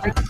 Okay,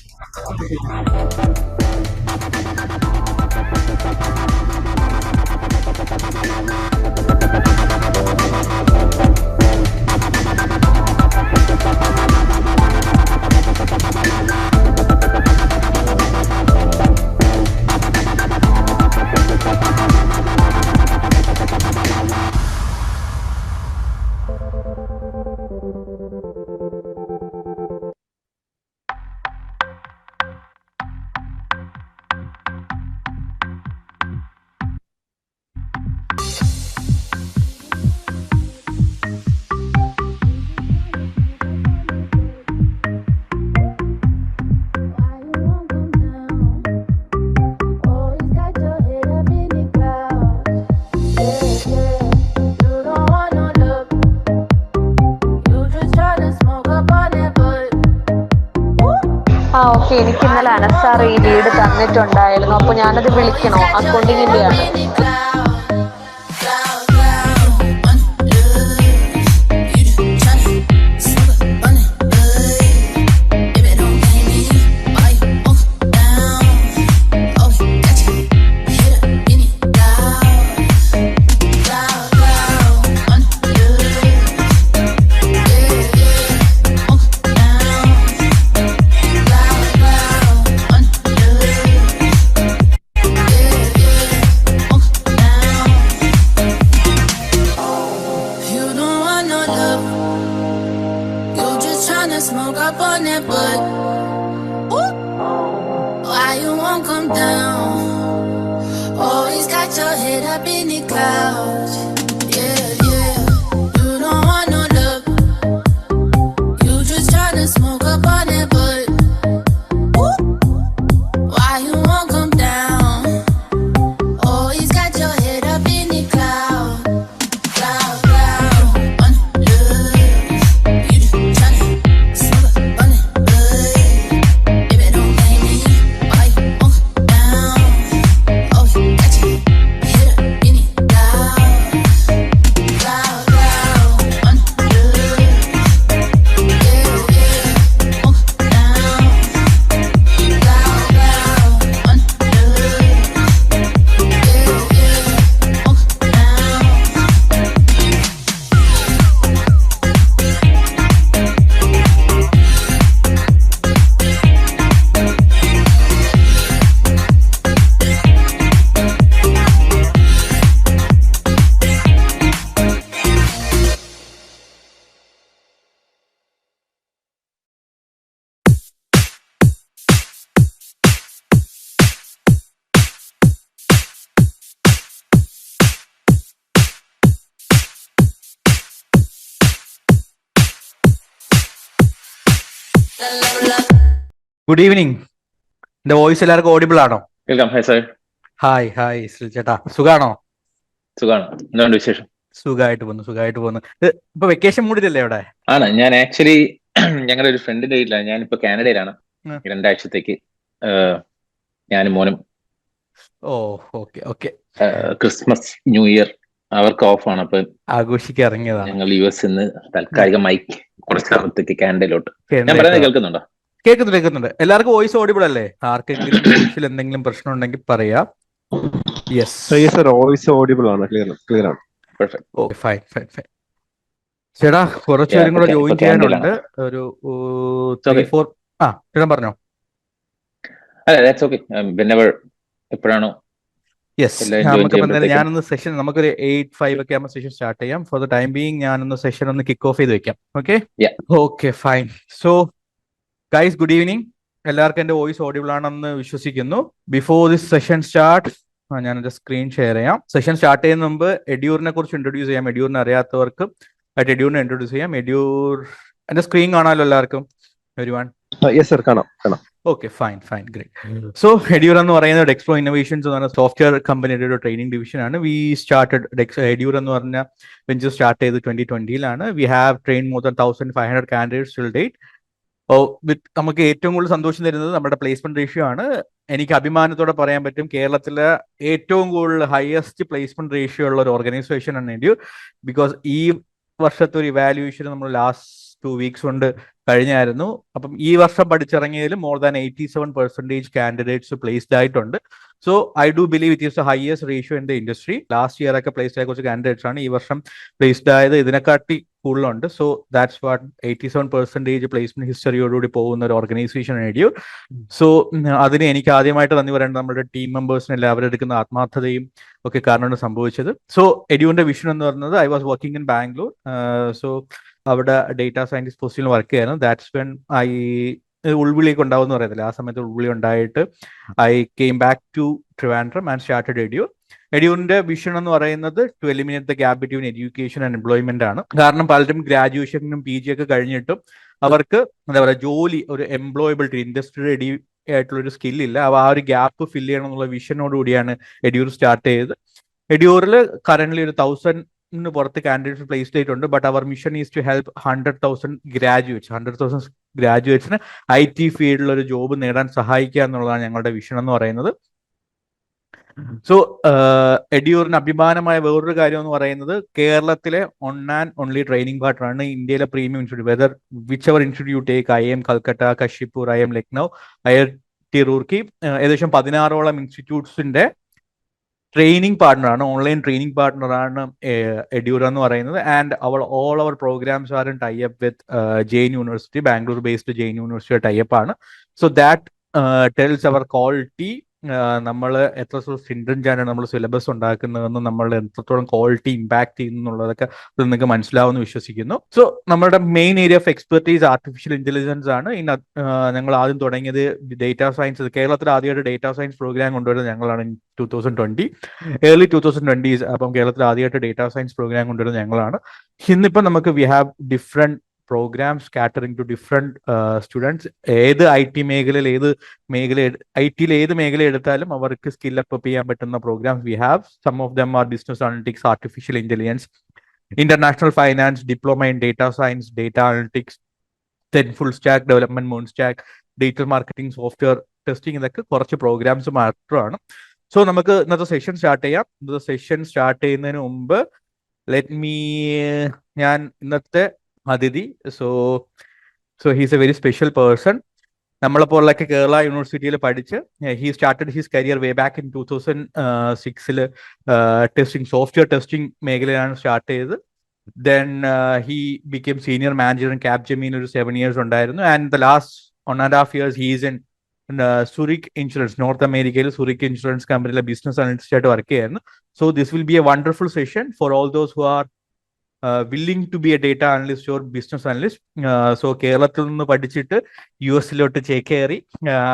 എനിക്ക് ഇന്നലെ അനസാർ ഈ ലീഡ് തന്നിട്ടുണ്ടായിരുന്നു. അപ്പൊ ഞാനത് വിളിക്കണോ? അക്കൗണ്ടിങ്ങിന്റെയാണ്. Good evening. എന്റെ വോയിസ് എല്ലാവർക്കും ഓഡിബിൾ ആണോ? കേൾക്കാം. Hi sir. ഹായ് ചേട്ടാ, സുഖാണോ? സുഖാണ്. എന്തുകൊണ്ട് വിശേഷം? സുഖമായിട്ട് പോകുന്നു. ഇപ്പൊ വെക്കേഷൻ മൂഡിലല്ലേ അവിടെ? ആണ്. ഞാൻ ആക്ച്വലി ഞങ്ങളുടെ ഒരു ഫ്രണ്ടിന്റെ വീട്ടിലാണ്. ഞാനിപ്പോ കാനഡയിലാണ് 2 ആഴ്ചത്തേക്ക്. ഞാനും മോനും. ഓ, ഓക്കെ. ക്രിസ്മസ് ന്യൂ ഇയർ അവർക്ക് ഓഫാണ്. അപ്പൊ ആഘോഷിക്കാൻ ഇറങ്ങിയതാണ്. ഞങ്ങൾ US താൽക്കാലികമായി കുറച്ച് നാളത്തേക്ക് കാനഡയിലോട്ട്. ഞാൻ പറയുന്നത് കേൾക്കുന്നുണ്ടോ? കേൾക്കുന്നുണ്ട്. എല്ലാവർക്കും വോയിസ് ഓഡിബിൾ അല്ലേ? ആർക്കെങ്കിലും വോയിസിൽ എന്തെങ്കിലും പ്രശ്നം ഉണ്ടെങ്കിൽ പറയാം. വോയിസ് ഓഡിബിൾ ആണ്. ക്ലിയർ ആണ്. Okay, fine. ചേട്ടാ, കുറച്ചുപേരും കൂടെ ജോയിൻ ചെയ്യാനുണ്ട്. ഒരു 3-4. ചേട്ടാ പറഞ്ഞോ. എപ്പോഴാണോ? ഞാനൊന്ന് സെഷൻ നമുക്കൊരു 8-5 ഒക്കെ ആകുമ്പോൾ സെഷൻ സ്റ്റാർട്ട് ചെയ്യാം. ഫോർ ദ ടൈം ബീയിങ് ഞാനൊന്ന് സെഷൻ ഒന്ന് കിക്ക് ഓഫ് ചെയ്ത് വെക്കാം. Okay, fine. So guys, good evening. എല്ലാവർക്കും എന്റെ വോയിസ് ഓഡിബിൾ ആണെന്ന് വിശ്വസിക്കുന്നു. ബിഫോർ ദിസ് സെഷൻ സ്റ്റാർട്ട്, ഞാനൊരു സ്ക്രീൻ ഷെയർ ചെയ്യാം. സെഷൻ സ്റ്റാർട്ട് ചെയ്യുന്ന മുമ്പ് എഡ്യൂറിനെ കുറിച്ച് ഇൻട്രൊഡ്യൂസ് ചെയ്യാം. എഡ്യൂറിനെ അറിയാത്തവർക്ക് എഡ്യൂറിനെ ഇൻട്രൊഡ്യൂസ് ചെയ്യാം. എഡ്യൂർ എന്റെ സ്ക്രീൻ കാണാമല്ലോ എല്ലാവർക്കും? എവരിവൺ? കാണാം. Okay, fine, great. സോ എഡ്യൂർ എന്ന് പറയുന്നത് ഡെക്സ്പ്ലോ ഇന്നോവേഷൻസ് എന്ന് പറഞ്ഞ സോഫ്റ്റ്വെയർ കമ്പനിയുടെ ഒരു ട്രെയിനിങ് ഡിവിഷനാണ്. വി സ്റ്റാർട്ടഡ് എഡ്യൂർ എന്ന് പറഞ്ഞ വെഞ്ചർ സ്റ്റാർട്ട് ചെയ്ത് 2020-ലാണ്. We have train more than 1500 candidates till date. നമുക്ക് ഏറ്റവും കൂടുതൽ സന്തോഷം തരുന്നത് നമ്മുടെ പ്ലേസ്മെന്റ് റേഷ്യോ ആണ്. എനിക്ക് അഭിമാനത്തോടെ പറയാൻ പറ്റും, കേരളത്തിലെ ഏറ്റവും കൂടുതൽ ഹയസ്റ്റ് പ്ലേസ്മെന്റ് റേഷ്യോ ഉള്ള ഒരു ഓർഗനൈസേഷൻ ആണ് എഡ്യൂർ. ബിക്കോസ് ഈ വർഷത്തെ ഒരു ഇവാലുവേഷൻ നമ്മൾ ലാസ്റ്റ് 2 weeks കൊണ്ട് കഴിഞ്ഞായിരുന്നു. അപ്പം ഈ വർഷം പഠിച്ചിറങ്ങിയതിൽ more than 87% കാൻഡിഡേറ്റ്സ് പ്ലേസ്ഡ് ആയിട്ടുണ്ട്. So I do believe it is the highest ratio in the industry. Last year ഒക്കെ പ്ലേസ്ഡ് ആയ കുറച്ച് കാൻഡിഡേറ്റ്സ് ആണ്, ഈ വർഷം പ്ലേസ്ഡ് ആയത് ഇതിനെക്കാട്ടി കൂടുതലുണ്ട്. സോ ദാറ്റ്സ് വാട്ട് 87% പ്ലേസ്മെന്റ് ഹിസ്റ്ററിയോടുകൂടി പോകുന്ന ഒരു ഓർഗനൈസേഷൻ എഡ്യൂർ. സോ അതിന് എനിക്ക് ആദ്യമായിട്ട് നന്ദി പറയേണ്ടത് നമ്മുടെ ടീം മെമ്പേഴ്സിന് എല്ലാവരും എടുക്കുന്ന ആത്മാർത്ഥതയും ഒക്കെ കാരണമാണ് സംഭവിച്ചത്. സോ എഡ്യൂറിന്റെ വിഷൻ എന്ന് പറയുന്നത്, I was working in Bangalore. So അവിടെ ഡേറ്റാ സയന്റിസ്റ്റ് പോസ്റ്റിൽ വർക്ക് ചെയ്യായിരുന്നു. ദാറ്റ്സ് വെൻ ഐ ഉൾവിളിയൊക്കെ ഉണ്ടാവും എന്ന് പറയത്തില്ല, ആ സമയത്ത് ഉൾവിളി ഉണ്ടായിട്ട് I came back to Trivandrum and started Edure. എഡ്യൂറിന്റെ വിഷൻ എന്ന് പറയുന്നത് to eliminate the gap between education and employment ആണ്. കാരണം പലരും ഗ്രാജുവേഷനും PG ഒക്കെ കഴിഞ്ഞിട്ടും അവർക്ക് എന്താ പറയുക, ജോലി, ഒരു എംപ്ലോയബിലിറ്റി, ഇൻഡസ്ട്രി റെഡി ആയിട്ടുള്ള ഒരു സ്കില്ലില്ല. ആ ഒരു ഗ്യാപ്പ് ഫില്ല് ചെയ്യണം എന്നുള്ള വിഷനോട് കൂടിയാണ് എഡ്യൂർ സ്റ്റാർട്ട് ചെയ്തത്. എഡ്യൂറിൽ കറന്റ് ഒരു 1000 പുറത്ത് കാൻഡിഡേറ്റ്സ് പ്ലേസ്ഡ് ആയിട്ടുണ്ട്. ബട്ട് അവർ മിഷൻ ഈസ് ടു ഹെൽപ്പ് 100,000 ഗ്രാജുവേറ്റ്സിന് IT ഫീൽഡിൽ ഒരു ജോബ് നേടാൻ സഹായിക്കുക എന്നുള്ളതാണ് ഞങ്ങളുടെ വിഷൻ എന്ന് പറയുന്നത്. സോ എഡ്യൂറിന് അഭിമാനമായ വേറൊരു കാര്യം എന്ന് പറയുന്നത്, കേരളത്തിലെ ഒൺ ആൻഡ് ഓൺലി ട്രെയിനിങ് പാർട്ണറാണ് ഇന്ത്യയിലെ premium institute. Whether which ever institute take, IIM Calcutta, Kashipur, IIM Lucknow, IIT Roorkee, ഏകദേശം 16ഓളം ഇൻസ്റ്റിറ്റ്യൂട്ട്സിന്റെ ട്രെയിനിങ് പാർട്ണറാണ്, ഓൺലൈൻ ട്രെയിനിങ് പാർട്ണറാണ് എഡ്യൂർ എന്ന് പറയുന്നത്. And all our programmes are in tie up with Jain university, Bangalore based Jain university tie up ആണ്. So that tells our quality, നമ്മൾ എത്ര സ്ട്രിൻജന്റ് ആണ് നമ്മൾ സിലബസ് ഉണ്ടാക്കുന്നതെന്ന്, നമ്മൾ എത്രത്തോളം ക്വാളിറ്റി ഇമ്പാക്ട് ചെയ്യുന്നു എന്നുള്ളതൊക്കെ നിങ്ങൾക്ക് മനസ്സിലാവുമെന്ന് വിശ്വസിക്കുന്നു. സോ നമ്മുടെ main area of expertise artificial intelligence ആണ്. ഞങ്ങൾ ആദ്യം തുടങ്ങിയത് ഡേറ്റാ സയൻസ്. കേരളത്തിൽ ആദ്യമായിട്ട് ഡേറ്റാ സയൻസ് പ്രോഗ്രാം കൊണ്ടുവരുന്നത് ഞങ്ങളാണ് 2020, ഏർലി 2020s. അപ്പം കേരളത്തിൽ ആദ്യമായിട്ട് ഡേറ്റാ സയൻസ് പ്രോഗ്രാം കൊണ്ടുവരുന്നത് ഞങ്ങളാണ്. ഇന്നിപ്പം നമുക്ക് we have different programs catering to different students. ഏത് IT മേഖലയിൽ, IT-യിൽ ഏത് മേഖല എടുത്താലും അവർക്ക് സ്കിൽ അപ്പ് ചെയ്യാൻ പറ്റുന്ന programs we have. Some of them are business analytics, artificial intelligence, international finance, diploma in data science, data analytics, then full stack development, moon stack, digital marketing, software testing, ഇതൊക്കെ കുറച്ച് programmes മാത്രമാണ്. So നമുക്ക് ഇന്നത്തെ session start ചെയ്യാം. ഇന്നത്തെ session start ചെയ്യുന്നതിന് മുമ്പ് ഞാൻ ഇന്നത്തെ അതിഥി, so he's a very special person. നമ്മളെപ്പോലൊക്കെ കേരള യൂണിവേഴ്സിറ്റിയിൽ പഠിച്ച് he started his career way back in 2006 testing, software testing മേഖലയിലാണ് സ്റ്റാർട്ട് ചെയ്തത്. Then he became senior manager in Capgemini ഒരു 7 years ഉണ്ടായിരുന്നു. And the last 1.5 years he is in Zurich Insurance, north അമേരിക്കയിൽ Zurich Insurance കമ്പനിയിലെ business analyst ആയിട്ട് work ചെയ്യായിരുന്നു. So this will be a wonderful session for all those who are willing to be a data analyst or business analyst. So കേരളത്തിൽ നിന്ന് പഠിച്ചിട്ട് US-ലോട്ട് ചേക്കേറി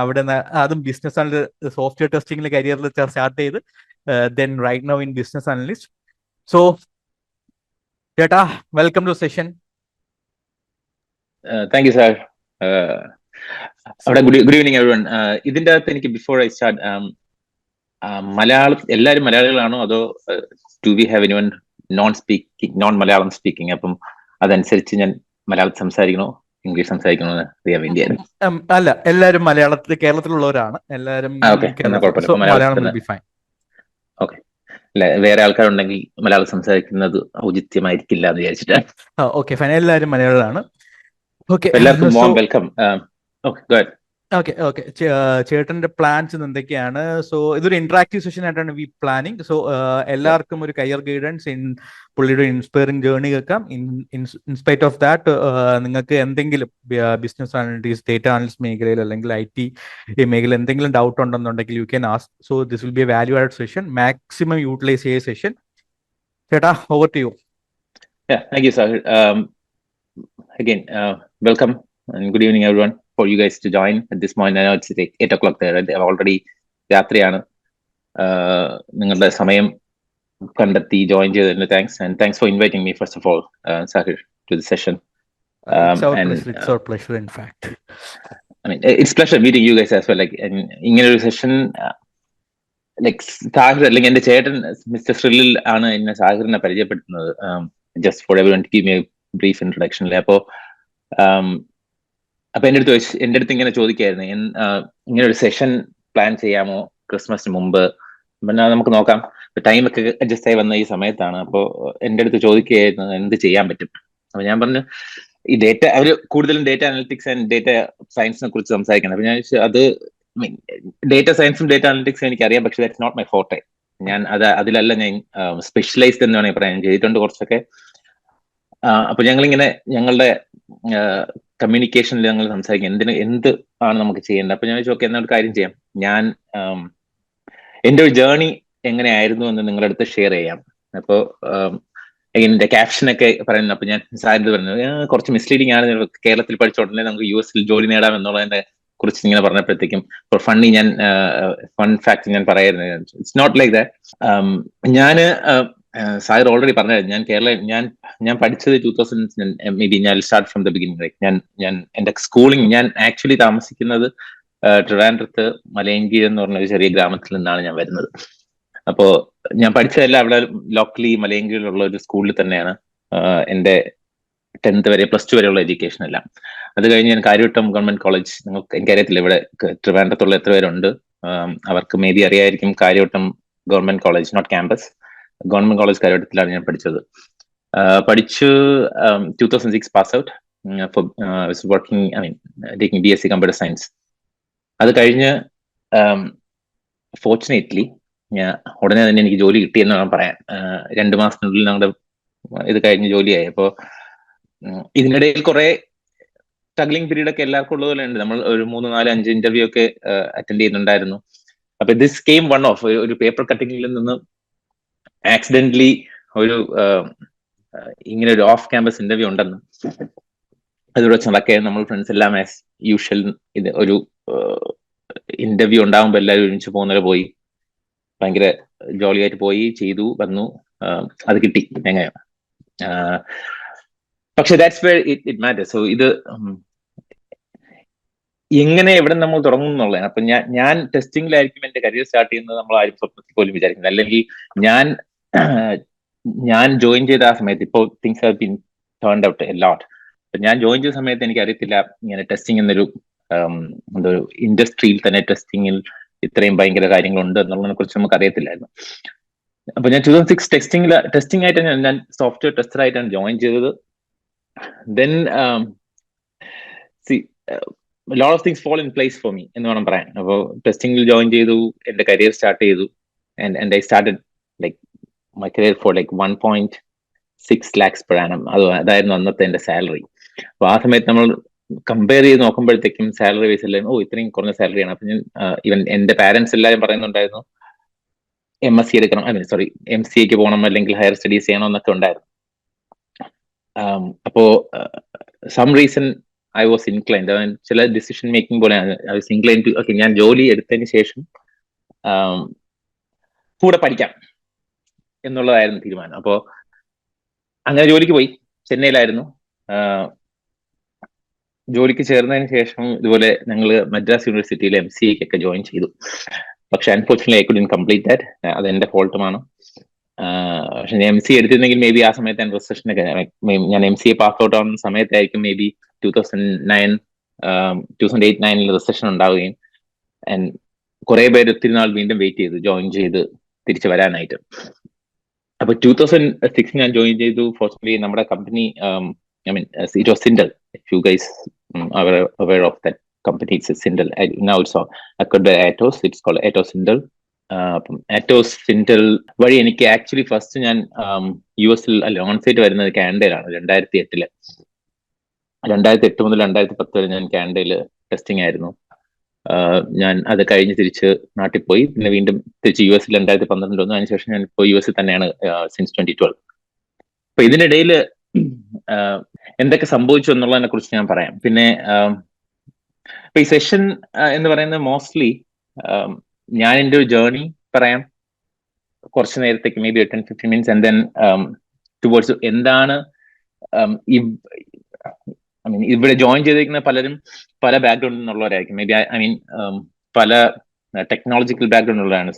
അവിടെ അതും business analyst, software ടെസ്റ്റിംഗിലെ കരിയറിൽ സ്റ്റാർട്ട് ചെയ്ത് then right now in business analyst. So ചേട്ടാ, welcome to session. Thank you sir. Good evening everyone. ഇതിന്റെ അകത്ത് എനിക്ക് ബിഫോർ ഐ സ്റ്റാർട്ട്, മലയാളം എല്ലാവരും മലയാളികളാണോ അതോ do we have anyone non Malayalam speaking? അപ്പം അതനുസരിച്ച് ഞാൻ മലയാളത്തിൽ സംസാരിക്കണോ ഇംഗ്ലീഷ് സംസാരിക്കണോ എന്ന് അറിയാൻ വേണ്ടിയായിരുന്നു. അല്ല, എല്ലാവരും കേരളത്തിലുള്ളവരാണ് എല്ലാവരും. ഓക്കെ, വേറെ ആൾക്കാരുണ്ടെങ്കിൽ മലയാളം സംസാരിക്കുന്നത് ഔചിത്യമായിരിക്കില്ല എന്ന് വിചാരിച്ചിട്ടാണ്. ഓക്കെ ഫൈൻ, എല്ലാവരും മലയാളമാണ്. ഓക്കെ, എല്ലാവർക്കും warm welcome. Okay, go ahead. Okay ചേട്ടന്റെ പ്ലാൻസ് എന്തൊക്കെയാണ്? സോ ഇതൊരു ഇന്ററാക്റ്റീവ് സെഷൻ ആയിട്ടാണ് വി പ്ലാനിങ്. സോ എല്ലാവർക്കും ഒരു കരിയർ ഗൈഡൻസ്, പുള്ളിയുടെ ഇൻസ്പയറിംഗ് ജേർണി കേൾക്കാം. ഇൻസ്പൈറ്റ് ഓഫ് ദാറ്റ് നിങ്ങൾക്ക് എന്തെങ്കിലും ബിസിനസ് അനലിറ്റിക്സ്, ഡേറ്റ അനലിസ്റ്റ് മേഖലയിൽ അല്ലെങ്കിൽ IT മേഖലയിൽ എന്തെങ്കിലും ഡൗട്ട് ഉണ്ടെന്നുണ്ടെങ്കിൽ you can ask. So this will be a value added session, maximum utilise ചെയ്യ സെഷൻ. ചേട്ടാ, over to you. Thank you, sir. Again, welcome and good evening, everyone. For you guys to join at this morning. I know it's like 8 o'clock there. I've already രാത്രിയാണ്. നിങ്ങളുടെ സമയം കണ്ടെത്തി join ചെയ്തതിന് thanks, and thanks for inviting me first of all, Sahir, to the session. It's our pleasure, in fact. I mean, it's pleasure meeting you guys as well. Like, ഇങ്ങനെ ഒരു session like Shahir അല്ലെങ്കിൽ എന്റെ ചേട്ടൻ mister ശ്രില്ലിൽ ആണ് എന്നെ സാഹിറിനെ പരിചയപ്പെടുത്തുന്നത്. Just for everyone to give me a brief introduction. അപ്പൊ എൻ്റെ അടുത്ത് ഇങ്ങനെ ചോദിക്കായിരുന്നു, ഇങ്ങനെ ഒരു സെഷൻ പ്ലാൻ ചെയ്യാമോ ക്രിസ്മസിന് മുമ്പ്? പിന്നെ നമുക്ക് നോക്കാം, ടൈമൊക്കെ അഡ്ജസ്റ്റ് ആയി വന്ന ഈ സമയത്താണ്. അപ്പോൾ എൻ്റെ അടുത്ത് ചോദിക്കുകയായിരുന്നു എന്ത് ചെയ്യാൻ പറ്റും. അപ്പൊ ഞാൻ പറഞ്ഞു, ഈ ഡേറ്റ അവർ കൂടുതലും ഡേറ്റ അനലിറ്റിക്സ് ആൻഡ് ഡേറ്റ സയൻസിനെ കുറിച്ച് സംസാരിക്കുന്നത്. അപ്പൊ ഞാൻ അത് ഡേറ്റ സയൻസും ഡേറ്റ അനലിറ്റിക്സും എനിക്കറിയാം, പക്ഷെ ദാറ്റ്സ് നോട്ട് മൈ ഫോർട്ടെ. ഞാൻ അതിലല്ല ഞാൻ സ്പെഷ്യലൈസ്ഡ് എന്ന് വേണമെങ്കിൽ പറയാം. ഞാൻ ചെയ്തിട്ടുണ്ട് കുറച്ചൊക്കെ. അപ്പൊ ഞങ്ങളിങ്ങനെ ഞങ്ങളുടെ കമ്മ്യൂണിക്കേഷനിൽ ഞങ്ങൾ സംസാരിക്കും എന്ത് ആണ് നമുക്ക് ചെയ്യേണ്ടത്. അപ്പൊ ഞാൻ ചോദിച്ചു, എന്നൊരു കാര്യം ചെയ്യാം, ഞാൻ എന്റെ ഒരു ജേർണി എങ്ങനെയായിരുന്നു എന്ന് നിങ്ങളുടെ അടുത്ത് ഷെയർ ചെയ്യാം. അപ്പോ എന്റെ ക്യാപ്ഷനൊക്കെ പറയുന്നത്. അപ്പൊ ഞാൻ സാറിന് പറഞ്ഞത് കുറച്ച് മിസ്ലീഡിംഗ് ആണ്, കേരളത്തിൽ പഠിച്ച ഉടനെ നമുക്ക് US ലോയിൽ ജോലി നേടാം എന്നുള്ളതിനെ കുറിച്ച് ഇങ്ങനെ പറഞ്ഞപ്പോഴത്തേക്കും ഫോർ ഫണ്ണി ഞാൻ ഫൺ ഫാക്ട് ഞാൻ പറയായിരുന്നു. It's not like that. ഞാന് സാർ ഓൾറെഡി പറഞ്ഞായിരുന്നു, ഞാൻ പഠിച്ചത് 2000 മേ ബി. ഞാൻ സ്റ്റാർട്ട് ഫ്രം ദ ബിഗിനിങ്. ഞാൻ എന്റെ സ്കൂളിംഗ്, ഞാൻ ആക്ച്വലി താമസിക്കുന്നത് ട്രിവാൻഡ്രത്ത് മലയങ്കി എന്ന് പറഞ്ഞ ഒരു ചെറിയ ഗ്രാമത്തിൽ നിന്നാണ് ഞാൻ വരുന്നത്. അപ്പോ ഞാൻ പഠിച്ചതെല്ലാം അവിടെ ലോക്കലി മലയങ്കിയിലുള്ള ഒരു സ്കൂളിൽ തന്നെയാണ് എന്റെ 10th വരെ +2 വരെയുള്ള എഡ്യൂക്കേഷൻ എല്ലാം. അത് കഴിഞ്ഞ് ഞാൻ കാര്യവട്ടം ഗവൺമെന്റ് കോളേജ്, എനിക്കറിയത്തില്ല ഇവിടെ ട്രിവാൻഡ്രത്തുള്ള എത്ര പേരുണ്ട്, അവർക്ക് മേ ബി അറിയായിരിക്കും. Kariavattom government college, not campus, government college കാര്യവട്ടത്തിലാണ് ഞാൻ പഠിച്ചത്. പഠിച്ചു 2006 pass out. Working, taking BSc computer science. അത് കഴിഞ്ഞ് ഫോർച്ചുനേറ്റ്ലി ഉടനെ തന്നെ എനിക്ക് ജോലി കിട്ടിയെന്ന് വേണം പറയാൻ. 2 മാസത്തിനുള്ളിൽ ഞങ്ങളുടെ ഇത് കഴിഞ്ഞ് ജോലിയായി. അപ്പോ ഇതിനിടയിൽ കുറെ സ്ട്രഗ്ലിംഗ് പീരീഡ് ഒക്കെ എല്ലാവർക്കും ഉള്ളതുപോലെ ഉണ്ട്. നമ്മൾ ഒരു 3, 4, 5 ഇന്റർവ്യൂ ഒക്കെ അറ്റൻഡ് ചെയ്യുന്നുണ്ടായിരുന്നു. അപ്പൊ ദിസ് കെയിം വൺ ഓഫ് ഒരു പേപ്പർ കട്ടിങ്ങിൽ നിന്ന് ആക്സിഡന്റലി ഇങ്ങനെ ഒരു ഓഫ് ക്യാമ്പസ് ഇന്റർവ്യൂ ഉണ്ടെന്ന് അതിലൂടെ വെച്ച് നടക്കുകയും നമ്മൾ ഫ്രണ്ട്സ് എല്ലാം ആസ് യൂഷ്വൽ ഇത് ഒരു ഇന്റർവ്യൂ ഉണ്ടാകുമ്പോൾ എല്ലാവരും ഒരുമിച്ച് പോകുന്നവരെ പോയി ഭയങ്കര ജോളിയായിട്ട് പോയി ചെയ്തു വന്നു. അത് കിട്ടി എങ്ങനെ. പക്ഷെ that's where it matters. So ഇത് എങ്ങനെ എവിടെ നമ്മൾ തുടങ്ങും എന്നുള്ളതാണ്. അപ്പൊ ഞാൻ ടെസ്റ്റിംഗിലായിരിക്കും എന്റെ കരിയർ സ്റ്റാർട്ട് ചെയ്യുന്നത്, നമ്മൾ ആരും സ്വപ്നത്തിൽ പോലും വിചാരിക്കുന്നത്. അല്ലെങ്കിൽ ഞാൻ ജോയിൻ ചെയ്ത ആ സമയത്ത്, ഇപ്പോൾ things have been turned out a lot. ഞാൻ ജോയിൻ ചെയ്ത സമയത്ത് എനിക്ക് അറിയത്തില്ല ഇങ്ങനെ ടെസ്റ്റിംഗ് എന്നൊരു എന്തൊരു ഇൻഡസ്ട്രിയിൽ തന്നെ ടെസ്റ്റിംഗിൽ ഇത്രയും ഭയങ്കര കാര്യങ്ങളുണ്ട് എന്നുള്ളതിനെ കുറിച്ച് നമുക്ക് അറിയത്തില്ലായിരുന്നു. അപ്പൊ ഞാൻ 2006 ടെസ്റ്റിംഗ് ആയിട്ടാണ് ഞാൻ സോഫ്റ്റ്വെയർ ടെസ്റ്റർ ആയിട്ടാണ് ജോയിൻ ചെയ്തത്. Then lot of things fall in place for me എന്ന് വേണം പറയാൻ. അപ്പോൾ ടെസ്റ്റിംഗിൽ ജോയിൻ ചെയ്തു, എന്റെ കരിയർ സ്റ്റാർട്ട് ചെയ്തു. And I started like my career for like 1.6 lakhs per annum. അതായിരുന്നു അന്നത്തെ എന്റെ സാലറി. അപ്പൊ ആ സമയത്ത് നമ്മൾ കമ്പയർ ചെയ്ത് നോക്കുമ്പോഴത്തേക്കും സാലറി വൈസ് എല്ലാം ഇത്രയും കുറഞ്ഞ സാലറിയാണ്. അപ്പൊ ഞാൻ ഈവൻ എന്റെ പാരന്റ്സ് എല്ലാവരും പറയുന്നുണ്ടായിരുന്നു MSc എടുക്കണം, MCAക്ക് പോകണം, അല്ലെങ്കിൽ ഹയർ സ്റ്റഡീസ് ചെയ്യണം എന്നൊക്കെ ഉണ്ടായിരുന്നു. അപ്പോ some reason I was inclined, ചില ഡിസിഷൻ മേക്കിംഗ് പോലെയാണ്. I was inclined to okay, ഞാൻ ജോലി എടുത്തതിന് ശേഷം കൂടെ പഠിക്കാം എന്നുള്ളതായിരുന്നു തീരുമാനം. അപ്പോ അങ്ങനെ ജോലിക്ക് പോയി. ചെന്നൈയിലായിരുന്നു. ജോലിക്ക് ചേർന്നതിന് ശേഷം ഇതുപോലെ ഞങ്ങൾ മദ്രാസ് യൂണിവേഴ്സിറ്റിയിൽ MCAക്കൊക്കെ ജോയിൻ ചെയ്തു. പക്ഷെ unfortunately I couldn't complete that. അത് എന്റെ ഫോൾട്ടുമാണ്. പക്ഷെ ഞാൻ MCA എടുത്തിരുന്നെങ്കിൽ മേ ബി ആ സമയത്ത് ഞാൻ റിസഷനൊക്കെ, ഞാൻ MCA പാസ് ഔട്ട് ആവുന്ന സമയത്തായിരിക്കും മേ ബി 2008-9 റിസഷൻ ഉണ്ടാവുകയും ആൻഡ് കുറെ പേര് ഒത്തിരി നാൾ വീണ്ടും വെയിറ്റ് ചെയ്തു ജോയിൻ ചെയ്ത് തിരിച്ചു വരാനായിട്ട്. അപ്പൊ 2006 ഞാൻ ജോയിൻ ചെയ്തു. ഫോർച്യുനേറ്റ്ലി നമ്മുടെ company it was Sindel. If you guys are aware of that company, it's Sindel. Now it's acquired by Atos. It's called Atos Sindel. Atos Sindel വഴി എനിക്ക് ആക്ച്വലി ഫസ്റ്റ് ഞാൻ US-ൽ ഓൺസൈറ്റ് വരുന്നത് കാനഡയിലാണ്. 2008. 2008 മുതൽ 2010 വരെ ഞാൻ കാനഡയിൽ ടെസ്റ്റിംഗ് ആയിരുന്നു. ഞാൻ അത് കഴിഞ്ഞ് തിരിച്ച് നാട്ടിൽ പോയി. പിന്നെ വീണ്ടും തിരിച്ച് US-ൽ 2012 വന്നു. അതിനുശേഷം ഞാൻ ഇപ്പോൾ US-ൽ തന്നെയാണ് സിൻസ് 2012. അപ്പൊ ഇതിനിടയിൽ എന്തൊക്കെ സംഭവിച്ചു എന്നുള്ളതിനെ കുറിച്ച് ഞാൻ പറയാം. പിന്നെ ഈ സെഷൻ എന്ന് പറയുന്നത് മോസ്റ്റ്ലി ഞാൻ എൻ്റെ ഒരു ജേർണി പറയാം കുറച്ച് നേരത്തേക്ക്, may be 10-15 minutes, and then towards എന്താണ് ഇവിടെ ജോയിൻ ചെയ്തിരിക്കുന്ന പലരും പല ബാക്ക്ഗ്രൗണ്ടിൽ നിന്നുള്ളവരായിരിക്കും. മേ ബി പല ടെക്നോളജിക്കൽ ബാക്ക്ഗ്രൗണ്ട് ഉള്ളതാണ്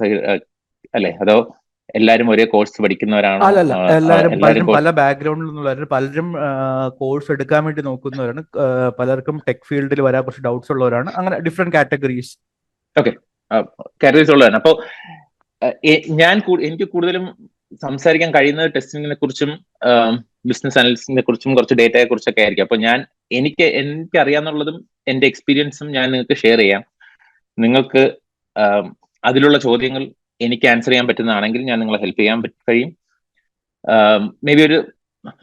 അല്ലെ, അതോ എല്ലാരും ഒരേ കോഴ്സ് പഠിക്കുന്നവരാണോ? അല്ലല്ല, എല്ലാവരും പല ബാക്ക്ഗ്രൗണ്ടിൽ നിന്നുള്ളവർ, പലരും കോഴ്സ് എടുക്കാൻ വേണ്ടി നോക്കുന്നവരാണ്, പലർക്കും ടെക് ഫീൽഡിൽ വരാൻ കുറച്ച് ഡൗട്ട്സ് ഉള്ളവരാണ്. അങ്ങനെ ഡിഫറെന്റ് കാറ്റഗറീസ്. ഓക്കെ, കാറ്റഗറീസ് ഉള്ളതാണ്. അപ്പോൾ എനിക്ക് കൂടുതലും സംസാരിക്കാൻ കഴിയുന്നത് ടെസ്റ്റിങ്ങിനെ കുറിച്ചും ബിസിനസ് അനലിസ്റ്റിനെ കുറിച്ചും കുറച്ച് ഡേറ്റയെ കുറിച്ചൊക്കെ ആയിരിക്കും. അപ്പൊ എനിക്ക് അറിയാന്നുള്ളതും എന്റെ എക്സ്പീരിയൻസും ഞാൻ നിങ്ങൾക്ക് ഷെയർ ചെയ്യാം. നിങ്ങൾക്ക് അതിലുള്ള ചോദ്യങ്ങൾ എനിക്ക് ആൻസർ ചെയ്യാൻ പറ്റുന്നതാണെങ്കിൽ ഞാൻ നിങ്ങളെ ഹെൽപ്പ് ചെയ്യാൻ കഴിയും. മേ ബി ഒരു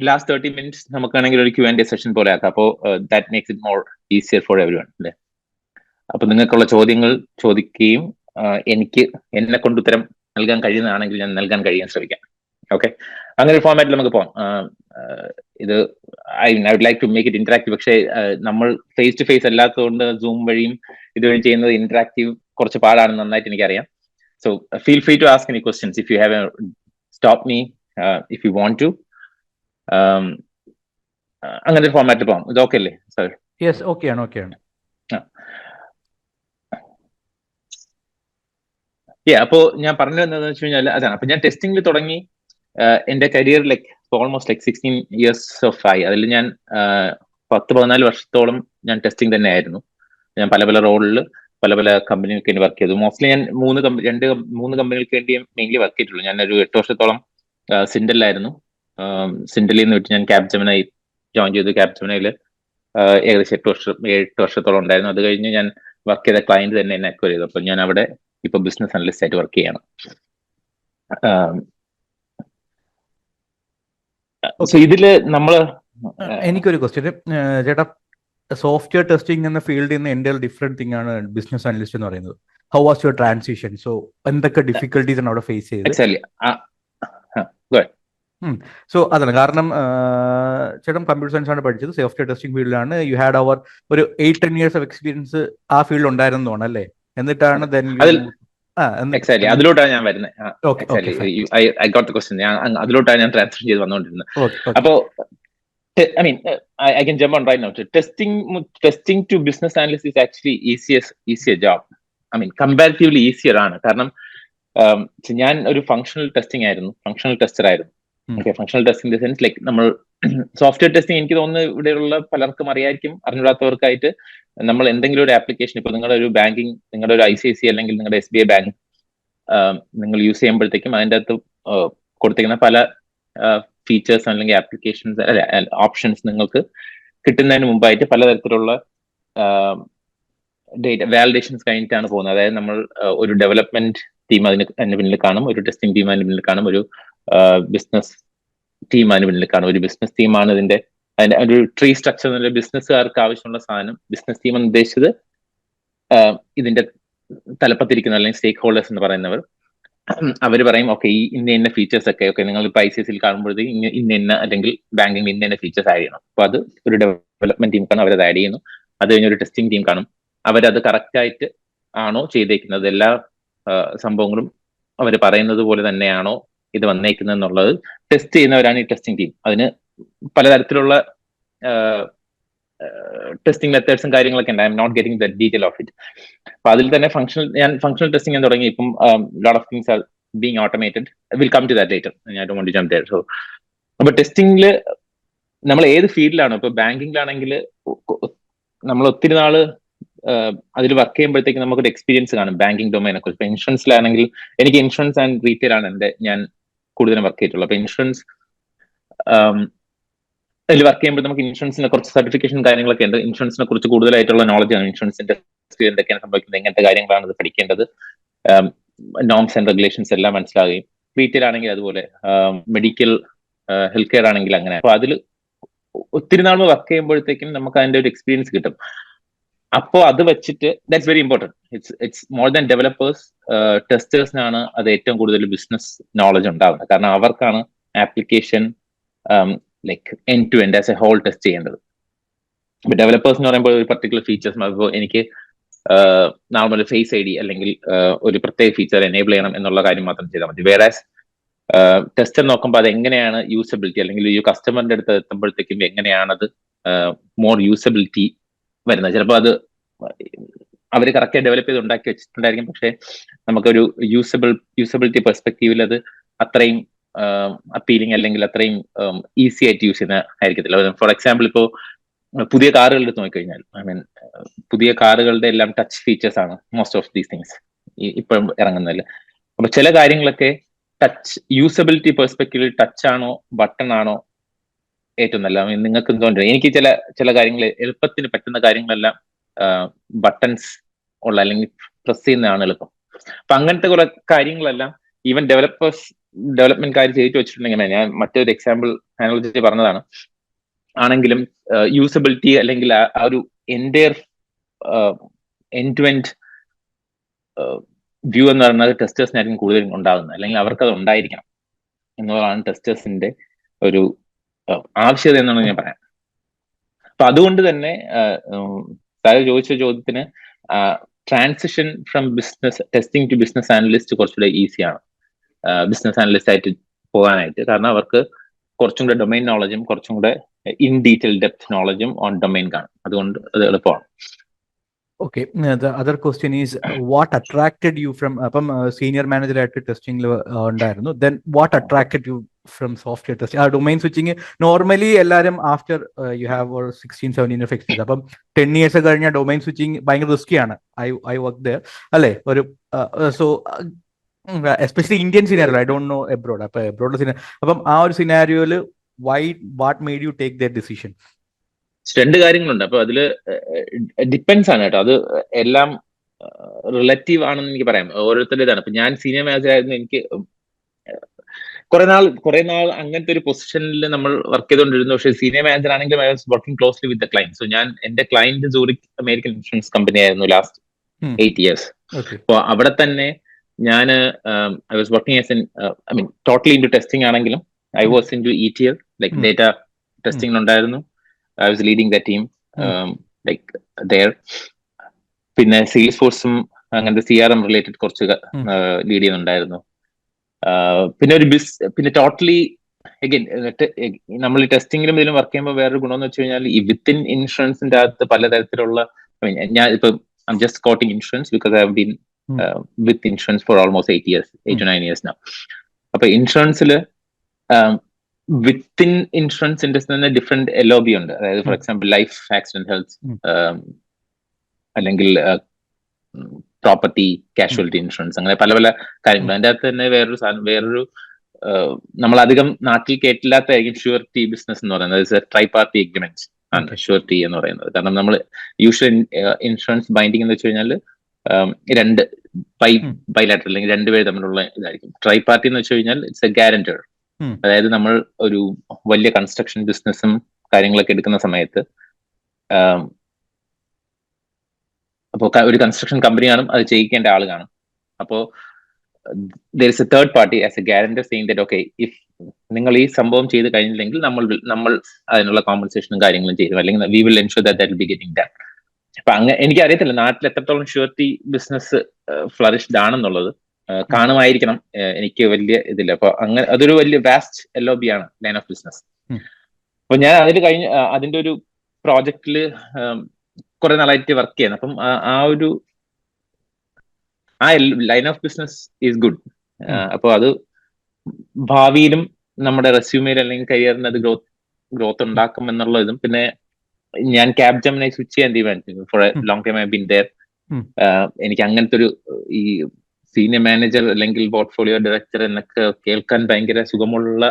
ലാസ്റ്റ് 30 minutes നമുക്കാണെങ്കിൽ ഒരു Q&A സെഷൻ പോലെ ആക്കാം. അപ്പോൾ that makes it more easier for everyone അല്ലേ. അപ്പൊ നിങ്ങൾക്കുള്ള ചോദ്യങ്ങൾ ചോദിക്കുകയും എനിക്ക് എന്നെ കൊണ്ട് ഉത്തരം നൽകാൻ കഴിയുന്നതാണെങ്കിൽ ഞാൻ നൽകാൻ കഴിയാൻ ശ്രമിക്കാം. ഓക്കെ, അങ്ങനെ ഒരു ഫോർമാറ്റിൽ നമുക്ക് പോകാം. ഇത് I would like to make it interactive. പക്ഷേ നമ്മൾ ഫേസ് ടു ഫേസ് അല്ലാത്തതുകൊണ്ട് സൂം വഴിയും ഇതുവഴി ചെയ്യുന്നത് ഇന്ററാക്റ്റീവ് കുറച്ച് പാടാണെന്ന് നന്നായിട്ട് എനിക്കറിയാം. So feel free to ask any questions if you have stop me if you want to. അങ്ങനെ ഒരു ഫോർമാറ്റിൽ പോകാം. ഇത് ഓക്കെ അല്ലേ സാർ? യെസ്, ഓക്കെ ആണ്. അപ്പോ ഞാൻ പറഞ്ഞത് എന്താണെന്ന് വെച്ച് കഴിഞ്ഞാൽ അതാണ്. അപ്പൊ ഞാൻ ടെസ്റ്റിംഗിൽ തുടങ്ങി എന്റെ കരിയർ ഓൾമോസ്റ്റ് 16 years ഓഫ് ആയി. അതിൽ ഞാൻ 10-14 വർഷത്തോളം ഞാൻ ടെസ്റ്റിംഗ് തന്നെ ആയിരുന്നു. ഞാൻ പല പല റോളിൽ പല കമ്പനികൾക്ക് വേണ്ടി വർക്ക് ചെയ്തു. മോസ്റ്റ്ലി ഞാൻ 3 കമ്പനികൾക്ക് വേണ്ടിയും മെയിൻലി വർക്ക് ചെയ്തിട്ടുള്ളൂ. ഞാൻ ഒരു 8 വർഷത്തോളം സിൻഡലിലായിരുന്നു. സിൻഡലിൽ നിന്ന് വിട്ട് ഞാൻ ക്യാപ്ജെമിനി ജോയിൻ ചെയ്തു. ക്യാപ്ജെമിനിയിൽ ഏകദേശം 8 വർഷത്തോളം ഉണ്ടായിരുന്നു. അത് കഴിഞ്ഞ് ഞാൻ വർക്ക് ചെയ്ത ക്ലയന്റ് തന്നെ എന്നെ അക്വയർ ചെയ്തു. അപ്പൊ ഞാൻ അവിടെ ഇപ്പൊ ബിസിനസ് അനലിസ്റ്റ് ആയിട്ട് വർക്ക് ചെയ്യണം. ഇതില് നമ്മള് എനിക്കൊരു ക്വസ്റ്റ്യൻ ചേട്ടാ, സോഫ്റ്റ്വെയർ ടെസ്റ്റിംഗ് എന്ന ഫീൽഡിൽ നിന്ന് എൻ്റെ ഡിഫറെന്റ് തിങ് ആണ് ബിസിനസ് അനലിസ്റ്റ് എന്ന് പറയുന്നത്. How was your transition? So എന്തൊക്കെ ഡിഫിക്കൽട്ടീസ് ആണ് അവിടെ ഫേസ് ചെയ്തത്? സോ അതാണ് കാരണം ചേട്ടൻ കമ്പ്യൂട്ടർ സയൻസ് ആണ് പഠിച്ചത്, സോഫ്റ്റ്വെയർ ടെസ്റ്റിംഗ് ഫീൽഡിലാണ്. യു ഹാഡ് അവർ ഒരു 8-10 years ഓഫ് എക്സ്പീരിയൻസ് ആ ഫീൽഡിൽ ഉണ്ടായിരുന്നതാണ് അല്ലേ? എന്നിട്ടാണ് അതിലോട്ടാണ് ഞാൻ വരുന്നത്. അതിലോട്ടാണ് ഞാൻ ട്രാൻസ്ഫർ ചെയ്ത് വന്നുകൊണ്ടിരുന്നത്. അപ്പോ I mean, I can jump on right now. Testing to business analyst is actually easier job. I mean, comparatively easier ആണ്. കാരണം ഞാൻ ഒരു ഫങ്ഷണൽ ടെസ്റ്റിംഗ് ആയിരുന്നു, ഫങ്ഷണൽ ടെസ്റ്റർ ആയിരുന്നു. Okay, functional testing in the sense നമ്മൾ software testing എനിക്ക് തോന്നുന്നു ഇവിടെയുള്ള പലർക്കും അറിയായിരിക്കും. അറിഞ്ഞിടാത്തവർക്കായിട്ട് നമ്മൾ എന്തെങ്കിലും ഒരു ആപ്ലിക്കേഷൻ, ഇപ്പൊ നിങ്ങളുടെ ഒരു ബാങ്കിങ്, നിങ്ങളുടെ ഒരു ICICI അല്ലെങ്കിൽ നിങ്ങളുടെ SBI ബാങ്ക് നിങ്ങൾ യൂസ് ചെയ്യുമ്പോഴത്തേക്കും അതിൻ്റെ അകത്ത് കൊടുത്തിരിക്കുന്ന പല ഫീച്ചേഴ്സ് അല്ലെങ്കിൽ ആപ്ലിക്കേഷൻസ് ഓപ്ഷൻസ് നിങ്ങൾക്ക് കിട്ടുന്നതിന് മുമ്പായിട്ട് പലതരത്തിലുള്ള ഡേറ്റ വാലിഡേഷൻസ് കഴിഞ്ഞിട്ടാണ് പോകുന്നത്. അതായത് നമ്മൾ ഒരു ഡെവലപ്മെന്റ് ടീം അതിന് പിന്നിൽ കാണും, ഒരു ടെസ്റ്റിംഗ് ടീം അതിന് പിന്നിൽ കാണും, ഒരു ബിസിനസ് ടീം അതിന് പിന്നിൽ കാണും. ഒരു ബിസിനസ് ടീമാണ് അതിന്റെ ഒരു ട്രീ സ്ട്രക്ചർ എന്നുള്ള ബിസിനസ്സുകാർക്ക് ആവശ്യമുള്ള സാധനം. ബിസിനസ് ടീം എന്ന് ഉദ്ദേശിച്ചത് ഇതിന്റെ തലപ്പത്തിരിക്കുന്ന അല്ലെങ്കിൽ സ്റ്റേക്ക് ഹോൾഡേഴ്സ് എന്ന് പറയുന്നവർ. അവർ പറയും ഓക്കെ, ഈ ഇന്ന ഫീച്ചേഴ്സ് ഒക്കെ ഓക്കെ നിങ്ങൾ ഇപ്പൊ ICICI കാണുമ്പോഴത്തേക്ക് ഇന്ന അല്ലെങ്കിൽ ബാങ്കിങ് ഇന്ന ഫീച്ചേഴ്സ് ആഡ് ചെയ്യണം. അപ്പൊ അത് ഒരു ഡെവലപ്മെന്റ് ടീം കാണും, അവരത് ആഡ് ചെയ്യുന്നു. അത് കഴിഞ്ഞൊരു ടെസ്റ്റിംഗ് ടീം കാണും, അവരത് കറക്റ്റ് ആയിട്ട് ആണോ ചെയ്തേക്കുന്നത്, എല്ലാ സംഭവങ്ങളും അവർ പറയുന്നത് പോലെ തന്നെയാണോ ഇത് വന്നേക്കുന്നത് എന്നുള്ളത് ടെസ്റ്റ് ചെയ്യുന്നവരാണ് ഈ ടെസ്റ്റിംഗ് ടീം. അതിന് പലതരത്തിലുള്ള ടെസ്റ്റിംഗ് മെത്തേഡ്സും കാര്യങ്ങളൊക്കെ ഉണ്ട്. I'm not getting the detail of it. അപ്പൊ അതിൽ തന്നെ ഫങ്ഷണൽ ടെസ്റ്റിംഗ് ഞാൻ തുടങ്ങി. ഇപ്പം lot of things are being automated. Will come to that later. I don't want to jump there. So അപ്പൊ ടെസ്റ്റിംഗില് നമ്മൾ ഏത് ഫീൽഡിലാണ്, ഇപ്പൊ ബാങ്കിങ്ങിലാണെങ്കിൽ നമ്മൾ ഒത്തിരി നാള് അതിൽ വർക്ക് ചെയ്യുമ്പോഴത്തേക്ക് നമുക്കൊരു എക്സ്പീരിയൻസ് കാണും ബാങ്കിങ് ഡൊമൈനെ കുറിച്ച്. ഇപ്പൊ ഇൻഷുറൻസിലാണെങ്കിൽ എനിക്ക് ഇൻഷുറൻസ് ആൻഡ് റീറ്റെയിൽ ആണ് ഞാൻ കൂടുതലും വർക്ക് ചെയ്തിട്ടുള്ളത്. അപ്പൊ ഇൻഷുറൻസ് അതിൽ വർക്ക് ചെയ്യുമ്പോൾ നമുക്ക് ഇൻഷുറൻസിനെ കുറച്ച് സർട്ടിഫിക്കേഷൻ കാര്യങ്ങളൊക്കെ ഉണ്ട്. ഇൻഷുറൻസിനെ കുറിച്ച് കൂടുതലായിട്ടുള്ള നോളജാണ്. ഇൻഷുറൻസിന്റെ എന്തൊക്കെയാണ് സംഭവിക്കുന്നത്, എങ്ങനത്തെ കാര്യങ്ങളാണ് ഇത് പഠിക്കേണ്ടത്, നോംസ് ആൻഡ് റെഗുലേഷൻസ് എല്ലാം മനസ്സിലാകുകയും. റീറ്റെയിൽ ആണെങ്കിൽ അതുപോലെ, മെഡിക്കൽ ഹെൽത്ത് കെയർ ആണെങ്കിൽ അങ്ങനെ. അപ്പൊ അതിൽ ഒത്തിരി നാൾ വർക്ക് ചെയ്യുമ്പോഴത്തേക്കും നമുക്ക് അതിന്റെ ഒരു എക്സ്പീരിയൻസ് കിട്ടും. അപ്പോൾ അത് വെച്ചിട്ട് that's very important. It's more than developers, ടെസ്റ്റേഴ്സിനാണ് അത് ഏറ്റവും കൂടുതൽ ബിസിനസ് നോളജ് ഉണ്ടാവുന്നത്. കാരണം അവർക്കാണ് application like end to end as a whole test ചെയ്യേണ്ടത്. ഇപ്പൊ ഡെവലപ്പേഴ്സ് എന്ന് പറയുമ്പോൾ ഒരു പർട്ടിക്കുലർ ഫീച്ചേഴ്സ്, ഇപ്പോൾ എനിക്ക് നോർമൽ ഫേസ് ID അല്ലെങ്കിൽ ഒരു പ്രത്യേക ഫീച്ചർ എനേബിൾ ചെയ്യണം എന്നുള്ള കാര്യം മാത്രം ചെയ്താൽ മതി. വേറാസ് ടെസ്റ്റർ നോക്കുമ്പോൾ അത് എങ്ങനെയാണ് യൂസബിലിറ്റി, അല്ലെങ്കിൽ ഈ കസ്റ്റമറിന്റെ അടുത്ത് എത്തുമ്പോഴത്തേക്കും എങ്ങനെയാണത് മോർ യൂസബിലിറ്റി വരുന്നത്. ചിലപ്പോൾ അത് അവർ കറക്റ്റ് ഡെവലപ്പ് ചെയ്ത് ഉണ്ടാക്കി വെച്ചിട്ടുണ്ടായിരിക്കും, പക്ഷെ നമുക്കൊരു യൂസബിലിറ്റി പെർസ്പെക്റ്റീവിൽ അത് അത്രയും അപ്പീലിംഗ് അല്ലെങ്കിൽ അത്രയും ഈസി ആയിട്ട് യൂസ് ചെയ്യുന്ന ആയിരിക്കത്തില്ല. ഫോർ എക്സാമ്പിൾ, ഇപ്പോൾ പുതിയ കാറുകൾ എടുത്ത് നോക്കിക്കഴിഞ്ഞാൽ, ഐ മീൻ പുതിയ കാറുകളുടെ എല്ലാം ടച്ച് ഫീച്ചേഴ്സ് ആണ് മോസ്റ്റ് ഓഫ് ദീസ് തിങ്സ് ഇപ്പം ഇറങ്ങുന്നതിൽ. അപ്പൊ ചില കാര്യങ്ങളൊക്കെ ടച്ച് യൂസബിലിറ്റി പെർസ്പെക്റ്റീവിൽ ടച്ച് ആണോ ബട്ടൺ ആണോ ഏറ്റവും നല്ല. നിങ്ങൾക്ക് തോന്നുന്നു എനിക്ക് ചില കാര്യങ്ങൾ എളുപ്പത്തിന് പറ്റുന്ന കാര്യങ്ങളെല്ലാം ബട്ടൺസ് ഉള്ള അല്ലെങ്കിൽ പ്രസ് ചെയ്യുന്നതാണ് എളുപ്പം. അപ്പൊ അങ്ങനത്തെ കുറെ കാര്യങ്ങളെല്ലാം ഈവൻ ഡെവലപ്മെന്റ് കാര്യം ചെയ്തു വെച്ചിട്ടുണ്ടെങ്കിൽ, ഞാൻ മറ്റൊരു എക്സാമ്പിൾ അനോളജി പറഞ്ഞതാണ്, ആണെങ്കിലും യൂസബിലിറ്റി അല്ലെങ്കിൽ ആ ഒരു entire end to end view എന്ന് പറയുന്നത് ടെസ്റ്റേഴ്സിനായിരിക്കും കൂടുതൽ ഉണ്ടാകുന്നത്, അല്ലെങ്കിൽ അവർക്കത് ഉണ്ടായിരിക്കണം എന്നുള്ളതാണ് ടെസ്റ്റേഴ്സിന്റെ ഒരു ആവശ്യകത എന്നാണ് ഞാൻ പറയാം. അപ്പൊ അതുകൊണ്ട് തന്നെ താങ്കൾ ചോദിച്ച ചോദ്യത്തിന് transition from business testing to business analyst കുറച്ചുകൂടെ ഈസിയാണ് ബിസിനസ് അനലിസ്റ്റ് ആയിട്ട് പോകാനായിട്ട്. കാരണം അവർക്ക് കുറച്ചും കൂടെ ഡൊമൈൻ നോളജും കുറച്ചും കൂടെ ഇൻ ഡീറ്റെയിൽ ഡെപ്ത് നോളജും ഓൺ ഡൊമൈൻ കാണും. അതുകൊണ്ട് അത് എളുപ്പമാണ്. Okay, the other question is what attracted you from senior manager at testing ഉണ്ടായിരുന്നു, then what attracted you from software testing? Domain switching normally എല്ലാരും after you have 16-17 years of experience, അപ്പം 10 years കഴിഞ്ഞ domain switching ഭയങ്കര risky ആണ്. I work there അല്ലേ, ഒരു so especially Indian scenario, I don't no abroad. അപ്പൊ abroad അപ്പം ആ ഒരു സിനാരിയോയില് what made you take that decision? രണ്ട് കാര്യങ്ങളുണ്ട്. അപ്പൊ അതില് ഡിപ്പെൻസ് ആണ് കേട്ടോ, അത് എല്ലാം റിലേറ്റീവ് ആണെന്ന് എനിക്ക് പറയാം, ഓരോരുത്തരുടെ ഇതാണ്. അപ്പൊ ഞാൻ സീനിയർ മാനേജർ ആയിരുന്നു, എനിക്ക് കുറെ നാൾ അങ്ങനത്തെ ഒരു പൊസിഷനിൽ നമ്മൾ വർക്ക് ചെയ്തുകൊണ്ടിരുന്നു. പക്ഷേ സീനിയർ മാനേജർ ആണെങ്കിലും I was working closely with the client. So ഞാൻ എന്റെ client Zurich American insurance company ആയിരുന്നു ലാസ്റ്റ് 8 years. അപ്പൊ അവിടെ തന്നെ ഞാൻ I was working as I mean totally into testing ആണെങ്കിലും I was into ETL like data testing ഉണ്ടായിരുന്നു. I was leading the team like there. പിന്നെ sales ഫോഴ്സും അങ്ങനത്തെ CRM റിലേറ്റഡ് കുറച്ച് ലീഡ് ചെയ്യുന്നുണ്ടായിരുന്നു. പിന്നെ ടോട്ടലി അഗൈൻ നമ്മൾ ടെസ്റ്റിംഗിലും ഇതിലും വർക്ക് ചെയ്യുമ്പോൾ വേറൊരു ഗുണമെന്ന് വെച്ച് കഴിഞ്ഞാൽ ഈ വിത്തിൻ ഇൻഷുറൻസിന്റെ അകത്ത് പലതരത്തിലുള്ള ഞാൻ ഇപ്പൊ I'm just quoting insurance because I have been with insurance for almost 8 to 9 years now. അപ്പൊ ഇൻഷുറൻസില് വിത്തിൻ ഇൻഷുറൻസ് ഇൻഡസ്ട്രി തന്നെ ഡിഫറെന്റ് LOB ഉണ്ട്. അതായത് for example life, accident, health, അല്ലെങ്കിൽ പ്രോപ്പർട്ടി, കാഷ്വാലിറ്റി ഇൻഷുറൻസ്, അങ്ങനെ പല പല കാര്യങ്ങൾ. അതിന്റെ അകത്ത് തന്നെ വേറൊരു നമ്മളധികം നാട്ടിൽ കേട്ടില്ലാത്തതായിരിക്കും ഷുവർട്ടി ബിസിനസ് എന്ന് പറയുന്നത്. ട്രൈ പാർട്ടി എഗ്രിമെന്റ്സ് ആണ് ഷുവർട്ടി എന്ന് പറയുന്നത്. കാരണം നമ്മൾ യൂഷ്വൽ ഇൻഷുറൻസ് ബൈൻഡിങ് എന്ന് വെച്ച് കഴിഞ്ഞാൽ രണ്ട് ബൈലാറ്ററൽ അല്ലെങ്കിൽ രണ്ടുപേർ തമ്മിലുള്ള ഇതായിരിക്കും. ട്രൈ പാർട്ടി എന്ന് വെച്ച് കഴിഞ്ഞാൽ ഇറ്റ്സ് എ ഗ്യാരന്റർ. അതായത് നമ്മൾ ഒരു വലിയ കൺസ്ട്രക്ഷൻ ബിസിനസ്സും കാര്യങ്ങളൊക്കെ എടുക്കുന്ന സമയത്ത് അപ്പോൾ ഒരു കൺസ്ട്രക്ഷൻ കമ്പനി കാണും, അത് ചെയ്യിക്കേണ്ട ആൾ കാണും. അപ്പോൾ there is a third party as a guarantor saying that okay, if നിങ്ങൾ ഈ സംഭവം ചെയ്ത് കഴിഞ്ഞില്ലെങ്കിൽ നമ്മൾ അതിനുള്ള കോമ്പൻസേഷനും കാര്യങ്ങളും ചെയ്യും, അല്ലെങ്കിൽ we will ensure that will be getting done. അപ്പൊ എനിക്ക് അറിയത്തില്ല നാട്ടിൽ എത്രത്തോളം ഷുവർട്ടി ബിസിനസ് ഫ്ലറിഷ്ഡ് ആണെന്നുള്ളത്. കാണുമായിരിക്കണം, എനിക്ക് വലിയ ഇതില്ല. അപ്പൊ അങ്ങനെ അതൊരു വലിയ വാസ്റ്റ് LOB ആണ്, ലൈൻ ഓഫ് ബിസിനസ്. അപ്പൊ ഞാൻ അതിന്റെ ഒരു പ്രോജക്റ്റില് കുറെ നാളായിട്ട് വർക്ക് ചെയ്യുന്നത്. അപ്പം ആ line of business is good. അപ്പൊ അത് ഭാവിയിലും നമ്മുടെ റെസ്യൂമേൽ അല്ലെങ്കിൽ കരിയറിന് അത് ഗ്രോത്ത് ഉണ്ടാക്കും എന്നുള്ള ഇതും. പിന്നെ ഞാൻ ക്യാപ്ജെമിനി സ്വിച്ച് ചെയ്യാൻ തീരുമാനിച്ചു. For a long time I been there. എനിക്ക് അങ്ങനത്തെ ഒരു ഈ സീനിയർ മാനേജർ അല്ലെങ്കിൽ പോർട്ട്ഫോളിയോ ഡയറക്ടർ എന്നൊക്കെ കേൾക്കാൻ ഭയങ്കര സുഖമുള്ള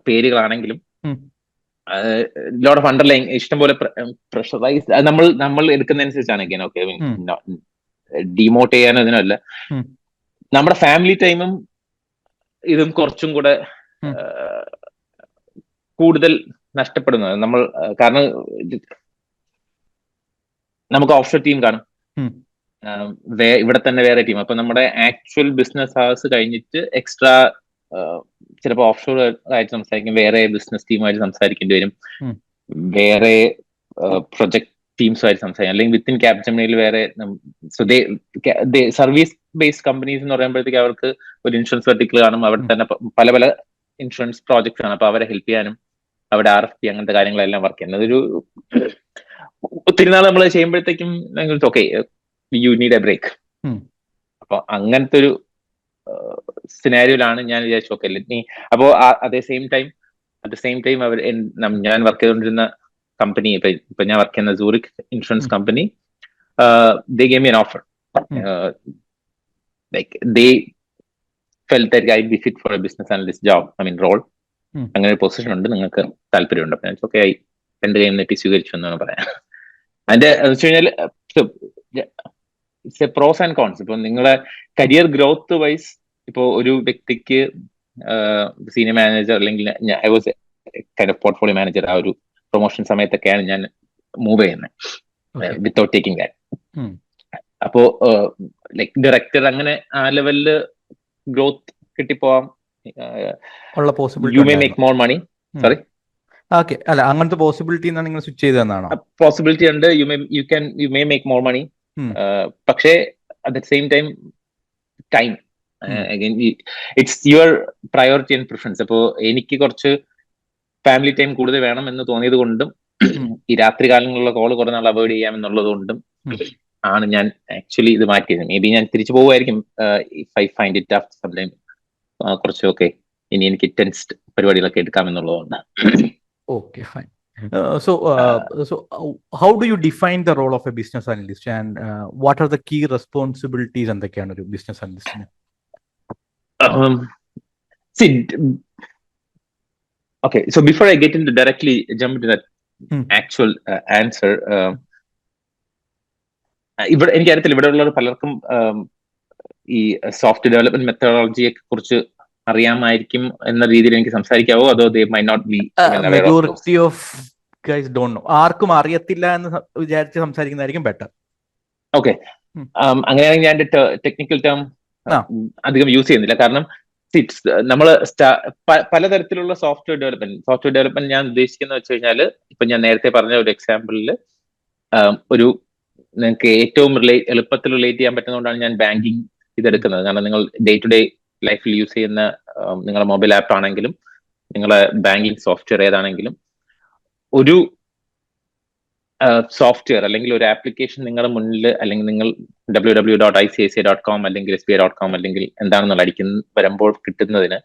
പേരുകളാണെങ്കിലും ലോട്ട് ഓഫ് അണ്ടർലൈൻ ഇഷ്ടംപോലെ പ്രഷറൈസ് നമ്മൾ എടുക്കുന്നതനുസരിച്ചാണ്. ഓക്കെ, ഡിമോട്ട് ചെയ്യാനോ ഇതിനല്ല. നമ്മുടെ ഫാമിലി ടൈമും ഇതും കുറച്ചും കൂടെ കൂടുതൽ നഷ്ടപ്പെടുന്നത് നമ്മൾ. കാരണം നമുക്ക് ഓഫ്ഷോർ ടീം കാണും, ഇവിടെ തന്നെ വേറെ ടീം. അപ്പൊ നമ്മുടെ ആക്ച്വൽ ബിസിനസ് ഹവേഴ്സ് കഴിഞ്ഞിട്ട് എക്സ്ട്രാ ചിലപ്പോൾ ഓഫ്ഷോർ ആയിട്ട് സംസാരിക്കും, വേറെ ബിസിനസ് ടീമായിട്ട് സംസാരിക്കേണ്ടി വരും, വേറെ പ്രൊജക്ട് ടീംസുമായിട്ട് സംസാരിക്കും, അല്ലെങ്കിൽ വിത്തിൻ ക്യാപ്ജെമിനിയിൽ വേറെ. സർവീസ് ബേസ്ഡ് കമ്പനീസ് എന്ന് പറയുമ്പോഴത്തേക്ക് അവർക്ക് ഒരു ഇൻഷുറൻസ് വെർട്ടിക്കൽ കാണും, അവിടെ തന്നെ പല പല ഇൻഷുറൻസ് പ്രോജക്ട്സ് ആണ്. അപ്പൊ അവരെ ഹെൽപ്പ് ചെയ്യാനും അവിടെ RFP അങ്ങനത്തെ കാര്യങ്ങളെല്ലാം വർക്ക് ചെയ്യുന്നത്. അതൊരു ഒത്തിരി നാൾ നമ്മൾ ചെയ്യുമ്പോഴത്തേക്കും okay, you need a break. അപ്പൊ അങ്ങനത്തെ ഒരു സിനാരിയോയിലാണ് ഞാൻ വിചാരിച്ചു ഓക്കെ ലെറ്റ് മീ. അപ്പോ അറ്റ് ദ സെയിം ടൈം ഞാൻ വർക്ക് ചെയ്തുകൊണ്ടിരുന്ന കമ്പനി, ഇപ്പൊ ഞാൻ വർക്ക് ചെയ്യുന്ന Zurich insurance company, they gave me an offer. Like they felt that I'd be fit for a business analyst job, role. അങ്ങനെ ഒരു position ഉണ്ട്, നിങ്ങൾക്ക് താല്പര്യമുണ്ട്. അപ്പൊ ഓക്കെ ആയി, എന്റെ കയ്യിൽ നിന്ന് സ്വീകരിച്ചു എന്നാണ് പറയാം. അതിന്റെ വെച്ച് കഴിഞ്ഞാൽ it's a pros and cons. ഇപ്പൊ നിങ്ങളെ കരിയർ ഗ്രോത്ത് വൈസ് ഇപ്പോ ഒരു വ്യക്തിക്ക് സീനിയർ മാനേജർ അല്ലെങ്കിൽ I was kind of portfolio manager ആ ഒരു പ്രൊമോഷൻ സമയത്തൊക്കെയാണ് ഞാൻ മൂവ് ചെയ്യുന്നത് വിത്തൗട്ട് ടേക്കിംഗ് ദാറ്റ്. അപ്പോ ലൈക് ഡയറക്ടർ അങ്ങനെ ആ ലെവലില് ഗ്രോത്ത് കിട്ടിപ്പോവാം. You may make more money. Sorry, okay, അല്ല അങ്ങനത്തെ പോസിബിലിറ്റി നിങ്ങൾ സ്വിച്ച് ചെയ്തതെന്നാണോ? പോസിബിലിറ്റി ഉണ്ട്. You may make more money. പക്ഷേ at the same time again it's your priority and preference. അപ്പോ എനിക്ക് കുറച്ച് ഫാമിലി ടൈം കൂടുതൽ വേണം എന്ന് തോന്നിയത് കൊണ്ടും ഈ രാത്രി കാലങ്ങളിലുള്ള കോള് കുറെ നാൾ അവോയ്ഡ് ചെയ്യാമെന്നുള്ളത് കൊണ്ടും ആണ് ഞാൻ ആക്ച്വലി ഇത് മാറ്റിയത്. മേ ബി ഞാൻ തിരിച്ചു പോകുമായിരിക്കും if I find it tough sometime. കുറച്ചൊക്കെ ഇനി എനിക്ക് ടെൻസ്ഡ് പരിപാടികളൊക്കെ എടുക്കാമെന്നുള്ളതുകൊണ്ട്. Okay, fine. So how do you define the role of a business analyst, and what are the key responsibilities എന്തൊക്കെയാണ് ഒരു business analyst? See, okay, so before I get into directly jump into that actual answer, ഇവിടെ എനിക്കറിയത്തില്ല, ഇവിടെ ഉള്ളവർ പലർക്കും ഈ soft development മെത്തഡോളജിയെ കുറിച്ച് അറിയാമായിരിക്കും എന്ന രീതിയിൽ എനിക്ക് സംസാരിക്കാവോ, അതോ they might not be majority of guys don't know. ആർക്കും അറിയത്തില്ല എന്ന് വിചാരിച്ച് സംസാരിക്കുന്നതായിരിക്കും ബെറ്റർ. ഓക്കെ, അങ്ങനെയാണെങ്കിൽ ഞാൻ ടെക്നിക്കൽ ടേം അധികം യൂസ് ചെയ്യുന്നില്ല. കാരണം നമ്മൾ പലതരത്തിലുള്ള സോഫ്റ്റ്വെയർ ഡെവലപ്മെന്റ് ഞാൻ ഉദ്ദേശിക്കുന്നത് വെച്ച് കഴിഞ്ഞാൽ, ഇപ്പൊ ഞാൻ നേരത്തെ പറഞ്ഞ ഒരു എക്സാമ്പിളിൽ ഒരു നിങ്ങൾക്ക് ഏറ്റവും എളുപ്പത്തിൽ റിലേറ്റ് ചെയ്യാൻ പറ്റുന്നതുകൊണ്ടാണ് ഞാൻ ബാങ്കിങ് ഇതെടുക്കുന്നത്. കാരണം നിങ്ങൾ ഡേ ടു ഡേ ലൈഫിൽ യൂസ് ചെയ്യുന്ന നിങ്ങളുടെ മൊബൈൽ ആപ്പ് ആണെങ്കിലും നിങ്ങളെ ബാങ്കിങ് സോഫ്റ്റ്വെയർ ഏതാണെങ്കിലും, ഒരു സോഫ്റ്റ്വെയർ അല്ലെങ്കിൽ ഒരു ആപ്ലിക്കേഷൻ നിങ്ങളുടെ മുന്നിൽ, അല്ലെങ്കിൽ നിങ്ങൾ www.icici.com അല്ലെങ്കിൽ SBI.com അല്ലെങ്കിൽ എന്താണെന്നുള്ള വരുമ്പോൾ കിട്ടുന്നതിന്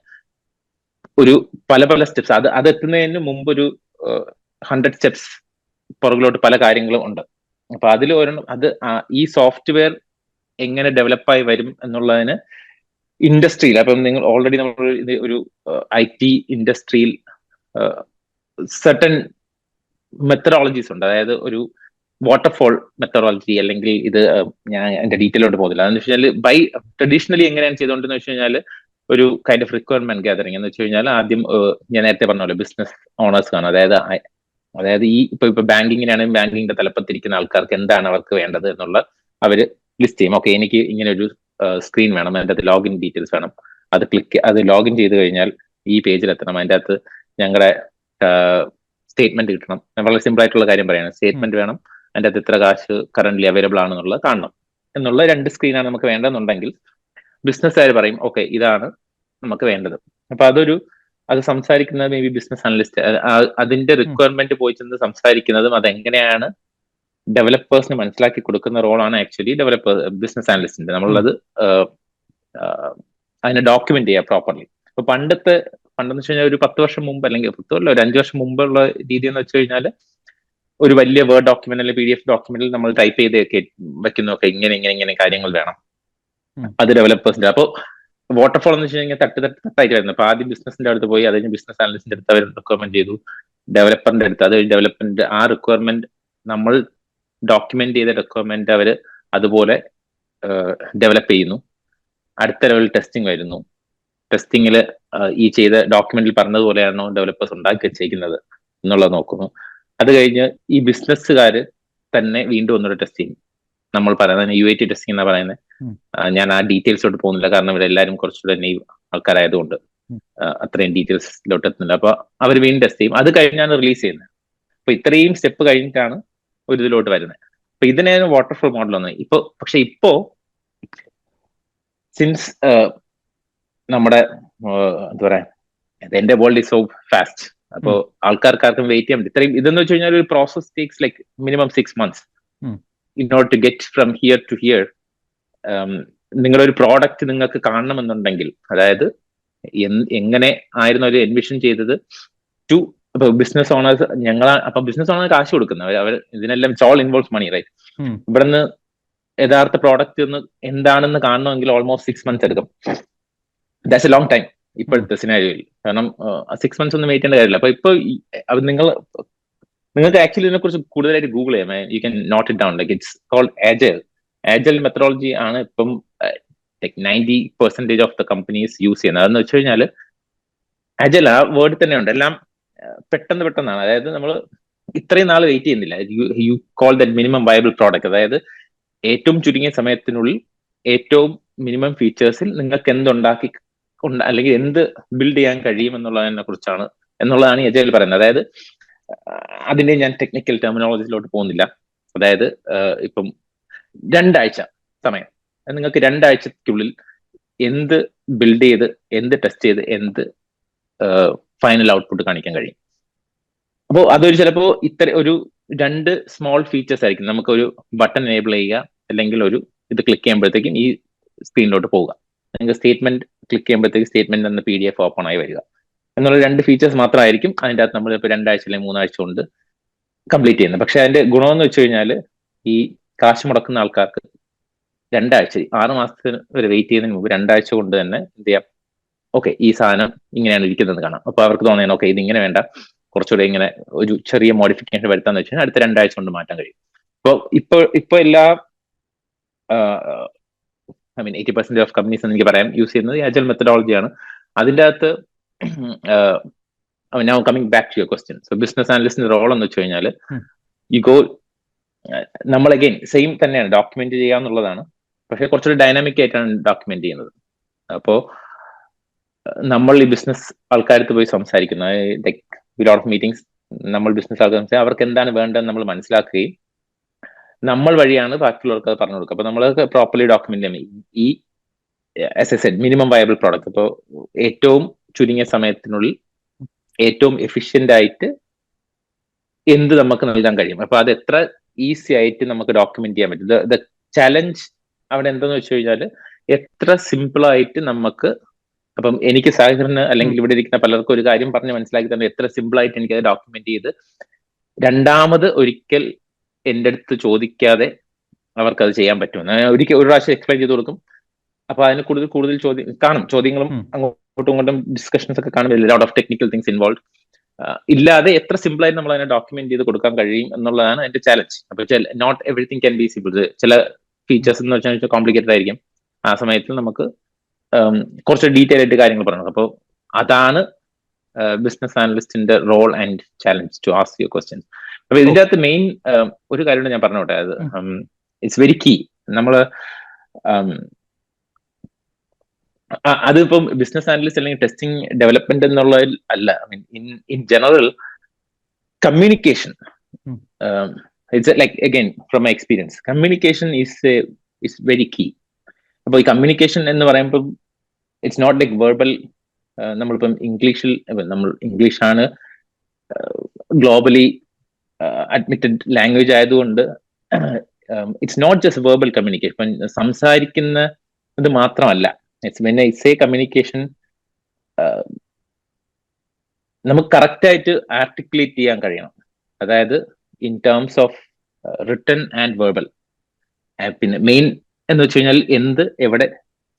ഒരു പല സ്റ്റെപ്സ്, അത് എത്തുന്നതിന് മുമ്പ് ഒരു 100 സ്റ്റെപ്സ് പുറകിലോട്ട് പല കാര്യങ്ങളും ഉണ്ട്. അപ്പൊ അതിൽ ഈ സോഫ്റ്റ്വെയർ എങ്ങനെ ഡെവലപ്പായി വരും എന്നുള്ളതിന് ഇൻഡസ്ട്രിയിൽ, അപ്പം നിങ്ങൾ ഓൾറെഡി നമ്മൾ ഒരു IT ഇൻഡസ്ട്രിയിൽ സർട്ടൻ മെത്തഡോളജീസ് ഉണ്ട്. അതായത് ഒരു വാട്ടർഫോൾ മെത്തഡോളജി, അല്ലെങ്കിൽ ഇത് ഞാൻ എന്റെ ഡീറ്റെയിലോട്ട് പോകുന്നില്ല. അതെന്ന് വെച്ച് കഴിഞ്ഞാൽ ട്രഡീഷണലി എങ്ങനെയാണ് ചെയ്തുകൊണ്ടെന്ന് വെച്ച് കഴിഞ്ഞാൽ, ഒരു കൈൻഡ് ഓഫ് റിക്വയർമെന്റ് ഗാദറിംഗ് എന്ന് വെച്ച് കഴിഞ്ഞാൽ ആദ്യം ഞാൻ നേരത്തെ പറഞ്ഞ പോലെ ബിസിനസ് ഓണേഴ്സ് കാണും. അതായത് ഈ ഇപ്പൊ ബാങ്കിങ്ങിനാണെങ്കിൽ ബാങ്കിങ്ങിന്റെ തലപ്പത്തിരിക്കുന്ന ആൾക്കാർക്ക് എന്താണ് അവർക്ക് വേണ്ടത് എന്നുള്ള അവര് ലിസ്റ്റ് ചെയ്യും. ഓക്കെ, എനിക്ക് ഇങ്ങനെ ഒരു സ്ക്രീൻ വേണം, അതിൻ്റെ അകത്ത് ലോഗിൻ ഡീറ്റെയിൽസ് വേണം, അത് ലോഗിൻ ചെയ്ത് കഴിഞ്ഞാൽ ഈ പേജിൽ എത്തണം, അതിൻ്റെ അകത്ത് ഞങ്ങളുടെ സ്റ്റേറ്റ്മെന്റ് കിട്ടണം. വളരെ സിമ്പിൾ ആയിട്ടുള്ള കാര്യം പറയാണ്, സ്റ്റേറ്റ്മെന്റ് വേണം, അതിൻ്റെ അകത്ത് ഇത്ര കാശ് കറന്റ്ലി അവൈലബിൾ ആണെന്നുള്ളത് കാണണം എന്നുള്ള 2 സ്ക്രീനാണ് നമുക്ക് വേണ്ടതെന്നുണ്ടെങ്കിൽ ബിസിനസ്സുകാർ പറയും ഓക്കെ ഇതാണ് നമുക്ക് വേണ്ടത്. അപ്പൊ അത് സംസാരിക്കുന്നത് മേ ബി ബിസിനസ് അനലിസ്റ്റ് അതിന്റെ റിക്വയർമെന്റ് പോയി ചെന്ന് സംസാരിക്കുന്നതും അതെങ്ങനെയാണ് ഡെവലപ്പേഴ്സിന് മനസ്സിലാക്കി കൊടുക്കുന്ന റോളാണ് ആക്ച്വലി ബിസിനസ് അനലിസ്റ്റിന്റെ. നമ്മളത് അതിനെ ഡോക്യുമെന്റ് ചെയ്യുക പ്രോപ്പർലി. അപ്പൊ പണ്ടെന്ന് വെച്ച് കഴിഞ്ഞാൽ ഒരു 10 വർഷം മുമ്പ്, അല്ലെങ്കിൽ 10 അല്ല ഒരു 5 വർഷം മുമ്പുള്ള രീതി എന്ന് വെച്ച് കഴിഞ്ഞാൽ, ഒരു വലിയ വേർഡ് ഡോക്യുമെന്റ് അല്ലെങ്കിൽ PDF ഡോക്യുമെന്റിൽ നമ്മൾ ടൈപ്പ് ചെയ്ത് വെക്കുന്നൊക്കെ ഇങ്ങനെ കാര്യങ്ങൾ വേണം, അത് ഡെവലപ്പേഴ്സിന്റെ. അപ്പോൾ വാട്ടർഫോൾ എന്ന് വെച്ച് കഴിഞ്ഞാൽ തട്ടായിട്ട് വരുന്നത്. അപ്പൊ ആദ്യം ബിസിനസിന്റെ അടുത്ത് പോയി, അത് കഴിഞ്ഞ് ബിസിനസ് അനലിസ്റ്റിന്റെ അടുത്ത് അവർ റിക്വയർമെന്റ് ചെയ്തു, ഡെവലപ്പറിന്റെ അടുത്ത്, അത് കഴിഞ്ഞ് ഡെവലപ്മെന്റ് ആ റിക്വയർമെന്റ് നമ്മൾ ഡോക്യുമെന്റ് ചെയ്ത റിക്വയർമെന്റ് അവര് അതുപോലെ ഡെവലപ്പ് ചെയ്യുന്നു. അടുത്ത ലെവൽ ടെസ്റ്റിംഗ് വരുന്നു. ടെസ്റ്റിംഗിൽ ഈ ചെയ്ത ഡോക്യുമെന്റിൽ പറഞ്ഞതുപോലെയാണോ ഡെവലപ്പേഴ്സ് ഉണ്ടാക്കി വെച്ചേക്കുന്നത് എന്നുള്ളത് നോക്കുന്നു. അത് കഴിഞ്ഞ് ഈ ബിസിനസ്സുകാർ തന്നെ വീണ്ടും ഒന്നുകൂടെ ടെസ്റ്റ് ചെയ്യും. നമ്മൾ പറയുന്നത് UAT ടെസ്റ്റിംഗ് എന്നാ പറയുന്നത്. ഞാൻ ആ ഡീറ്റെയിൽസോട്ട് പോകുന്നില്ല, കാരണം ഇവിടെ എല്ലാവരും കുറച്ചുകൂടെ നെയ്വ് ആൾക്കാരായതുകൊണ്ട് അത്രയും ഡീറ്റെയിൽസിലോട്ട് എത്തുന്നില്ല. അപ്പൊ അവർ വീണ്ടും ടെസ്റ്റ് ചെയ്യും. അത് കഴിഞ്ഞാണ് റിലീസ് ചെയ്യുന്നത്. അപ്പൊ ഇത്രയും സ്റ്റെപ്പ് കഴിഞ്ഞിട്ടാണ് ഒരു ഇതിലോട്ട് വരുന്നത്. അപ്പൊ ഇതിനാണ് വാട്ടർഫോൾ മോഡൽ വന്നത്. പക്ഷെ ഇപ്പോ സിൻസ് നമ്മുടെ എന്താ പറയാ, എന്റെ വേൾഡ് ഈസ് സോ ഫാസ്റ്റ്. അപ്പോ ആൾക്കാർക്കാർക്കും വെയിറ്റ് ചെയ്യാൻ പറ്റും. ഇത്രയും ഇതെന്ന് വെച്ച് കഴിഞ്ഞാൽ ഒരു process takes like minimum 6 months in order to get from here to here. നിങ്ങളൊരു പ്രോഡക്റ്റ് നിങ്ങൾക്ക് കാണണമെന്നുണ്ടെങ്കിൽ, അതായത് എങ്ങനെ ആയിരുന്നു അവർ എൻവിഷൻ ചെയ്തത് ടു, ഇപ്പൊ ബിസിനസ് ഓണേഴ്സ് അപ്പൊ ബിസിനസ് ഓണേഴ്സ് കാശ് കൊടുക്കുന്നത് അവർ ഇതിനെല്ലാം ഓൾ ഇൻവോൾവ്സ് മണി, റൈറ്റ്? ഇവിടുന്ന് യഥാർത്ഥ പ്രോഡക്റ്റ് എന്താണെന്ന് കാണണമെങ്കിൽ ഓൾമോസ്റ്റ് 6 months എടുക്കും. That's A long time. ഇപ്പോഴത്തെ സിനാരിയോയിൽ. കാരണം 6 months ഒന്നും വെയിറ്റ് ചെയ്യേണ്ട കാര്യമില്ല. അപ്പൊ ഇപ്പൊ നിങ്ങൾക്ക് ആക്ച്വലി ഇതിനെ കുറിച്ച് കൂടുതലായിട്ട് ഗൂഗിൾ ചെയ്യാം. You can note it down. Like it's called agile methodology ആണ് ഇപ്പം 90% ഓഫ് ദ കമ്പനീസ് യൂസ് ചെയ്യുന്നത്. അതെന്ന് വെച്ച് കഴിഞ്ഞാൽ ആജൈൽ ആ വേർഡ് തന്നെ ഉണ്ട്, എല്ലാം പെട്ടെന്നാണ്. അതായത് നമ്മൾ ഇത്രയും നാൾ വെയിറ്റ് ചെയ്യുന്നില്ല. You call that minimum viable product. അതായത് ഏറ്റവും ചുരുങ്ങിയ സമയത്തിനുള്ളിൽ ഏറ്റവും മിനിമം ഫീച്ചേഴ്സിൽ നിങ്ങൾക്ക് അല്ലെങ്കിൽ എന്ത് ബിൽഡ് ചെയ്യാൻ കഴിയും എന്നുള്ളതാണ് എജൈൽ പറയുന്നത്. അതായത് അതിന്റെ ഞാൻ ടെക്നിക്കൽ ടെർമിനോളജിയിലോട്ട് പോകുന്നില്ല. അതായത് ഇപ്പം 2 ആഴ്ച സമയം, നിങ്ങൾക്ക് 2 ആഴ്ചക്കുള്ളിൽ എന്ത് ബിൽഡ് ചെയ്ത്, എന്ത് ടെസ്റ്റ് ചെയ്ത്, എന്ത് ഫൈനൽ ഔട്ട്പുട്ട് കാണിക്കാൻ കഴിയും. അപ്പോൾ അതൊരു ചിലപ്പോൾ ഒരു 2 സ്മോൾ ഫീച്ചേഴ്സ് ആയിരിക്കും. നമുക്കൊരു ബട്ടൺ എനേബിൾ ചെയ്യുക, അല്ലെങ്കിൽ ഒരു ഇത് ക്ലിക്ക് ചെയ്യുമ്പോഴത്തേക്കും ഈ സ്ക്രീനിലോട്ട് പോവുക. നിങ്ങൾക്ക് സ്റ്റേറ്റ്മെന്റ് ക്ലിക്ക് ചെയ്യുമ്പോഴത്തേക്ക് സ്റ്റേറ്റ്മെന്റ് എന്ന PDF ഓപ്പൺ ആയി വരിക എന്നുള്ള 2 ഫീച്ചേഴ്സ് മാത്രമായിരിക്കും അതിൻ്റെ അകത്ത് നമ്മൾ ഇപ്പോൾ 2 ആഴ്ച അല്ലെങ്കിൽ 3 ആഴ്ച കൊണ്ട് കംപ്ലീറ്റ് ചെയ്യുന്നത്. പക്ഷെ അതിന്റെ ഗുണമെന്ന് വെച്ച് കഴിഞ്ഞാൽ ഈ കാശ് മുടക്കുന്ന ആൾക്കാർക്ക് 2 ആഴ്ച 6 മാസത്തിന് വരെ വെയിറ്റ് ചെയ്യുന്നതിന് മുമ്പ് 2 ആഴ്ച കൊണ്ട് തന്നെ എന്ത് ചെയ്യാം, ഓക്കെ ഈ സാധനം ഇങ്ങനെയാണ് ഇരിക്കുന്നത് കാണാം. അപ്പൊ അവർക്ക് തോന്നിയാൽ ഓക്കെ ഇത് ഇങ്ങനെ വേണ്ട, കുറച്ചുകൂടെ ഇങ്ങനെ ഒരു ചെറിയ മോഡിഫിക്കേഷൻ വരുത്താന്ന് വെച്ച് കഴിഞ്ഞാൽ അടുത്ത 2 ആഴ്ച കൊണ്ട് മാറ്റാൻ കഴിയും. ഇപ്പൊ എല്ലാ 80% ഓഫ് കമ്പനീസ് എനിക്ക് പറയാം യൂസ് ചെയ്യുന്നത് ആജൈൽ മെത്തഡോളജിയാണ്. അതിൻ്റെ അകത്ത് now coming back to your question. So business അനലിസ്റ്റിന്റെ റോൾ എന്ന് വെച്ച് കഴിഞ്ഞാൽ നമ്മൾ അഗൈൻ സെയിം തന്നെയാണ്, ഡോക്യുമെന്റ് ചെയ്യുക എന്നുള്ളതാണ്. പക്ഷെ കുറച്ചുകൂടി ഡൈനാമിക് ആയിട്ടാണ് ഡോക്യുമെന്റ് ചെയ്യുന്നത്. അപ്പോൾ നമ്മൾ ഈ ബിസിനസ് ആൾക്കാർക്ക് പോയി സംസാരിക്കുന്നത്, ലോട്ട് ഓഫ് മീറ്റിംഗ്സ് നമ്മൾ ബിസിനസ് ആൾക്കാർ സംസാരിക്കും, അവർക്ക് എന്താണ് വേണ്ടതെന്ന് നമ്മൾ മനസ്സിലാക്കുകയും നമ്മൾ വഴിയാണ് ബാക്കിയുള്ളവർക്ക് അത് പറഞ്ഞു കൊടുക്കുക. അപ്പൊ നമ്മൾ പ്രോപ്പർലി ഡോക്യുമെന്റ് ചെയ്യണം ഈ S S Ed minimum viable product. ഇപ്പോൾ ഏറ്റവും ചുരുങ്ങിയ സമയത്തിനുള്ളിൽ ഏറ്റവും എഫിഷ്യന്റ് ആയിട്ട് എന്ത് നമുക്ക് നൽകാൻ കഴിയും. അപ്പൊ അത് എത്ര ഈസി ആയിട്ട് നമുക്ക് ഡോക്യുമെന്റ് ചെയ്യാൻ പറ്റും. ദ ചലഞ്ച് അവിടെ എന്താന്ന് വെച്ച് കഴിഞ്ഞാൽ എത്ര സിമ്പിൾ ആയിട്ട് നമുക്ക്, അപ്പം എനിക്ക് സാഹിറിന് അല്ലെങ്കിൽ ഇവിടെ ഇരിക്കുന്ന പലർക്കും ഒരു കാര്യം പറഞ്ഞ് മനസ്സിലാക്കി തന്നെ എത്ര സിമ്പിൾ ആയിട്ട് എനിക്ക് അത് ഡോക്യുമെന്റ് ചെയ്ത് രണ്ടാമത് ഒരിക്കൽ എൻ്റെ അടുത്ത് ചോദിക്കാതെ അവർക്കത് ചെയ്യാൻ പറ്റും. ഒരു പ്രാവശ്യം എക്സ്പ്ലെയിൻ ചെയ്ത് കൊടുക്കും. അപ്പൊ അതിന് കൂടുതൽ ചോദ്യങ്ങളും അങ്ങോട്ടും ഇങ്ങോട്ടും ഡിസ്കഷൻസ് ഒക്കെ കാണും. Lot of technical things involve ഇല്ലാതെ എത്ര സിമ്പിൾ ആയിട്ട് നമ്മൾ അതിനെ ഡോക്യുമെന്റ് ചെയ്ത് കൊടുക്കാൻ കഴിയും എന്നുള്ളതാണ് എന്റെ ചാലഞ്ച്. അപ്പൊ not everything can be simple. ചില ഫീച്ചേഴ്സ് എന്ന് വെച്ചാൽ കോംപ്ലിക്കേറ്റഡ് ആയിരിക്കും. ആ സമയത്ത് നമുക്ക് കുറച്ച് ഡീറ്റെയിൽ ആയിട്ട് കാര്യങ്ങൾ പറയണം. അപ്പോൾ അതാണ് ബിസിനസ് അനലിസ്റ്റിന്റെ role and challenge to ask your questions. അപ്പൊ ഇതിന്റെ അകത്ത് മെയിൻ ഒരു കാര്യം ഞാൻ പറഞ്ഞോട്ടെ, അത് ഇറ്റ്സ് വെരി കീ. നമ്മള് അതിപ്പം ബിസിനസ് അനലിസ്റ്റ് അല്ലെങ്കിൽ ടെസ്റ്റിംഗ് ഡെവലപ്മെന്റ് എന്നുള്ളതിൽ അല്ല. I mean in general communication, it's like again from my experience, communication is very key. അപ്പൊ ഈ കമ്മ്യൂണിക്കേഷൻ എന്ന് പറയുമ്പോൾ ഇറ്റ്സ് നോട്ട് ലൈക്ക് വെർബൽ. നമ്മളിപ്പം നമ്മൾ ഇംഗ്ലീഷാണ് ഗ്ലോബലി അഡ്മിറ്റഡ് ലാംഗ്വേജ് ആയതുകൊണ്ട് it's not just verbal communication. ഇപ്പം സംസാരിക്കുന്നത് മാത്രമല്ല. It's when I say communication, നമുക്ക് കറക്റ്റ് ആയിട്ട് ആർട്ടിക്കുലേറ്റ് ചെയ്യാൻ കഴിയണം. അതായത് in terms of written and verbal. പിന്നെ മെയിൻ എന്ന് വെച്ച് കഴിഞ്ഞാൽ എന്ത് എവിടെ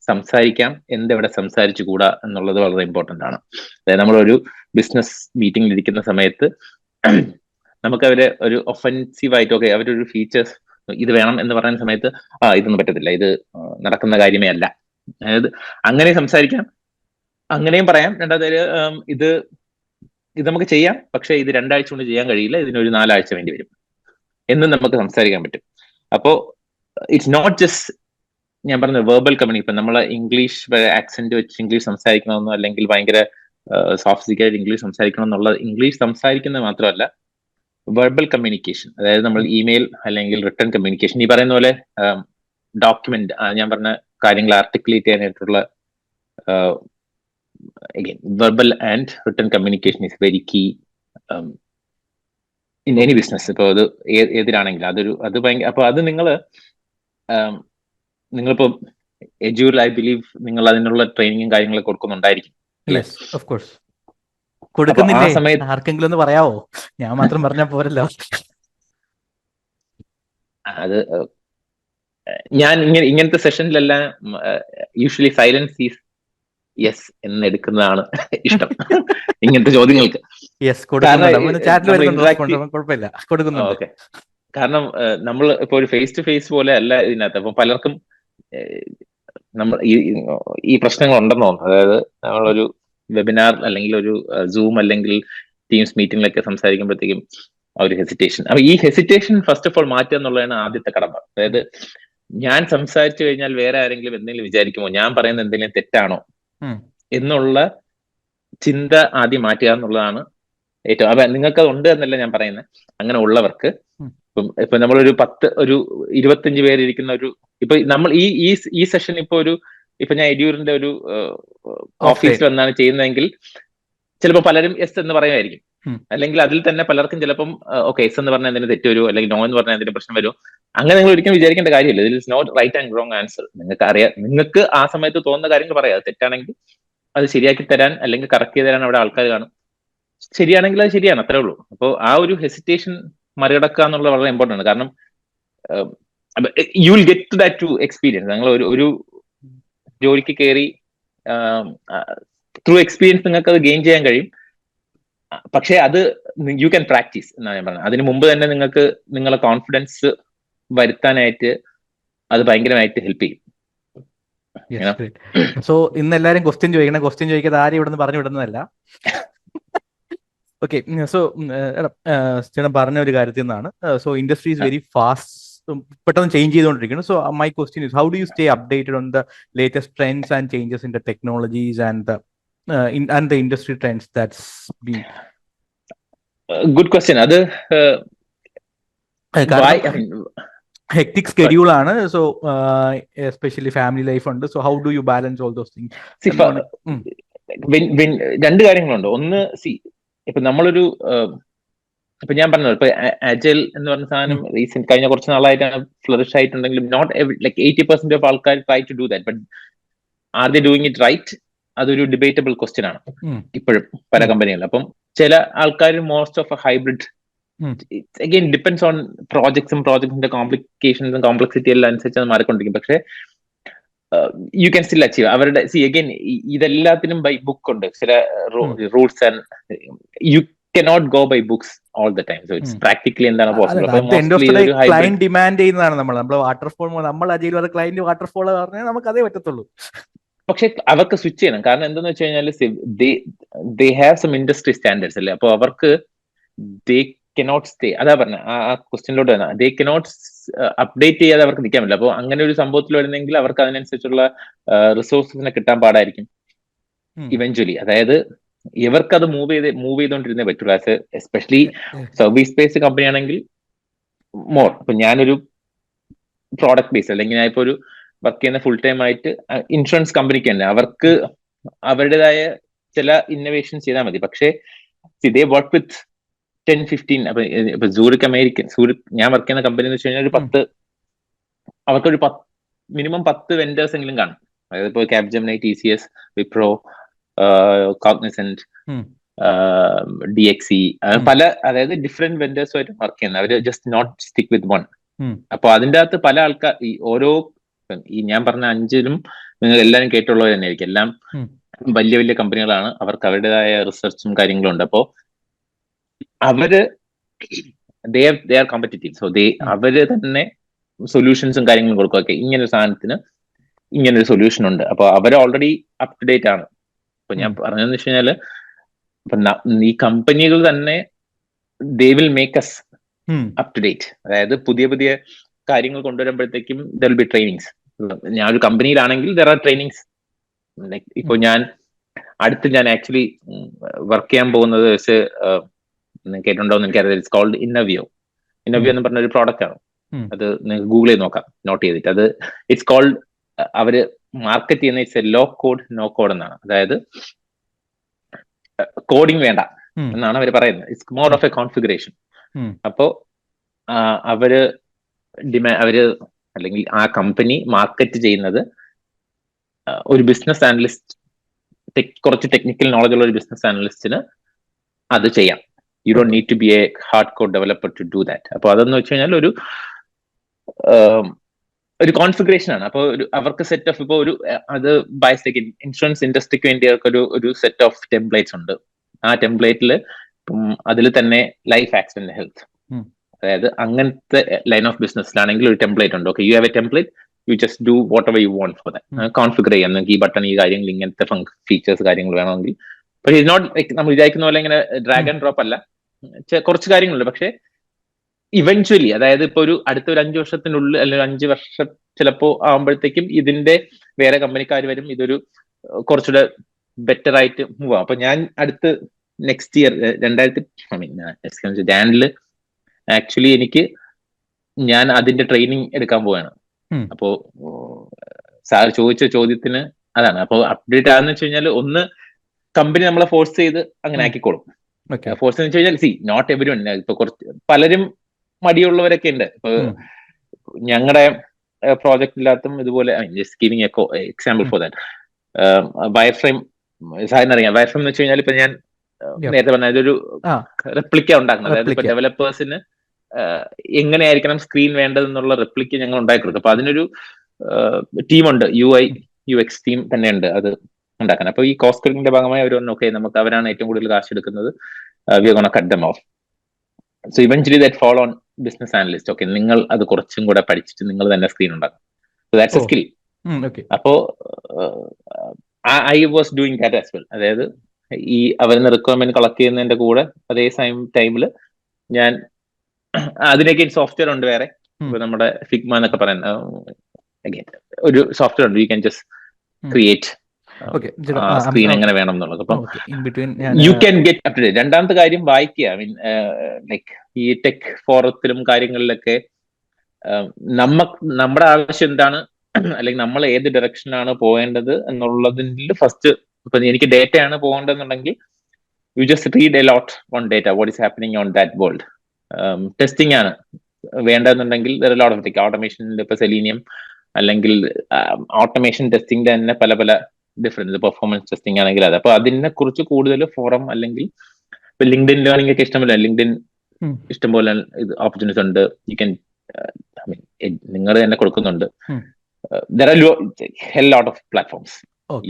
സംസാരിക്കാം, എന്തെവിടെ സംസാരിച്ചുകൂടാ എന്നുള്ളത് വളരെ ഇമ്പോർട്ടൻ്റ് ആണ്. അതായത് നമ്മളൊരു ബിസിനസ് മീറ്റിംഗിൽ ഇരിക്കുന്ന സമയത്ത് നമുക്ക് അവരെ ഒരു ഒഫൻസീവ് ആയിട്ട് ഒക്കെ അവരൊരു ഫീച്ചേഴ്സ് ഇത് വേണം എന്ന് പറയുന്ന സമയത്ത് ഇതൊന്നും പറ്റത്തില്ല, ഇത് നടക്കുന്ന കാര്യമേ അല്ല. അതായത് അങ്ങനെ സംസാരിക്കാം, അങ്ങനെയും പറയാം. രണ്ടാമത് ഇത് നമുക്ക് ചെയ്യാം, പക്ഷെ ഇത് 2 ആഴ്ച കൊണ്ട് ചെയ്യാൻ കഴിയില്ല, ഇതിനൊരു 4 ആഴ്ച വേണ്ടി വരും എന്നും നമുക്ക് സംസാരിക്കാൻ പറ്റും. അപ്പോ ഇറ്റ്സ് നോട്ട് ജസ്റ്റ് ഞാൻ പറഞ്ഞ വെർബൽ കമ്മ്യൂണിക്കേഷൻ. ഇപ്പൊ നമ്മളെ ഇംഗ്ലീഷ് ആക്സെന്റ് വെച്ച് ഇംഗ്ലീഷ് സംസാരിക്കണമെന്നോ അല്ലെങ്കിൽ ഭയങ്കര സോഫിസ്റ്റിക്കേറ്റഡ് ഇംഗ്ലീഷ് സംസാരിക്കണം എന്നുള്ള ഇംഗ്ലീഷ് സംസാരിക്കുന്നത് മാത്രമല്ല, വെർബൽ കമ്മ്യൂണിക്കേഷൻ, അതായത് നമ്മൾ ഇമെയിൽ അല്ലെങ്കിൽ റിട്ടൺ കമ്മ്യൂണിക്കേഷൻ, ഈ പറയുന്ന പോലെ ഡോക്യുമെന്റ്, ഞാൻ പറഞ്ഞ കാര്യങ്ങൾ ആർട്ടിക്കുലേറ്റ് ചെയ്യാനായിട്ടുള്ള again verbal and written communication is very key in any business. ഇപ്പൊ അത് ഏതിലാണെങ്കിലും അത് ഭയങ്കര. അപ്പൊ അത് നിങ്ങളിപ്പോ എഡ്യൂൽ ഐ ബിലീവ് നിങ്ങൾ അതിനുള്ള ട്രെയിനിങ്ങും കാര്യങ്ങളൊക്കെ കൊടുക്കുന്നുണ്ടായിരിക്കും. കൊടുക്കുന്നില്ലേ? സമയത്ത് ആർക്കെങ്കിലും ഒന്ന് പറയാവോ? ഞാൻ മാത്രം പറഞ്ഞാൽ പോരല്ലോ. അത് ഞാൻ ഇങ്ങനത്തെ സെഷനിലെല്ലാം യൂഷ്വലി സൈലൻസ് ഈസ് യെസ് എന്ന് എടുക്കുന്നതാണ് ഇഷ്ടം ഇങ്ങനത്തെ ചോദ്യങ്ങൾക്ക്. യെസ് കൊടുക്കുന്നുണ്ട്. നമ്മൾ ചാറ്റിൽ വരുന്നുണ്ട്, interactive- കുഴപ്പമില്ല, കൊടുക്കുന്നുണ്ട്. ഓക്കെ, കാരണം നമ്മൾ ഇപ്പൊ ഒരു ഫേസ് ടു ഫേസ് പോലെ അല്ല ഇതിനകത്ത്. അപ്പൊ പലർക്കും നമ്മൾ ഈ പ്രശ്നങ്ങൾ ഉണ്ടെന്ന് തോന്നുന്നു. അതായത് നമ്മളൊരു വെബിനാർ അല്ലെങ്കിൽ ഒരു സൂം അല്ലെങ്കിൽ ടീംസ് മീറ്റിംഗിലൊക്കെ സംസാരിക്കുമ്പോഴത്തേക്കും ആ ഒരു ഹെസിറ്റേഷൻ. അപ്പൊ ഈ ഹെസിറ്റേഷൻ ഫസ്റ്റ് ഓഫ് ഓൾ മാറ്റുക എന്നുള്ളതാണ് ആദ്യത്തെ കടമ. അതായത് ഞാൻ സംസാരിച്ചു കഴിഞ്ഞാൽ വേറെ ആരെങ്കിലും എന്തെങ്കിലും വിചാരിക്കുമോ, ഞാൻ പറയുന്നത് എന്തെങ്കിലും തെറ്റാണോ എന്നുള്ള ചിന്ത ആദ്യം മാറ്റുക എന്നുള്ളതാണ് ഏറ്റവും. അപ്പൊ നിങ്ങൾക്ക് അത് ഉണ്ട് എന്നല്ല ഞാൻ പറയുന്നത്. അങ്ങനെ ഉള്ളവർക്ക് ഇപ്പൊ നമ്മളൊരു 25 പേര് ഇരിക്കുന്ന ഒരു, ഇപ്പൊ നമ്മൾ ഈ സെഷൻ ഇപ്പൊ ഞാൻ എഡ്യൂറിന്റെ ഒരു ഓഫീസിൽ വന്നാണ് ചെയ്യുന്നതെങ്കിൽ ചിലപ്പോൾ പലരും എസ് എന്ന് പറയുമായിരിക്കും. അല്ലെങ്കിൽ അതിൽ തന്നെ പലർക്കും ചിലപ്പം ഓക്കെ എസ് എന്ന് പറഞ്ഞാൽ എന്തെങ്കിലും തെറ്റ് വരുമോ, അല്ലെങ്കിൽ നോ എന്ന് പറഞ്ഞാൽ എന്തെങ്കിലും പ്രശ്നം വരുമോ. അങ്ങനെ നിങ്ങൾ ഒരിക്കലും വിചാരിക്കേണ്ട കാര്യമില്ല. ഇതിൽ is not right and wrong answer. നിങ്ങൾക്ക് അറിയാം, നിങ്ങൾക്ക് ആ സമയത്ത് തോന്നുന്ന കാര്യങ്ങൾ പറയാം. അത് തെറ്റാണെങ്കിൽ അത് ശരിയാക്കി തരാൻ അല്ലെങ്കിൽ കറക്റ്റ് ചെയ്ത് തരാൻ അവിടെ ആൾക്കാർ കാണും. ശരിയാണെങ്കിൽ അത് ശരിയാണ്, അത്രേ ഉള്ളൂ. അപ്പോൾ ആ ഒരു ഹെസിറ്റേഷൻ മറികടക്കുക എന്നുള്ളത് വളരെ ഇമ്പോർട്ടൻ്റ് ആണ്. കാരണം you will get to that to experience. നിങ്ങൾ ഒരു ജോലിക്ക് കയറി ത്രൂ എക്സ്പീരിയൻസ് നിങ്ങൾക്ക് അത് ഗെയിൻ ചെയ്യാൻ കഴിയും. പക്ഷെ അത് യു ക്യാൻ പ്രാക്ടീസ് എന്നാണ് ഞാൻ പറഞ്ഞത്. അതിന് മുമ്പ് തന്നെ നിങ്ങൾക്ക് നിങ്ങളെ കോൺഫിഡൻസ് വരുത്താനായിട്ട് അത് ഭയങ്കരമായിട്ട് ഹെൽപ്പ് ചെയ്യും. സോ ഇന്ന് എല്ലാരും ക്വസ്റ്റ്യൻ ചോദിക്കാതെ ആരും ഇവിടെ നിന്ന് പറഞ്ഞു വിടുന്നതല്ല. ഓക്കെ, സോ ചേട്ടൻ പറഞ്ഞ ഒരു കാര്യത്തിൽ നിന്നാണ്. So industry is very fast, പെട്ടെന്ന് ചേഞ്ച് ചെയ്തുകൊണ്ടിരിക്കുന്നു. So my question is how do you stay updated on the latest trends and changes in the technologies and the industry trends that's been good question. അത് hectic schedule ആണ്. So especially family life ഉണ്ട്. So how do you balance all those things? രണ്ട് കാര്യങ്ങളുണ്ട്. ഒന്ന്, ഇപ്പൊ നമ്മളൊരു ഇപ്പൊ ഞാൻ പറഞ്ഞത് ഇപ്പൊ അജൈൽ എന്ന് പറഞ്ഞ സാധനം റീസെന്റ് കഴിഞ്ഞ കുറച്ച് നാളായിട്ടാണ് ഫ്ലറിഷ് ആയിട്ടുണ്ടെങ്കിലും നോട്ട് ലൈക്ക് 80% ഓഫ് ആൾക്കാർ try to do that. But are they doing it right? അതൊരു ഡിബേറ്റബിൾ ക്വസ്റ്റ്യൻ ആണ് ഇപ്പോഴും പല കമ്പനികളിലും. അപ്പം ചില ആൾക്കാർ most of a hybrid, again depends on പ്രോജക്ട്സിന്റെ കോംപ്ലിക്കേഷൻസും കോംപ്ലക്സിറ്റി എല്ലാം അനുസരിച്ച് അത് മാറിക്കൊണ്ടിരിക്കും. പക്ഷെ യു ക്യാൻ സ്റ്റിൽ അച്ചീവ് അവരുടെ അഗെയിൻ ഇതെല്ലാത്തിനും ബൈ ബുക്ക് ഉണ്ട് ചില rules and you cannot go by books all the time. So it's practically എന്താണ് പോസിബിൾ. ക്ലയന്റ് ഡിമാൻഡ് ചെയ്യുന്നതാണ്. നമ്മൾ വാട്ടർഫോൾ, നമ്മൾ അജയിൽ വരെ ക്ലയന്റ് വാട്ടർഫോൾ പറഞ്ഞാൽ നമുക്ക് അതേ പറ്റത്തുള്ളൂ. പക്ഷെ അവർക്ക് സ്വിച്ച് ചെയ്യണം. കാരണം എന്താന്ന് വെച്ച് കഴിഞ്ഞാൽ they have some industry standards അല്ലേ. അപ്പൊ അവർക്ക് ദേ കനോട്ട് സ്റ്റേ, അതാ പറഞ്ഞ ആ ക്വസ്റ്റ്യനിലോട്ട് തന്നെ, ദേ കനോട്ട് അപ്ഡേറ്റ് ചെയ്യാതെ അവർക്ക് നിൽക്കാൻ പറ്റില്ല. അപ്പൊ അങ്ങനെ ഒരു സംഭവത്തിൽ വരുന്നെങ്കിൽ അവർക്ക് അതിനനുസരിച്ചുള്ള റിസോഴ്സസിനെ കിട്ടാൻ പാടായിരിക്കും ഇവഞ്ച്വലി. അതായത് ഇവർക്കത് മൂവ് ചെയ്തോണ്ടിരുന്നേ പറ്റുള്ളൂ. എസ്പെഷ്യലി സർവീസ് ബേസ്ഡ് കമ്പനി ആണെങ്കിൽ മോർ. ഇപ്പൊ ഞാനൊരു പ്രോഡക്റ്റ് ബേസ്ഡ് അല്ലെങ്കിൽ ഞാൻ ഇപ്പൊ ഒരു വർക്ക് ചെയ്യുന്ന ഫുൾ ടൈം ആയിട്ട് ഇൻഷുറൻസ് കമ്പനിക്ക് തന്നെ അവർക്ക് അവരുടേതായ ചില ഇന്നോവേഷൻസ് ചെയ്താൽ മതി. പക്ഷേ ദേ വർക്ക് വിത്ത് 10-15. ഇപ്പൊ സൂറിക് ഞാൻ വർക്ക് ചെയ്യുന്ന കമ്പനി എന്ന് വെച്ച് കഴിഞ്ഞാൽ അവർക്കൊരു മിനിമം 10 വെൻഡേഴ്സ് എങ്കിലും കാണും. അതായത് ഇപ്പോൾ Capgemini, TCS, Wipro, Cognizant, DXC, പല, അതായത് ഡിഫറെന്റ് വെൻഡേഴ്സുമായിട്ട് വർക്ക് ചെയ്യുന്നത്. അവര് just not stick with one. അപ്പൊ അതിൻ്റെ അകത്ത് പല ആൾക്കാർ ഈ ഞാൻ പറഞ്ഞ 5ലും നിങ്ങൾ എല്ലാവരും കേട്ടുള്ളവർ തന്നെ ആയിരിക്കും. എല്ലാം വലിയ വലിയ കമ്പനികളാണ്. അവർക്ക് അവരുടേതായ റിസർച്ചും കാര്യങ്ങളും ഉണ്ട്. അപ്പോ അവര് ദേ ആർ കോമ്പറ്റീറ്റീവ്. സോ അവര് തന്നെ സൊല്യൂഷൻസും കാര്യങ്ങളും കൊടുക്കും. ഓക്കെ, ഇങ്ങനൊരു സാധനത്തിന് ഇങ്ങനൊരു സൊല്യൂഷൻ ഉണ്ട്. അപ്പൊ അവര് ഓൾറെഡി അപ് ടു ഡേറ്റ് ആണ്. ഇപ്പൊ ഞാൻ പറഞ്ഞതെന്ന് വെച്ച് കഴിഞ്ഞാല് ഈ കമ്പനികൾ തന്നെ they will make us up to date. അതായത് പുതിയ പുതിയ കാര്യങ്ങൾ കൊണ്ടുവരുമ്പോഴത്തേക്കും ദർ വിൽ ബി ട്രെയിനിങ്സ്. ഞാൻ ഒരു കമ്പനിയിലാണെങ്കിൽ ദർ ആർ ട്രെയിനിങ്സ്. ലൈക്ക് ഇപ്പൊ ഞാൻ ആക്ച്വലി വർക്ക് ചെയ്യാൻ പോകുന്നത് കേട്ടിട്ടുണ്ടോന്ന് എനിക്കറിയാം. ഇറ്റ്സ് കോൾഡ് ഇന്നോവിയോ എന്ന് പറഞ്ഞ ഒരു പ്രോഡക്റ്റ് ആണ്. അത് നിങ്ങൾക്ക് ഗൂഗിൾ ചെയ്ത് നോക്കാം, നോട്ട് ചെയ്തിട്ട്. അത് ഇറ്റ്സ് കോൾഡ്, അവര് മാർക്കറ്റ് ചെയ്യുന്ന it's a low code no code എന്നാണ്. അതായത് കോഡിങ് വേണ്ട എന്നാണ് അവർ പറയുന്നത്. It's more of a configuration. അപ്പോ അവര് അല്ലെങ്കിൽ ആ കമ്പനി മാർക്കറ്റ് ചെയ്യുന്നത് ഒരു ബിസിനസ് അനലിസ്റ്റ്, കുറച്ച് ടെക്നിക്കൽ നോളജ് ഉള്ള ഒരു ബിസിനസ് അനലിസ്റ്റിന് അത് ചെയ്യാം. You don't need to be a hard code developer to do that. അപ്പൊ അതെന്ന് വെച്ച് കഴിഞ്ഞാൽ ഒരു കോൺഫിഗറേഷൻ ആണ്. അപ്പോൾ അവർക്ക് സെറ്റ് ഓഫ് ഇപ്പോൾ അത് ബൈസ് ഇൻഷുറൻസ് ഇൻഡസ്ട്രിക്ക് വേണ്ടി അവർക്ക് ഒരു സെറ്റ് ഓഫ് ടെംപ്ലേറ്റ്സ് ഉണ്ട്. ആ ടെംപ്ലേറ്റിൽ അതിൽ തന്നെ ലൈഫ് ആക്സിഡന്റ് ഹെൽത്ത്, അതായത് അങ്ങനത്തെ ലൈൻ ഓഫ് ബിസിനസ്സിലാണെങ്കിൽ ഒരു ടെംപ്ലേറ്റ് ഉണ്ട്. Okay, you have a template, you just do whatever you want for that. Configure ചെയ്യാം, നിങ്ങൾക്ക് ഈ ബട്ടൺ, ഈ കാര്യങ്ങൾ, ഇങ്ങനത്തെ ഫീച്ചേഴ്സ് കാര്യങ്ങൾ വേണമെങ്കിൽ. പക്ഷേ ഇറ്റ് നോട്ട് ലൈക്ക് നമ്മൾ വിചാരിക്കുന്ന പോലെ ഇങ്ങനെ ഡ്രാഗ് ആൻഡ് ഡ്രോപ്പ് അല്ല. കുറച്ച് കാര്യങ്ങളുണ്ട്. പക്ഷേ ഇവൻച്വലി, അതായത് ഇപ്പൊ അടുത്തൊരു 5 വർഷത്തിനുള്ളിൽ അല്ലെങ്കിൽ 5 വർഷം ചിലപ്പോ ആകുമ്പോഴത്തേക്കും ഇതിന്റെ വേറെ കമ്പനിക്കാർ വരും, ഇതൊരു കുറച്ചുകൂടെ ബെറ്റർ ആയിട്ട് മൂവ് ആവും. അപ്പൊ ഞാൻ അടുത്ത് നെക്സ്റ്റ് ഇയർ ജാനില് ആക്ച്വലി ഞാൻ അതിന്റെ ട്രെയിനിങ് എടുക്കാൻ പോവാണ്. അപ്പോ സാർ ചോദിച്ച ചോദ്യത്തിന് അതാണ്. അപ്പൊ അപ്ഡേറ്റ് ആണെന്ന് വെച്ച് കഴിഞ്ഞാൽ, ഒന്ന് കമ്പനി നമ്മളെ ഫോഴ്സ് ചെയ്ത് അങ്ങനെ ആക്കിക്കോളും. ഫോഴ്സ് എന്ന് വെച്ച് കഴിഞ്ഞാൽ നോട്ട് എവരി വൺ. ഇപ്പൊ പലരും മടിയുള്ളവരൊക്കെ ഉണ്ട്. ഇപ്പൊ ഞങ്ങളുടെ പ്രോജക്റ്റിനകത്തും ഇതുപോലെ, just giving example for that, wire frame സാറിന് അറിയാം. വയർ ഫ്രെയിം എന്ന് വെച്ച് കഴിഞ്ഞാൽ ഇപ്പൊ ഞാൻ നേരത്തെ പറഞ്ഞ ഇതൊരു റെപ്ലിക്ക ഉണ്ടാക്കുന്നത്. അതായത് ഇപ്പൊ ഡെവലപ്പേഴ്സിന് എങ്ങനെയായിരിക്കണം സ്ക്രീൻ വേണ്ടതെന്നുള്ള റെപ്ലിക്ക ഞങ്ങൾ ഉണ്ടാക്കി കൊടുക്കും. അപ്പൊ അതിനൊരു ടീമുണ്ട്, UI UX ടീം തന്നെ ഉണ്ട് അത് ഉണ്ടാക്കാൻ. അപ്പൊ ഈ കോസ്റ്റ് കട്ടിങ്ങിന്റെ ഭാഗമായി അവർ പറഞ്ഞു, ഓക്കെ, നമുക്ക് അവരാണ് ഏറ്റവും കൂടുതൽ കാശ് എടുക്കുന്നത്, we are gonna cut them off. So eventually that fall on business analyst. Okay, നിങ്ങൾ അത് കുറച്ചും കൂടെ പഠിച്ചിട്ട് നിങ്ങൾ തന്നെ സ്ക്രീൻ ഉണ്ടാക്കും. So that's a skill. അപ്പോ I was doing that as well. അതായത് ഈ അവരുന്ന റിക്വയർമെന്റ് കളക്ട് ചെയ്യുന്നതിന്റെ കൂടെ അതേ ടൈമില് ഞാൻ അതിനൊക്കെ സോഫ്റ്റ്വെയർ ഉണ്ട് വേറെ. ഇപ്പൊ നമ്മുടെ ഫിഗ്മ എന്നൊക്കെ പറയുന്ന ഒരു സോഫ്റ്റ്വെയർ ഉണ്ട്. You can just create screen എങ്ങനെ വേണം എന്നുള്ളത്. അപ്പം you can get up to date. രണ്ടാമത്തെ കാര്യം വായിക്കുക. ഐ മീൻ ലൈക്ക് ഈ ടെക് ഫോറത്തിലും കാര്യങ്ങളിലൊക്കെ നമ്മുടെ ആവശ്യം എന്താണ്, അല്ലെങ്കിൽ നമ്മൾ ഏത് ഡയറക്ഷനാണ് പോകേണ്ടത് എന്നുള്ളതിൽ ഫസ്റ്റ്, ഇപ്പൊ എനിക്ക് ഡേറ്റയാണ് പോകേണ്ടതെന്നുണ്ടെങ്കിൽ you just read a lot on data, what is happening on that world. Testing ആണ് വേണ്ടതെന്നുണ്ടെങ്കിൽ ലോട്ട് ഓഫ് ഓട്ടോമേഷനിൽ ഇപ്പൊ സെലീനിയം അല്ലെങ്കിൽ ഓട്ടോമേഷൻ ടെസ്റ്റിംഗ് തന്നെ പല ഡിഫറൻസ്, പെർഫോമൻസ് ടെസ്റ്റിംഗ് ആണെങ്കിൽ അത്. അപ്പൊ അതിനെ കുറിച്ച് കൂടുതൽ ഫോറം അല്ലെങ്കിൽ ഇപ്പൊ ലിങ്ക്ഡിൻ ലേണിംഗ് ഒക്കെ ഇഷ്ടംപോലെ, ലിങ്ക്ഡിൻ ഇഷ്ടംപോലെ ഓപ്പർച്യൂണിറ്റീസ് ഉണ്ട്. യു ക്യാൻ നിങ്ങൾ തന്നെ കൊടുക്കുന്നുണ്ട്. there are hell lot of platforms.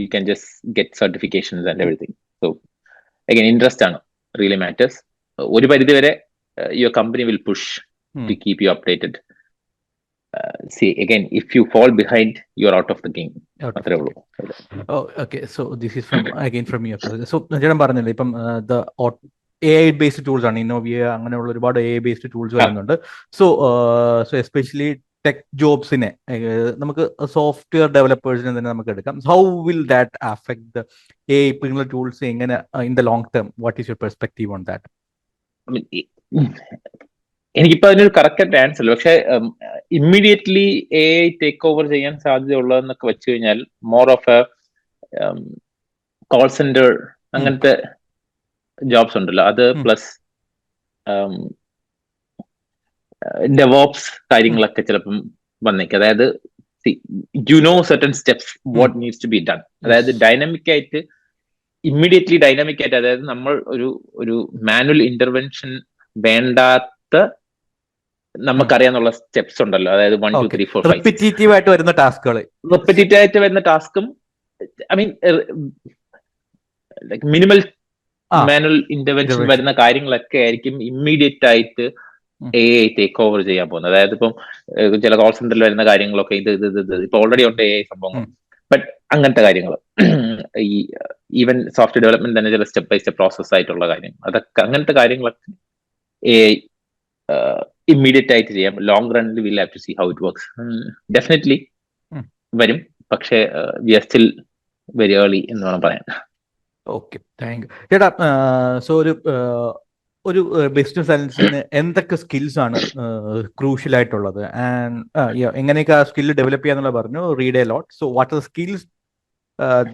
You can just get certifications and everything. So again, interest ആണ് really matters. ഒരു പരിധി വരെ your company will push to keep you updated. See, again, if you fall behind, you're out of the game. അത്രേ ഉള്ളൂ. Okay, so this is from you. So ചേട്ടൻ പറഞ്ഞില്ലേ ഇപ്പം the AI based tools ആണ്, ഇന്നോവിയ അങ്ങനെയുള്ള ഒരുപാട് AI based tools വരുന്നുണ്ട്. So especially tech ജോബ്സിനെ നമുക്ക് സോഫ്റ്റ്വെയർ ഡെവലപ്പേഴ്സിനെ തന്നെ നമുക്ക് എടുക്കാം. How will that affect the AI ഇങ്ങനെയുള്ള ടൂൾസ് എങ്ങനെ in the long term? What is your perspective on that? എനിക്കിപ്പോ അതിനൊരു കറക്റ്റ് ആൻസർ ഇല്ല. പക്ഷെ ഇമ്മീഡിയറ്റ്ലി AI ടേക്ക് ഓവർ ചെയ്യാൻ സാധ്യതയുള്ളതെന്നൊക്കെ വെച്ച് കഴിഞ്ഞാൽ more of A call centre അങ്ങനത്തെ ജോബ്സ് ഉണ്ടല്ലോ, അത് പ്ലസ് ഡെവോപ്സ് കാര്യങ്ങളൊക്കെ ചിലപ്പം വന്നേക്കും. അതായത് certain steps what needs to be done. അതായത് ഡൈനാമിക് ആയിട്ട്, ഇമ്മീഡിയറ്റ്ലി ഡൈനാമിക് ആയിട്ട്, അതായത് നമ്മൾ ഒരു മാനുവൽ ഇന്റർവെൻഷൻ വേണ്ടാത്ത നമുക്കറിയാന്നുള്ള സ്റ്റെപ്സ് ഉണ്ടല്ലോ. അതായത് 1 2 3 4 5 റിപ്പീറ്റീവ് ആയിട്ട് വരുന്ന ടാസ്കും I mean like minimal manual intervention വരുന്ന കാര്യങ്ങളൊക്കെ ആയിരിക്കും ഇമ്മീഡിയറ്റ് ആയിട്ട് AI ടേക്ക് ഓവർ ചെയ്യാൻ പോകുന്നത്. അതായത് ഇപ്പം ചില കോൾ സെന്ററിൽ വരുന്ന കാര്യങ്ങളൊക്കെ ഇത് ഇപ്പൊ ഓൾറെഡി ഉണ്ട് AI സംഭവങ്ങൾ. ബട്ട് അങ്ങനത്തെ കാര്യങ്ങൾ, ഈ ഈവൻ സോഫ്റ്റ്വെയർ ഡെവലപ്മെന്റ് തന്നെ ചില സ്റ്റെപ്പ് ബൈ സ്റ്റെപ്പ് പ്രോസസ് ആയിട്ടുള്ള കാര്യം, അതൊക്കെ അങ്ങനത്തെ കാര്യങ്ങളൊക്കെ AI ഇമ്മീഡിയറ്റ് ആയിട്ട് ചെയ്യാം. ലോങ് റണ്ണിൽ will have to see how it works. Definitely വരും, പക്ഷേ we are still very early എന്ന് വേണം പറയാൻ. ഓക്കെ, താങ്ക് യു ചേട്ടാ. സോ ഒരു ബിസിനസ് അനലിസ്റ്റിന് എന്തൊക്കെ സ്കിൽസ് ആണ് ക്രൂഷ്യൽ ആയിട്ടുള്ളത്, ആൻഡ് എങ്ങനെയൊക്കെ ആ സ്കിൽ ഡെവലപ്പ് ചെയ്യാന്നുള്ള പറഞ്ഞു. Read a lot. So what are the skills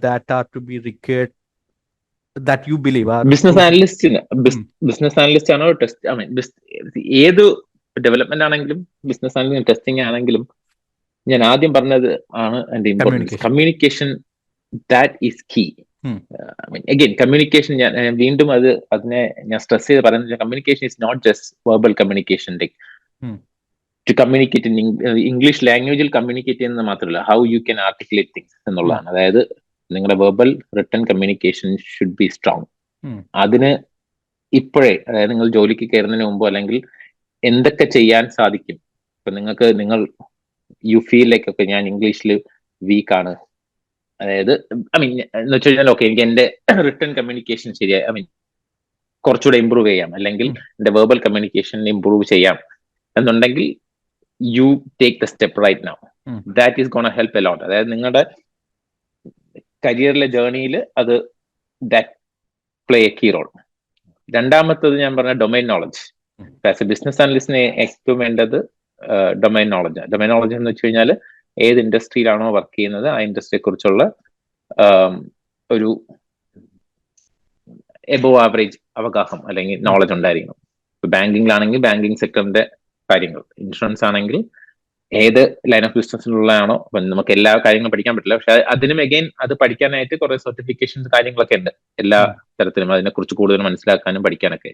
that are to be required that you believe are business analyst ആണോ ടെസ്റ്റ്, ഐ മീൻ ഏത് ഡെവലപ്മെന്റ് ആണെങ്കിലും ബിസിനസ് ആണെങ്കിലും ടെസ്റ്റിംഗ് ആണെങ്കിലും ഞാൻ ആദ്യം പറഞ്ഞത് ആണ് എന്റെ importance. Communication, that is key. Again communication, ഞാൻ വീണ്ടും അതിനെ ഞാൻ സ്ട്രെസ് ചെയ്ത് പറയുന്നത്, communication is not just verbal communication. Like to communicate in English ലാംഗ്വേജിൽ കമ്മ്യൂണിക്കേറ്റ് ചെയ്യുന്നത് മാത്രമല്ല, how you can articulate things എന്നുള്ളതാണ്. അതായത് നിങ്ങളുടെ verbal written communication should be strong. അതിന് ഇപ്പോഴേ, അതായത് നിങ്ങൾ ജോലിക്ക് കയറുന്നതിന് മുമ്പോ അല്ലെങ്കിൽ എന്തൊക്കെ ചെയ്യാൻ സാധിക്കും, ഇപ്പൊ നിങ്ങൾ യു ഫീൽ ലൈക്ക് ഒക്കെ ഞാൻ ഇംഗ്ലീഷിൽ വീക്കാണ്, അതായത് ഐ മീൻ എന്ന് വെച്ച് കഴിഞ്ഞാൽ ഓക്കെ എനിക്ക് എന്റെ റിട്ടൺ കമ്മ്യൂണിക്കേഷൻ ശരിയായി, ഐ മീൻ കുറച്ചുകൂടെ ഇമ്പ്രൂവ് ചെയ്യാം, അല്ലെങ്കിൽ എന്റെ വെർബൽ കമ്മ്യൂണിക്കേഷൻ ഇമ്പ്രൂവ് ചെയ്യാം എന്നുണ്ടെങ്കിൽ you take the step right now. That is gonna help a lot. അതായത് നിങ്ങളുടെ കരിയറിലെ ജേർണിയിൽ അത് that play a key role. രണ്ടാമത്തത് ഞാൻ പറഞ്ഞ domain knowledge. As a business അനലിസ്റ്റിന് ഏറ്റവും വേണ്ടത് ഡൊമൈൻ നോളജ്. ഡൊമൈൻ നോളജ് എന്ന് വെച്ച് കഴിഞ്ഞാൽ ഏത് ഇൻഡസ്ട്രിയിലാണോ വർക്ക് ചെയ്യുന്നത് ആ ഇൻഡസ്ട്രിയെ കുറിച്ചുള്ള ഒരു എബോവ് ആവറേജ് അവഗാഹം അല്ലെങ്കിൽ നോളജ് ഉണ്ടായിരിക്കണം. ഇപ്പൊ ബാങ്കിങ്ങിലാണെങ്കിൽ ബാങ്കിങ് സെക്ടറിന്റെ കാര്യങ്ങൾ, ഇൻഷുറൻസ് ആണെങ്കിൽ ഏത് ലൈൻ ഓഫ് ബിസിനസ്സിലുള്ളതാണോ, നമുക്ക് എല്ലാ കാര്യങ്ങളും പഠിക്കാൻ പറ്റില്ല, പക്ഷെ അതിനും അഗൈൻ അത് പഠിക്കാനായിട്ട് കുറെ സർട്ടിഫിക്കേഷൻസ് കാര്യങ്ങളൊക്കെ ഉണ്ട് എല്ലാ തരത്തിലും, അതിനെ കുറിച്ച് കൂടുതൽ മനസ്സിലാക്കാനും പഠിക്കാനൊക്കെ.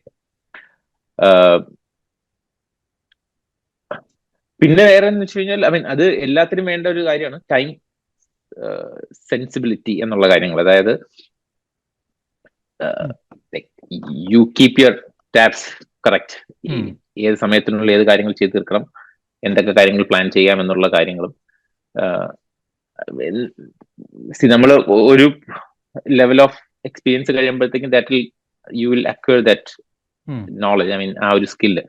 പിന്നെ വേറെ എന്ന് വെച്ച് കഴിഞ്ഞാൽ ഐ മീൻ അത് എല്ലാത്തിനും വേണ്ട ഒരു കാര്യമാണ് ടൈം സെൻസിബിലിറ്റി എന്നുള്ള കാര്യങ്ങൾ. അതായത് you keep your tabs correct. ഏത് സമയത്തിനുള്ളിൽ ഏത് കാര്യങ്ങൾ ചെയ്ത് തീർക്കണം, എന്തൊക്കെ കാര്യങ്ങൾ പ്ലാൻ ചെയ്യാം എന്നുള്ള കാര്യങ്ങളും. നമ്മൾ ഒരു ലെവൽ ഓഫ് എക്സ്പീരിയൻസ് കഴിയുമ്പോഴത്തേക്കും you will acquire that knowledge, I mean ആ ഒരു സ്കില്ല്.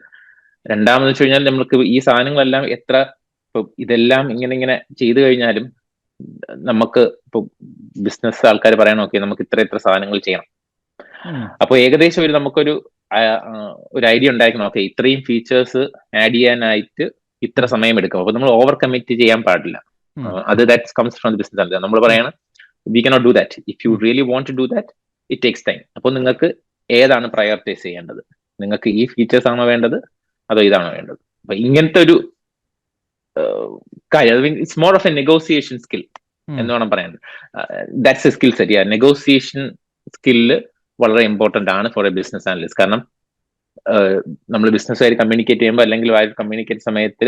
രണ്ടാമെന്ന് വെച്ച് കഴിഞ്ഞാൽ നമ്മൾക്ക് ഈ സാധനങ്ങളെല്ലാം ഇപ്പൊ ഇതെല്ലാം ഇങ്ങനെ ചെയ്തു കഴിഞ്ഞാലും നമുക്ക് ഇപ്പൊ ബിസിനസ് ആൾക്കാർ പറയണം ഓക്കെ നമുക്ക് ഇത്ര സാധനങ്ങൾ ചെയ്യണം. അപ്പൊ ഏകദേശം നമുക്കൊരു ഐഡിയ ഉണ്ടായിരിക്കണം, ഓക്കെ ഇത്രയും ഫീച്ചേഴ്സ് ആഡ് ചെയ്യാനായിട്ട് ഇത്ര സമയം എടുക്കും. അപ്പൊ നമ്മൾ ഓവർ കമ്മിറ്റ് ചെയ്യാൻ പാടില്ല. അത് that comes from the business. നമ്മൾ പറയണം we cannot do that. If you really want to do that it takes time. അപ്പൊ നിങ്ങൾക്ക് ഏതാണ് പ്രയോറിറ്റൈസ് ചെയ്യേണ്ടത്? നിങ്ങൾക്ക് ഈ ഫീച്ചേഴ്സ് ആണോ വേണ്ടത് അതോ ഇതാണോ വേണ്ടത്? അപ്പൊ ഇങ്ങനത്തെ ഒരു കാര്യം, it's more of A negotiation skill എന്ന് വേണം പറയാൻ. That's a skill set. Negotiation skill വളരെ ഇമ്പോർട്ടന്റ് ആണ് ഫോർ എ ബിസിനസ് അനലിസ്റ്റ്. കാരണം നമ്മൾ ബിസിനസ്സുകാർ കമ്മ്യൂണിക്കേറ്റ് ചെയ്യുമ്പോൾ അല്ലെങ്കിൽ ആ കമ്മ്യൂണിക്കേറ്റ് സമയത്ത്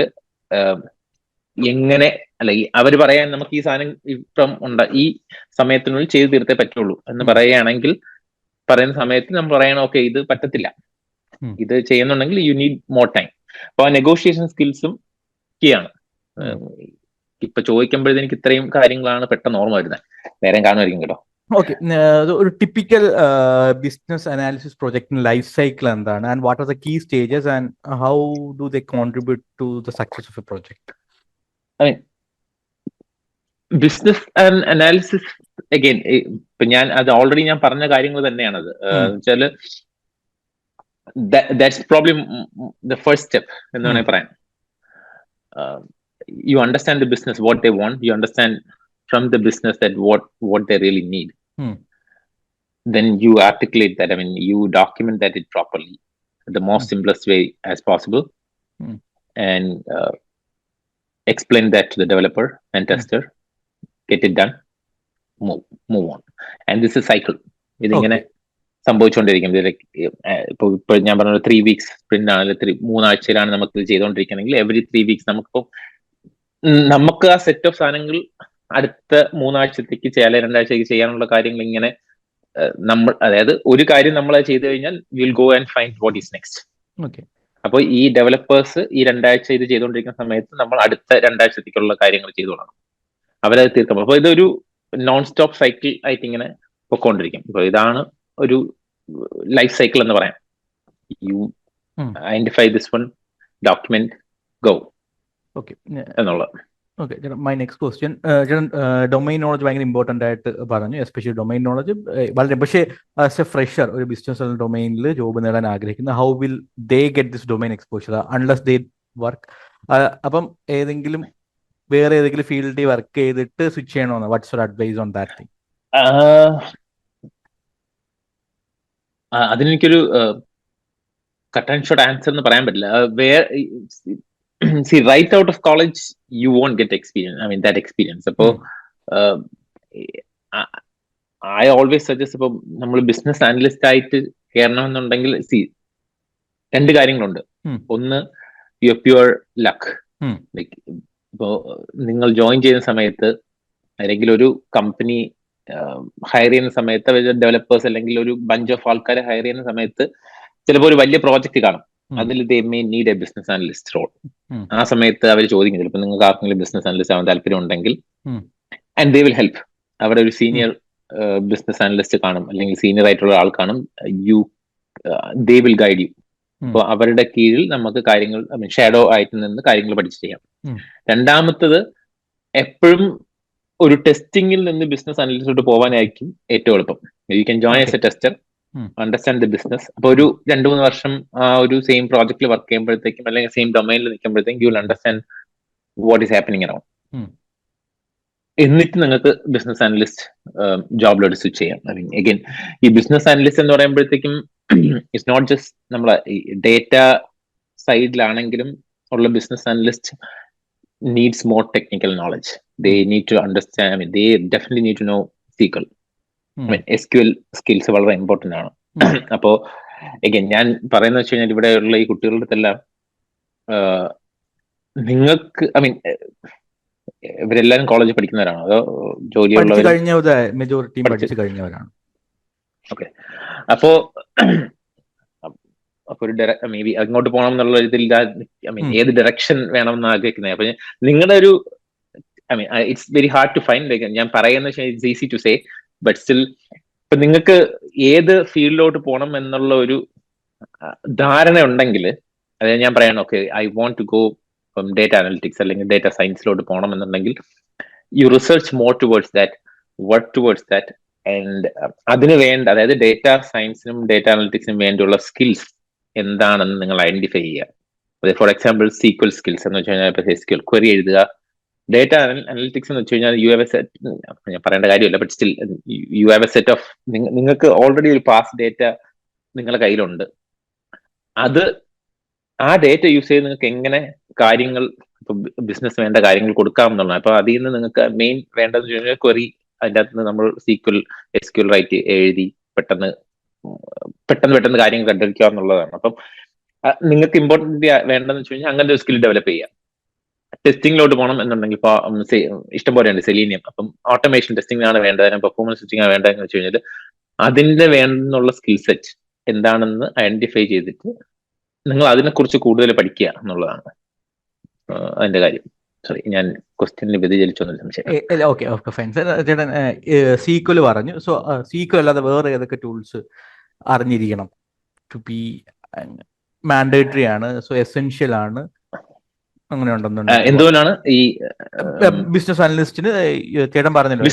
എങ്ങനെ അല്ലെങ്കിൽ അവർ പറയാൻ നമുക്ക് ഈ സാധനം ഇപ്പം ഈ സമയത്തിനുള്ളിൽ ചെയ്തു തീർത്തേ പറ്റുള്ളൂ എന്ന് പറയുകയാണെങ്കിൽ പറയുന്ന സമയത്ത് നമ്മൾ പറയണം ഓക്കെ ഇത് പറ്റത്തില്ല, ഇത് ചെയ്യുന്നുണ്ടെങ്കിൽ യു നീഡ് മോർ ടൈം. അപ്പൊ ആ നെഗോഷിയേഷൻ സ്കിൽസും കീയാണ്. ഇപ്പൊ ചോദിക്കുമ്പോഴേ എനിക്ക് ഇത്രയും കാര്യങ്ങളാണ് പെട്ടെന്ന് ഓർമ്മ വരുന്നത്, വേറെ കാണുമായിരിക്കും കേട്ടോ. ഓക്കെ, ഒരു ടിപ്പിക്കൽ ബിസിനസ് അനാലിസിസ് പ്രൊജക്ടിന്റെ ലൈഫ് സൈക്കിൾ എന്താണ്, and what are the key stages and how do they contribute to the success of a project? Business analysis again ഇപ്പൊ അത് ഓൾറെഡി ഞാൻ പറഞ്ഞ കാര്യങ്ങൾ തന്നെയാണത്. വെച്ചാല് that's probably the first step എന്ന് വേണമെങ്കിൽ പറയാം. You understand the business, what they want. You understand from the business that what they really need. Then you articulate that. I mean, you document that it properly, the most simplest way as possible, and explain that to the developer and tester. Get it done. Move on. And this is cycle. ഇതിങ്ങനെ സംഭവിച്ചുകൊണ്ടിരിക്കും. ഇപ്പൊ ഞാൻ പറഞ്ഞ 3 weeks sprint ആണ്, 3 ആഴ്ചയിലാണ് നമുക്ക് ഇത് ചെയ്തുകൊണ്ടിരിക്കണമെങ്കിൽ every 3 weeks നമുക്ക് ആ സെറ്റ് ഓഫ് സാധനങ്ങൾ അടുത്ത 3 ആഴ്ചത്തേക്ക് ചെയ്യാൻ 2 ആഴ്ചത്തേക്ക് ചെയ്യാനുള്ള കാര്യങ്ങൾ ഇങ്ങനെ നമ്മൾ, അതായത് ഒരു കാര്യം നമ്മൾ ചെയ്തു കഴിഞ്ഞാൽ will go and find what is next. അപ്പോൾ ഈ ഡെവലപ്പേഴ്സ് ഈ 2 ആഴ്ച ഇത് ചെയ്തുകൊണ്ടിരിക്കുന്ന സമയത്ത് നമ്മൾ അടുത്ത 2 ആഴ്ചത്തേക്കുള്ള കാര്യങ്ങൾ ചെയ്തു തുടങ്ങും, അവരത് തീർക്കും. അപ്പൊ ഇതൊരു നോൺ സ്റ്റോപ്പ് സൈക്കിൾ ആയിട്ട് ഇങ്ങനെ പൊക്കോണ്ടിരിക്കും. അപ്പൊ ഇതാണ് ഒരു ലൈഫ് സൈക്കിൾ എന്ന് പറയാം. You identify this one, document, go എന്നുള്ളത്. Okay, my next question, domain knowledge ഭയങ്കര ഇമ്പോർട്ടൻ്റ് ആയിട്ട് പറഞ്ഞു, എസ്പെഷ്യലി ഡൊമൈൻ നോളജ് വളരെ. പക്ഷേ ആസ് എ ഫ്രഷർ ഒരു ബിസിനസ് ഡൊമൈനിൽ ജോബ് നേടാൻ ആഗ്രഹിക്കുന്ന, how will they get this domain exposure unless they work? അപ്പം വേറെ ഏതെങ്കിലും ഫീൽഡിൽ വർക്ക് ചെയ്തിട്ട് സ്വിച്ച് ചെയ്യണമെന്ന്, what's your advice on that thing? അതിനെനിക്കൊരു കട്ട് ആൻഡ് ഷോർട്ട് ആൻസർ എന്ന് പറയാൻ പറ്റില്ല. See, right out of college you won't get experience, I mean that experience. So I always suggest ഇപ്പൊ നമ്മൾ ബിസിനസ് അനലിസ്റ്റ് ആയിട്ട് കയറണമെന്നുണ്ടെങ്കിൽ രണ്ട് കാര്യങ്ങളുണ്ട്. ഒന്ന് യുവർ പ്യുവർ ലക്ക്, ലൈക്ക് ഇപ്പോ നിങ്ങൾ ജോയിൻ ചെയ്യുന്ന സമയത്ത് അല്ലെങ്കിൽ ഒരു കമ്പനി ഹയർ ചെയ്യുന്ന സമയത്ത് ഡെവലപ്പേഴ്സ് അല്ലെങ്കിൽ ഒരു ബഞ്ച് ഓഫ് ആൾക്കാരെ ഹയർ ചെയ്യുന്ന സമയത്ത് ചിലപ്പോൾ ഒരു വലിയ പ്രോജക്റ്റ് കാണും, അതിൽ they may need a business analyst role. ആ സമയത്ത് അവർ ചോദിക്കും, ചിലപ്പോൾ നിങ്ങൾക്ക് ആർക്കെങ്കിലും ബിസിനസ് അനലിസ്റ്റ് ആവാൻ താല്പര്യം ഉണ്ടെങ്കിൽ ആൻഡ് ദേ വിൽ ഹെൽപ്പ്. അവിടെ ഒരു സീനിയർ ബിസിനസ് അനലിസ്റ്റ് കാണും അല്ലെങ്കിൽ സീനിയർ ആയിട്ടുള്ള ആൾ കാണും, ദേ വിൽ ഗൈഡ് യു. അപ്പോൾ അവരുടെ കീഴിൽ നമുക്ക് കാര്യങ്ങൾ ഷാഡോ ആയിട്ട് നിന്ന് കാര്യങ്ങൾ പഠിച്ച് ചെയ്യാം. രണ്ടാമത്തത്, എപ്പോഴും ഒരു ടെസ്റ്റിംഗിൽ നിന്ന് ബിസിനസ് അനലിസ്റ്റിലോട്ട് പോകാനായിരിക്കും ഏറ്റവും എളുപ്പം. You can join as A tester, understand the business. അപ്പൊ ഒരു 2-3 വർഷം ആ ഒരു സെയിം പ്രോജക്റ്റിൽ വർക്ക് ചെയ്യുമ്പോഴത്തേക്കും അല്ലെങ്കിൽ സെയിം ഡൊമൈനിൽ നിൽക്കുമ്പോഴത്തേക്കും you will understand what is happening around. എന്നിട്ട് നിങ്ങൾക്ക് ബിസിനസ് അനലിസ്റ്റ് ജോബിലോട്ട് സ്വിച്ച് ചെയ്യാം. ഐ മീൻ അഗൈൻ ഈ ബിസിനസ് അനലിസ്റ്റ് എന്ന് പറയുമ്പോഴത്തേക്കും ഇറ്റ്സ് നോട്ട് ജസ്റ്റ് നമ്മളെ ഈ ഡേറ്റ സൈഡിലാണെങ്കിലും ഉള്ള business analyst needs more technical knowledge. They need to understand, I mean, they definitely need to know SQL. I mean, SQL skills വളരെ important ആണ്. അപ്പോൾ again ഞാൻ പറയുന്നത് വെച്ച് കഴിഞ്ഞാൽ ഇവിടെയുള്ള ഈ കുട്ടികളുടെ അടുത്തെല്ലാം നിങ്ങൾക്ക് ഐ മീൻ ഇവരെല്ലാരും കോളേജിൽ പഠിക്കുന്നവരാണോ അതോ ജോലിയുള്ളവർ? മെജോറിറ്റി പഠിച്ചു കഴിഞ്ഞവരാണ്. ഓക്കെ. അപ്പോ ഒരു മേ ബി അങ്ങോട്ട് പോകണം എന്നുള്ള ഇതിൽ ഐ മീൻ ഏത് ഡയറക്ഷൻ വേണമെന്ന് ആഗ്രഹിക്കുന്നത്. അപ്പൊ നിങ്ങളുടെ ഒരു I mean it's very hard to find. Like ഞാൻ പറയുന്നത് it's easy to say, but still ഇപ്പൊ നിങ്ങൾക്ക് ഏത് ഫീൽഡിലോട്ട് പോകണം എന്നുള്ള ഒരു ധാരണ ഉണ്ടെങ്കിൽ, അതായത് ഞാൻ പറയണം okay I want to go data analytics അല്ലെങ്കിൽ ഡേറ്റ സയൻസിലോട്ട് പോകണം എന്നുണ്ടെങ്കിൽ you research more towards that, work towards that. And അതിന് വേണ്ട, അതായത് ഡേറ്റ സയൻസിനും ഡേറ്റ അനലിറ്റിക്സിനും വേണ്ടിയുള്ള സ്കിൽസ് എന്താണെന്ന് നിങ്ങൾ ഐഡന്റിഫൈ ചെയ്യുക. ഫോർ എക്സാമ്പിൾ സീക്വൽ സ്കിൽസ് എന്ന് വെച്ച് കഴിഞ്ഞാൽ SQL ക്വറി എഴുതുക. ഡേറ്റ അനലിറ്റിക്സ് എന്ന് വെച്ച് കഴിഞ്ഞാൽ യു ഹാവ് എ സെറ്റ്, ഞാൻ പറയേണ്ട കാര്യമില്ല, but still you have A set of, നിങ്ങൾക്ക് ഓൾറെഡി ഒരു പാസ് ഡേറ്റ നിങ്ങളുടെ കയ്യിലുണ്ട്. അത് ആ ഡേറ്റ യൂസ് ചെയ്ത് നിങ്ങൾക്ക് എങ്ങനെ കാര്യങ്ങൾ ഇപ്പൊ ബിസിനസ് വേണ്ട കാര്യങ്ങൾ കൊടുക്കാം എന്നുള്ളതാണ്. അപ്പൊ അതിൽ നിന്ന് നിങ്ങൾക്ക് മെയിൻ വേണ്ടതെന്ന് വെച്ച് കഴിഞ്ഞാൽ ക്വറി, അതിൻ്റെ അകത്ത് നിന്ന് നമ്മൾ SQL റൈറ്റ് എഴുതി പെട്ടെന്ന് കാര്യങ്ങൾ കണ്ടുപിടിക്കുക എന്നുള്ളതാണ്. അപ്പം നിങ്ങൾക്ക് ഇമ്പോർട്ടന്റ് വേണ്ടതെന്ന് വെച്ച് കഴിഞ്ഞാൽ അങ്ങനത്തെ ഒരു സ്കിൽ ഡെവലപ്പ് ചെയ്യുക. ടെസ്റ്റിംഗിലോട്ട് പോകണം എന്നുണ്ടെങ്കിൽ ഇപ്പൊ ഇഷ്ടംപോലെ ഉണ്ട് സെലീനിയം. അപ്പം ഓട്ടോമേഷൻ ടെസ്റ്റിംഗ് ആണ് വേണ്ടത്, പെർഫോമൻസ് ടെസ്റ്റിംഗ് ആണ് വേണ്ടതെന്ന് വെച്ച് കഴിഞ്ഞാൽ അതിന്റെ വേണ്ടുന്നുള്ള സ്കിൽ സെറ്റ് എന്താണെന്ന് ഐഡന്റിഫൈ ചെയ്തിട്ട് നിങ്ങൾ അതിനെക്കുറിച്ച് കൂടുതൽ പഠിക്കുക എന്നുള്ളതാണ് അതിന്റെ കാര്യം. സോറി, ഞാൻ ക്വസ്റ്റ്യനിൽ വ്യതിചലിച്ചൊന്നുമില്ല, സംശയം. Okay fine. ചേട്ടൻ SQL പറഞ്ഞു. സോ SQL അല്ലാതെ വേറെ ഏതൊക്കെ ടൂൾസ് അറിഞ്ഞിരിക്കണം? ടു ബി മാൻഡേറ്ററി ആണ്, സോ എസെൻഷ്യൽ ആണ്, അങ്ങനെ ഉണ്ടെന്നുണ്ടെങ്കിൽ എന്തുകൊണ്ടാണ് ഈ ബിസിനസ് അനലിസ്റ്റിന് ചേട്ടൻ പറഞ്ഞല്ലോ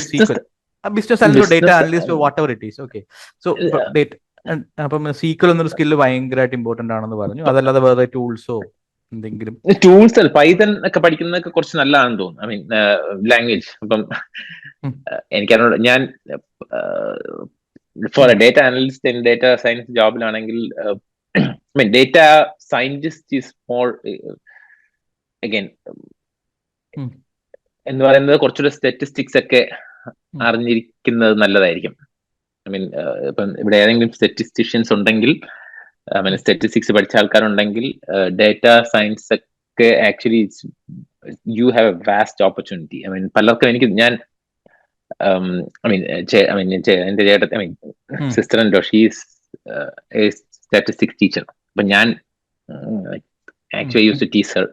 business analyst, data analyst, what ever it is. Okay. So അപ്പം SQL എന്നൊരു സ്കില്ല് ഭയങ്കരമായിട്ട് ഇമ്പോർട്ടന്റ് ആണെന്ന് പറഞ്ഞു. അതല്ലാതെ വേറെ ടൂൾസോ എന്തെങ്കിലും? ടൂൾസ് പൈതൺ ഒക്കെ പഠിക്കുന്നതൊക്കെ കുറച്ച് നല്ലതാണെന്ന് തോന്നുന്നു. I mean language. അപ്പം എനിക്കറിഞ്ഞൂടാ, ഞാൻ for data analyst and data science ജോബിലാണെങ്കിൽ I mean data scientist is more again എന്ന് പറയുന്നത് കുറച്ചുകൂടെ സ്റ്റാറ്റിസ്റ്റിക്സ് ഒക്കെ അറിഞ്ഞിരിക്കുന്നത് നല്ലതായിരിക്കും. ഐ മീൻ ഇപ്പം ഇവിടെ ഏതെങ്കിലും സ്റ്റാറ്റിസ്റ്റിഷ്യൻസ് ഉണ്ടെങ്കിൽ, ഐ മീൻ സ്റ്റാറ്റിസ്റ്റിക്സ് പഠിച്ച ആൾക്കാരുണ്ടെങ്കിൽ, ഡേറ്റ സയൻസ് ഒക്കെ actually you have a vast opportunity. I mean പലർക്കും ഞാൻ എന്റെ ചേട്ടത്തി, I mean sister and she's a statistics teacher. അപ്പൊ ഞാൻ actually use to teach her.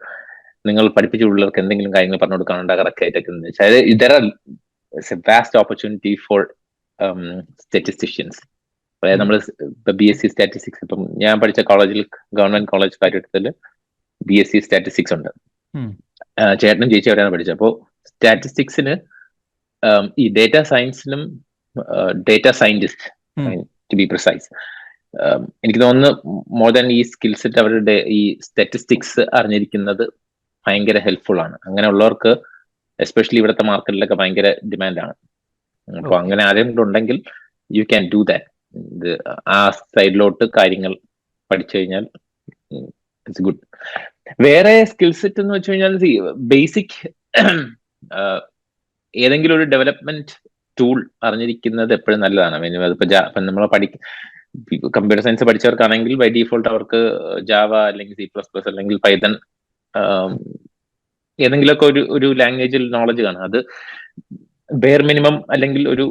നിങ്ങൾ പഠിപ്പിച്ച പിള്ളേർക്ക് എന്തെങ്കിലും കാര്യങ്ങൾ പറഞ്ഞു കൊടുക്കാനുണ്ട് കറക്റ്റ് ആയിട്ടൊക്കെ. Vast opportunity for statisticians. അതായത് നമ്മൾ ഇപ്പൊ BSc സ്റ്റാറ്റിസ്റ്റിക്സ്, ഇപ്പം ഞാൻ പഠിച്ച കോളേജിൽ, ഗവൺമെന്റ് കോളേജ് കാര്യത്തിൽ BSc സ്റ്റാറ്റിസ്റ്റിക്സ് ഉണ്ട്. ചേട്ടനും ചേച്ചി അവിടെയാണ് പഠിച്ചത്. അപ്പോൾ സ്റ്റാറ്റിസ്റ്റിക്സിന് ഈ data സയൻസിനും data scientist to be precise, എനിക്ക് തോന്നുന്നു മോർ ദാൻ ഈ സ്കിൽ സെറ്റ് അവരുടെ ഈ സ്റ്റാറ്റിസ്റ്റിക്സ് അറിഞ്ഞിരിക്കുന്നത് ഭയങ്കര ഹെൽപ്ഫുൾ ആണ്. അങ്ങനെയുള്ളവർക്ക് എസ്പെഷ്യലി ഇവിടുത്തെ മാർക്കറ്റിലൊക്കെ ഭയങ്കര ഡിമാൻഡാണ്. അപ്പൊ അങ്ങനെ ആരെങ്കിലും ഉണ്ടെങ്കിൽ യു ക്യാൻ ഡു ദാറ്റ്. ആ സൈഡിലോട്ട് കാര്യങ്ങൾ പഠിച്ചു കഴിഞ്ഞാൽ ഇറ്റ്സ് ഗുഡ്. വേറെ സ്കിൽ സെറ്റ് എന്ന് വെച്ച് കഴിഞ്ഞാൽ ബേസിക് ഏതെങ്കിലും ഒരു ഡെവലപ്മെന്റ് ടൂൾ അറിഞ്ഞിരിക്കുന്നത് എപ്പോഴും നല്ലതാണ്. അതിപ്പോ നമ്മൾ കമ്പ്യൂട്ടർ സയൻസ് പഠിച്ചവർക്കാണെങ്കിൽ ബൈ ഡീഫോൾട്ട് അവർക്ക് ജാവ അല്ലെങ്കിൽ C++ അല്ലെങ്കിൽ പൈത്തൺ ഏതെങ്കിലുമൊക്കെ ഒരു ലാംഗ്വേജിൽ നോളജ് കാണും. അത് ബെയർ മിനിമം അല്ലെങ്കിൽ ഒരു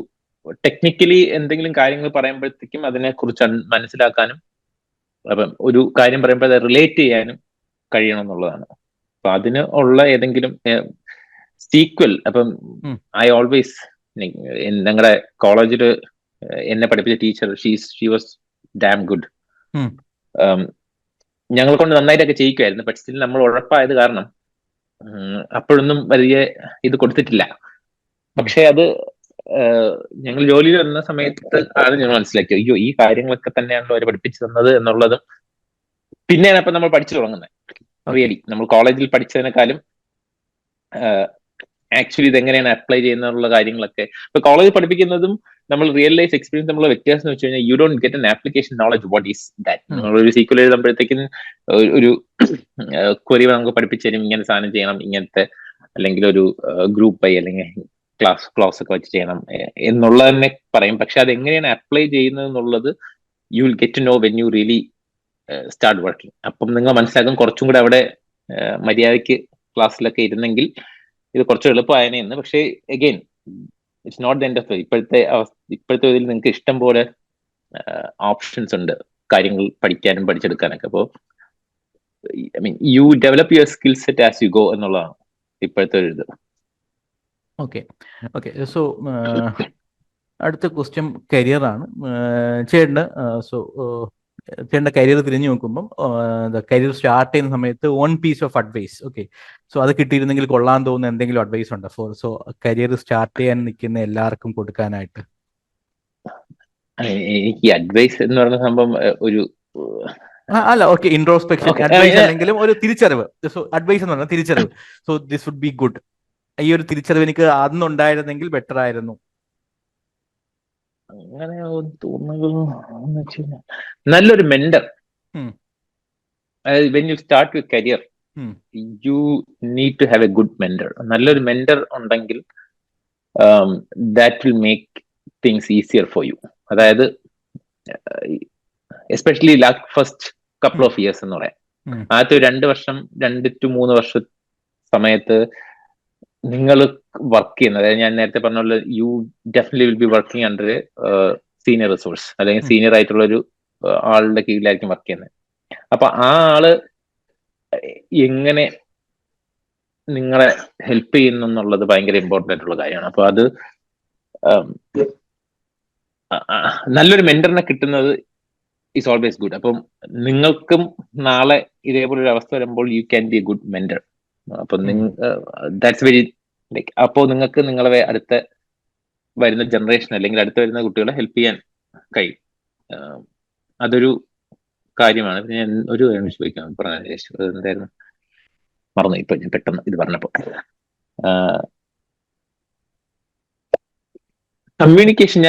ടെക്നിക്കലി എന്തെങ്കിലും കാര്യങ്ങൾ പറയുമ്പോഴത്തേക്കും അതിനെക്കുറിച്ച് മനസ്സിലാക്കാനും അപ്പം ഒരു കാര്യം പറയുമ്പോൾ അത് റിലേറ്റ് ചെയ്യാനും കഴിയണം എന്നുള്ളതാണ്. അപ്പൊ അതിന് ഉള്ള ഏതെങ്കിലും സീക്വൽ. അപ്പം ഐ ഓൾവേസ് ഞങ്ങളുടെ കോളേജിൽ എന്നെ പഠിപ്പിച്ച teacher she was dam good. ഞങ്ങളെ കൊണ്ട് നന്നായിട്ടൊക്കെ ചെയ്യിക്കുമായിരുന്നു. പക്ഷെ സ്റ്റിൽ നമ്മൾ ഉഴപ്പായത് കാരണം അപ്പോഴൊന്നും വലിയ ഇത് കൊടുത്തിട്ടില്ല. പക്ഷെ അത് ഞങ്ങൾ ജോലിയിൽ വന്ന സമയത്ത് ആണ് ഞങ്ങൾ മനസ്സിലാക്കി, അയ്യോ ഈ കാര്യങ്ങളൊക്കെ തന്നെയാണല്ലോ അവർ പഠിപ്പിച്ചു തന്നത് എന്നുള്ളതും പിന്നെയാണ് അപ്പൊ നമ്മൾ പഠിച്ചു തുടങ്ങുന്നത്. റിയലി നമ്മൾ കോളേജിൽ പഠിച്ചതിനേക്കാളും ആക്ച്വലി ഇത് എങ്ങനെയാണ് അപ്ലൈ ചെയ്യുന്നുള്ള കാര്യങ്ങളൊക്കെ ഇപ്പൊ കോളേജിൽ പഠിപ്പിക്കുന്നതും നമ്മൾ റിയൽ ലൈഫ് എക്സ്പീരിയൻസ് തമ്മിലുള്ള വ്യത്യാസം എന്ന് വെച്ച് കഴിഞ്ഞാൽ you don't get an application knowledge what is that. നമ്മളൊരു സീക്വൽ എഴുതുമ്പോഴത്തേക്കും ഒരു ക്വറി നമുക്ക് പഠിപ്പിച്ചു തരും, ഇങ്ങനെ സാധനം ചെയ്യണം, ഇങ്ങനത്തെ അല്ലെങ്കിൽ ഒരു ഗ്രൂപ്പ് ആയി അല്ലെങ്കിൽ ക്ലാസ് ഒക്കെ വെച്ച് ചെയ്യണം എന്നുള്ളത് തന്നെ പറയും. പക്ഷെ അത് എങ്ങനെയാണ് അപ്ലൈ ചെയ്യുന്നത് എന്നുള്ളത് you will get to know when you really start working. അപ്പം നിങ്ങൾ മനസ്സിലാക്കും കുറച്ചും കൂടെ അവിടെ മര്യാദയ്ക്ക് ക്ലാസ്സിലൊക്കെ ഇരുന്നെങ്കിൽ ഇത് കുറച്ച് എളുപ്പമായനെന്ന്. പക്ഷേ again it's not the end of ഇപ്പോഴത്തെ ഇതിൽ നിങ്ങൾക്ക് ഇഷ്ടം പോലെ ഓപ്ഷൻസ് ഉണ്ട് കാര്യങ്ങൾ പഠിക്കാനും പഠിച്ചെടുക്കാനൊക്കെ. അപ്പോൾ I mean you develop your skill set as you go എന്നുള്ളതാണ് ഇപ്പോഴത്തെ ഒരു ഇത്. Okay okay. സോ അടുത്ത ക്വസ്റ്റ്യൻ കരിയറാണ് ചേട്ടന്. സോ ചേട്ടൻ്റെ കരിയർ തിരിഞ്ഞു നോക്കുമ്പം കരിയർ സ്റ്റാർട്ട് ചെയ്യുന്ന സമയത്ത് one piece of advice, okay, so അത് കിട്ടിയിരുന്നെങ്കിൽ കൊള്ളാൻ തോന്നുന്ന എന്തെങ്കിലും അഡ്വൈസ് ഉണ്ടോ ഫോർ സോ കരിയർ സ്റ്റാർട്ട് ചെയ്യാൻ നിൽക്കുന്ന എല്ലാവർക്കും കൊടുക്കാനായിട്ട്? എനിക്ക് അഡ്വൈസ് എന്ന് പറയുന്ന സംഭവം ഒരു അല്ല, ഓക്കെ, ഇൻട്രോസ്പെക്ഷൻ അഡ്വൈസ് അല്ലെങ്കിലും ഒരു തിരിച്ചറിവ്. സോ അഡ്വൈസ് എന്ന് പറഞ്ഞാൽ തിരിച്ചറിവ്. So this would be good. ഈ ഒരു തിരിച്ചറിവ് എനിക്ക് അന്നുണ്ടായിരുന്നെങ്കിൽ ബെറ്റർ ആയിരുന്നു. അങ്ങനെ തോന്നുന്നത് നല്ലൊരു mentor. When you start your career you need to have a good mentor. നല്ലൊരു മെന്റർ ഉണ്ടെങ്കിൽ that will make things easier for you. അതായത് especially first couple of years എന്ന് പറയാം, ആദ്യത്തെ 2 വർഷം 2 to 3 വർഷ സമയത്ത് നിങ്ങൾ വർക്ക് ചെയ്യുന്നത്, അതായത് ഞാൻ നേരത്തെ പറഞ്ഞ പോലെ you definitely will be working under senior resource അല്ലെങ്കിൽ സീനിയർ ആയിട്ടുള്ള ഒരു ആളുടെ കീഴിലായിരിക്കും വർക്ക് ചെയ്യുന്നത്. അപ്പൊ ആ ആള് എങ്ങനെ നിങ്ങളെ ഹെൽപ്പ് ചെയ്യുന്നു എന്നുള്ളത് ഭയങ്കര ഇമ്പോർട്ടൻ്റ് ആയിട്ടുള്ള കാര്യമാണ്. അപ്പൊ അത് നല്ലൊരു മെന്ററിനെ കിട്ടുന്നത് ഈസ് ഓൾവേസ് ഗുഡ്. അപ്പം നിങ്ങൾക്കും നാളെ ഇതേപോലെ ഒരു അവസ്ഥ വരുമ്പോൾ you can be A good mentor. അപ്പൊ ദാറ്റ്സ് വെരി ലൈക്ക് അപ്പോൾ നിങ്ങൾക്ക് നിങ്ങളെ അടുത്ത വരുന്ന ജനറേഷൻ അല്ലെങ്കിൽ അടുത്ത വരുന്ന കുട്ടികളെ ഹെൽപ്പ് ചെയ്യാൻ കഴിയും. അതൊരു കാര്യമാണ്. ഞാൻ ഒരു കാര്യം ചോദിക്കാം, എന്തായിരുന്നു മറന്നു ഇപ്പൊ ഞാൻ പെട്ടെന്ന് ഇത് പറഞ്ഞപ്പോ. കമ്മ്യൂണിക്കേഷൻ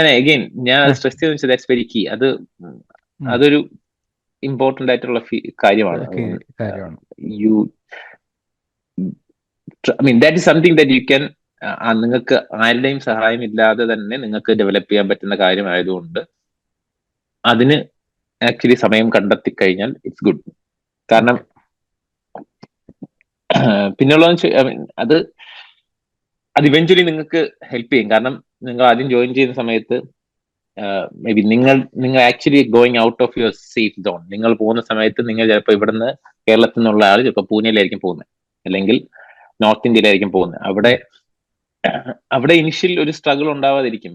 ഞാൻ സ്ട്രെസ് ചെയ്ത് വെച്ചാൽ ദാറ്റ്സ് വെരി കീ. അതൊരു ഇമ്പോർട്ടന്റ് ആയിട്ടുള്ള കാര്യമാണ്. You I mean that is something that you can നിങ്ങൾക്ക് ആരുടെയും സഹായം ഇല്ലാതെ തന്നെ നിങ്ങൾക്ക് ഡെവലപ്പ് ചെയ്യാൻ പറ്റുന്ന കാര്യമായതുകൊണ്ട് അതിന് ആക്ച്വലി സമയം കണ്ടെത്തി കഴിഞ്ഞാൽ ഇറ്റ്സ് ഗുഡ്. കാരണം പിന്നെയുള്ളതെന്ന് അത് ഇവഞ്ച്വലി നിങ്ങൾക്ക് ഹെൽപ്പ് ചെയ്യും. കാരണം നിങ്ങൾ ആദ്യം ജോയിൻ ചെയ്യുന്ന സമയത്ത് മേ ബി നിങ്ങൾ actually going out of your safe zone. നിങ്ങൾ പോകുന്ന സമയത്ത് നിങ്ങൾ ചിലപ്പോൾ ഇവിടുന്ന് കേരളത്തിൽ നിന്നുള്ള ആൾ ചിലപ്പോൾ പൂനെയിലായിരിക്കും പോകുന്നത് അല്ലെങ്കിൽ നോർത്ത് ഇന്ത്യയിലായിരിക്കും പോകുന്നത്. അവിടെ ഇനിഷ്യൽ ഒരു സ്ട്രഗിൾ ഉണ്ടാവാതിരിക്കും.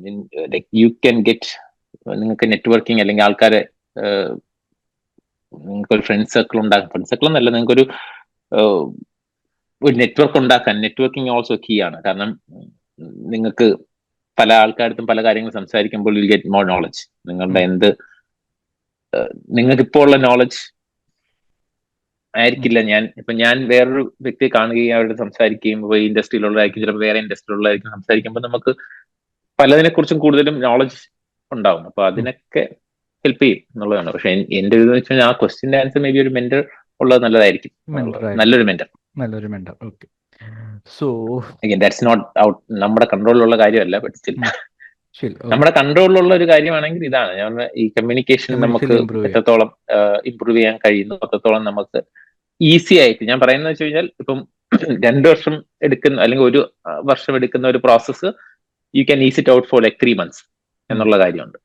യു ക്യാൻ ഗെറ്റ് നിങ്ങൾക്ക് നെറ്റ്വർക്കിംഗ് അല്ലെങ്കിൽ ആൾക്കാരെ നിങ്ങൾക്കൊരു ഫ്രണ്ട് സർക്കിൾ ഉണ്ടാക്കാം. ഫ്രണ്ട് സർക്കിൾ എന്നല്ല, നിങ്ങൾക്കൊരു നെറ്റ്വർക്ക് ഉണ്ടാക്കാൻ. നെറ്റ്വർക്കിംഗ് ഓൾസോ കീ ആണ്. കാരണം നിങ്ങൾക്ക് പല ആൾക്കാർക്കും പല കാര്യങ്ങൾ സംസാരിക്കുമ്പോൾ യു ഗെറ്റ് മോർ നോളജ്. നിങ്ങളുടെ നിങ്ങൾക്ക് ഇപ്പോൾ ഉള്ള നോളജ് ആയിരിക്കില്ല. ഞാൻ വേറൊരു വ്യക്തിയെ കാണുകയും അവരോട് സംസാരിക്കുകയും ഈ ഇൻഡസ്ട്രിയിലുള്ളതായിരിക്കും, ചിലപ്പോൾ വേറെ ഇൻഡസ്ട്രിയിലുള്ളതായിരിക്കും സംസാരിക്കുമ്പോൾ നമുക്ക് പലതിനെ കുറിച്ചും കൂടുതലും നോളജ് ഉണ്ടാവും. അപ്പൊ അതിനൊക്കെ ഹെൽപ്പ് ചെയ്യും എന്നുള്ളതാണ്. പക്ഷെ എന്റെ ഒരു വെച്ചാൽ ആ ക്വസ്റ്റ്യന്റെ ആൻസർ മേ ബി ഒരു മെന്റർ ഉള്ളത് നല്ലതായിരിക്കും. നല്ലൊരു mentor. Okay. So again that's not out നമ്മുടെ കൺട്രോളിലുള്ള കാര്യമല്ല. ബട്ട് സ്റ്റിൽ നമ്മുടെ കൺട്രോളിലുള്ള ഒരു കാര്യമാണെങ്കിൽ ഇതാണ് ഞാൻ ഈ കമ്മ്യൂണിക്കേഷൻ നമുക്ക് എത്രത്തോളം ഇമ്പ്രൂവ് ചെയ്യാൻ കഴിയുന്നു അത്രത്തോളം നമുക്ക് ഈസി ആയിട്ട്. ഞാൻ പറയുന്നത് വെച്ച് കഴിഞ്ഞാൽ ഇപ്പം 2 വർഷം എടുക്കുന്ന അല്ലെങ്കിൽ 1 വർഷം എടുക്കുന്ന ഒരു process you can is it out for like 3 months എന്നുള്ള കാര്യമുണ്ട്.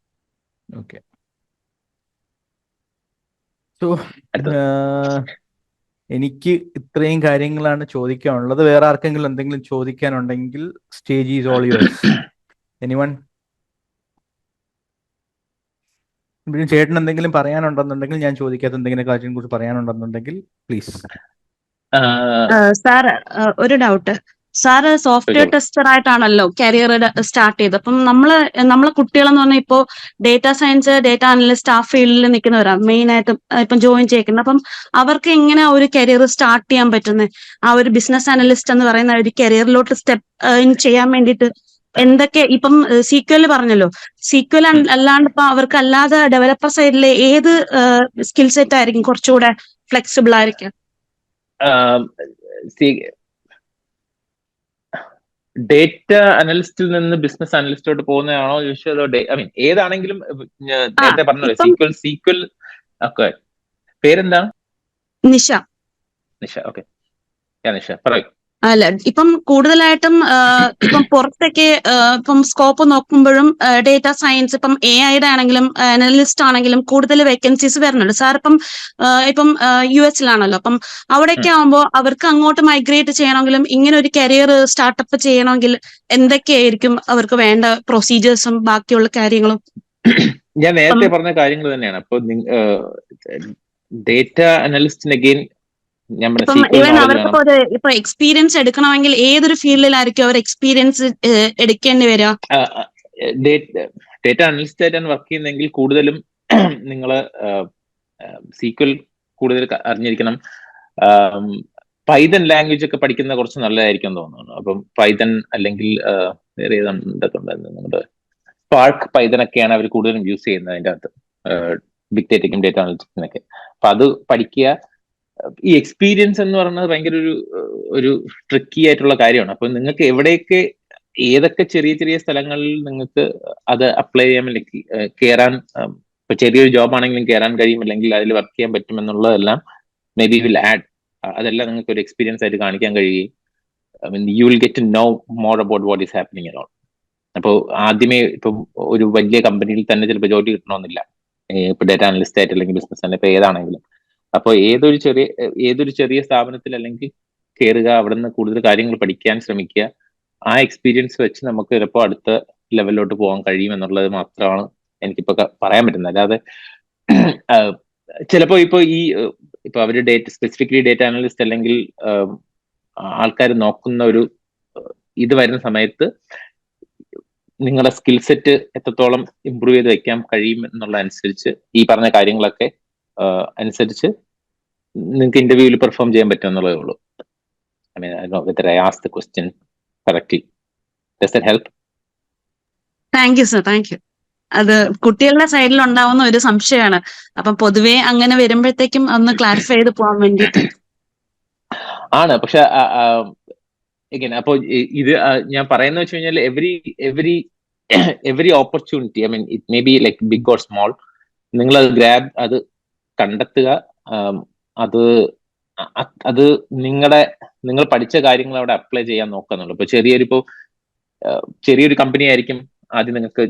ഓക്കെ. സോ എനിക്ക് ഇത്രയും കാര്യങ്ങളാണ് ചോദിക്കാനുള്ളത്. വേറെ ആർക്കെങ്കിലും എന്തെങ്കിലും ചോദിക്കാനുണ്ടെങ്കിൽ stage is all yours. Anyone? പിന്നെ ചേട്ടൻ എന്തെങ്കിലും പറയാനുണ്ടെന്നുണ്ടെങ്കിൽ, ഞാൻ ചോദിക്കാത്ത എന്തെങ്കിലും കാര്യം കുറിച്ച് പറയാനുണ്ടെന്നുണ്ടെങ്കിൽ പ്ലീസ്. സാർ ഒരു ഡൗട്ട്. സാറ് സോഫ്റ്റ്വെയർ ടെസ്റ്റർ ആയിട്ടാണല്ലോ കരിയർ സ്റ്റാർട്ട് ചെയ്തത്. അപ്പം നമ്മളെ കുട്ടികളെന്ന് പറഞ്ഞാൽ ഇപ്പോ ഡേറ്റ സയൻസ്, ഡേറ്റ അനലിസ്റ്റ് ആ ഫീൽഡിൽ നിൽക്കുന്നവരാണ് മെയിൻ ആയിട്ടും ഇപ്പം ജോയിൻ ചെയ്യിക്കുന്നത്. അപ്പം അവർക്ക് എങ്ങനെ ഒരു കരിയർ സ്റ്റാർട്ട് ചെയ്യാൻ പറ്റുന്നത്? ആ ഒരു ബിസിനസ് അനലിസ്റ്റ് എന്ന് പറയുന്ന ഒരു കരിയറിലോട്ട് സ്റ്റെപ്പ് ഇൻ ചെയ്യാൻ വേണ്ടിയിട്ട് എന്തൊക്കെ, ഇപ്പം സീക്വൽ പറഞ്ഞല്ലോ, സീക്വൽ അല്ലാണ്ട് ഇപ്പൊ അവർക്ക് അല്ലാതെ ഡെവലപ്പർ സൈഡിലെ ഏത് സ്കിൽ സെറ്റ് ആയിരിക്കും കുറച്ചുകൂടെ ഫ്ലെക്സിബിൾ ആയിരിക്കും? ഡേറ്റ അനലിസ്റ്റിൽ നിന്ന് ബിസിനസ് അനലിസ്റ്റോട്ട് പോകുന്നതാണോ ചോദിച്ചത്? അതോ ഐ മീൻ ഏതാണെങ്കിലും നേരത്തെ പറഞ്ഞല്ലോ, സീക്വൽ ഒക്കെ. പേരെന്താണ്? നിഷ. നിഷ. ഓക്കെ, നിഷ പറയൂ. അല്ല, ഇപ്പം കൂടുതലായിട്ടും ഇപ്പം പുറത്തേക്ക് ഇപ്പം സ്കോപ്പ് നോക്കുമ്പോഴും ഡേറ്റ സയൻസ്, ഇപ്പം AI ആണെങ്കിലും അനലിസ്റ്റ് ആണെങ്കിലും കൂടുതൽ വേക്കൻസീസ് വരുന്നുണ്ട്. സാർ ഇപ്പം US അപ്പം അവിടേക്ക് ആകുമ്പോൾ അവർക്ക് അങ്ങോട്ട് മൈഗ്രേറ്റ് ചെയ്യണമെങ്കിലും ഇങ്ങനെ ഒരു കരിയർ സ്റ്റാർട്ടപ്പ് ചെയ്യണമെങ്കിൽ എന്തൊക്കെയായിരിക്കും അവർക്ക് വേണ്ട പ്രൊസീജിയേഴ്സും ബാക്കിയുള്ള കാര്യങ്ങളും? ഞാൻ നേരത്തെ പറഞ്ഞ കാര്യങ്ങൾ തന്നെയാണ്. അപ്പൊ ഡേറ്റ അനലിസ്റ്റിന് അഗെയിൻ ഇപ്പൊ എക്സ്പീരിയൻസ് എടുക്കണമെങ്കിൽ ഏതൊരു ഫീൽഡിലായിരിക്കും അവർ എക്സ്പീരിയൻസ് എടുക്കേണ്ടി വരിക? ഡേറ്റ അനലിസ്റ്റ് ആയിട്ടാണ് വർക്ക് ചെയ്യുന്നതെങ്കിൽ കൂടുതലും നിങ്ങൾ സീക്വൽ കൂടുതൽ അറിഞ്ഞിരിക്കണം. പൈതൺ ലാംഗ്വേജ് ഒക്കെ പഠിക്കുന്നത് കുറച്ച് നല്ലതായിരിക്കും തോന്നുന്നു. അപ്പം പൈതൺ അല്ലെങ്കിൽ വേറെ ഏതാണ്ടായിരുന്നു, നമ്മുടെ സ്പാർക്ക്, പൈതൺ ഒക്കെയാണ് അവർ കൂടുതലും യൂസ് ചെയ്യുന്നത് അതിൻ്റെ അകത്ത്, ബിഗ് ഡേറ്റയ്ക്കും ഡേറ്റ അനലിറ്റിക്സിനൊക്കെ. അപ്പൊ അത് പഠിക്കുക. ഈ എക്സ്പീരിയൻസ് എന്ന് പറയുന്നത് ഭയങ്കര ഒരു ട്രിക്കി ആയിട്ടുള്ള കാര്യമാണ്. അപ്പൊ നിങ്ങൾക്ക് എവിടെയൊക്കെ ഏതൊക്കെ ചെറിയ ചെറിയ സ്ഥലങ്ങളിൽ നിങ്ങൾക്ക് അത് അപ്ലൈ ചെയ്യാൻ കയറാൻ, ഇപ്പൊ ചെറിയൊരു ജോബ് ആണെങ്കിലും കയറാൻ കഴിയും, അല്ലെങ്കിൽ അതിൽ വർക്ക് ചെയ്യാൻ പറ്റും എന്നുള്ളതെല്ലാം മേ ബി വിൽ ആഡ്. അതെല്ലാം നിങ്ങൾക്ക് ഒരു എക്സ്പീരിയൻസ് ആയിട്ട് കാണിക്കാൻ കഴിയുകയും you will get to know more about what is happening around. അപ്പോൾ ആദ്യമേ ഇപ്പം ഒരു വലിയ കമ്പനിയിൽ തന്നെ ചിലപ്പോൾ ജോലി കിട്ടണമെന്നില്ല, ഇപ്പൊ ഡേറ്റ അനലിസ്റ്റ് ആയിട്ട് അല്ലെങ്കിൽ ബിസിനസ് തന്നെ, ഇപ്പൊ ഏതാണെങ്കിലും. അപ്പോൾ ഏതൊരു ചെറിയ സ്ഥാപനത്തിൽ അല്ലെങ്കിൽ കയറുക, അവിടെ നിന്ന് കൂടുതൽ കാര്യങ്ങൾ പഠിക്കാൻ ശ്രമിക്കുക. ആ എക്സ്പീരിയൻസ് വെച്ച് നമുക്ക് ചിലപ്പോൾ അടുത്ത ലെവലിലോട്ട് പോകാൻ കഴിയും എന്നുള്ളത് മാത്രമാണ് എനിക്കിപ്പോ പറയാൻ പറ്റുന്നത്. അല്ലാതെ ചിലപ്പോൾ ഇപ്പൊ അവര് സ്പെസിഫിക്കലി ഡേറ്റ അനലിസ്റ്റ് അല്ലെങ്കിൽ ആൾക്കാർ നോക്കുന്ന ഒരു ഇത് വരുന്ന സമയത്ത് നിങ്ങളുടെ സ്കിൽ സെറ്റ് എത്രത്തോളം ഇമ്പ്രൂവ് ചെയ്ത് വെക്കാൻ കഴിയും എന്നുള്ള അനുസരിച്ച്, ഈ പറഞ്ഞ കാര്യങ്ങളൊക്കെ അനുസരിച്ച് നിങ്ങൾക്ക് ഇന്റർവ്യൂവിൽ പെർഫോം ചെയ്യാൻ പറ്റും എന്നുള്ളതേ ഉള്ളൂ. I mean, I don't know whether I asked the question correctly. Does that help? Thank you sir, thank you. അത് കുട്ടികളുടെ സൈഡിൽ ഉണ്ടാവുന്ന ഒരു സംശയമാണ്. അപ്പം പൊതുവെ അങ്ങനെ വരുമ്പോഴത്തേക്കും ഒന്ന് ക്ലാരിഫൈ ചെയ്ത് പോകാൻ വേണ്ടിയിട്ട് ആണ്. പക്ഷെ അപ്പൊ ഇത് ഞാൻ പറയുന്ന വെച്ച് കഴിഞ്ഞാൽ every opportunity, I mean it may be like big or small, നിങ്ങൾ അത് ഗ്രാബ്, അത് കണ്ടെത്തുക. അത് നിങ്ങൾ പഠിച്ച കാര്യങ്ങൾ അവിടെ അപ്ലൈ ചെയ്യാൻ നോക്കുന്നുള്ളൂ. ഇപ്പൊ ചെറിയൊരു കമ്പനി ആയിരിക്കും ആദ്യം നിങ്ങൾക്ക്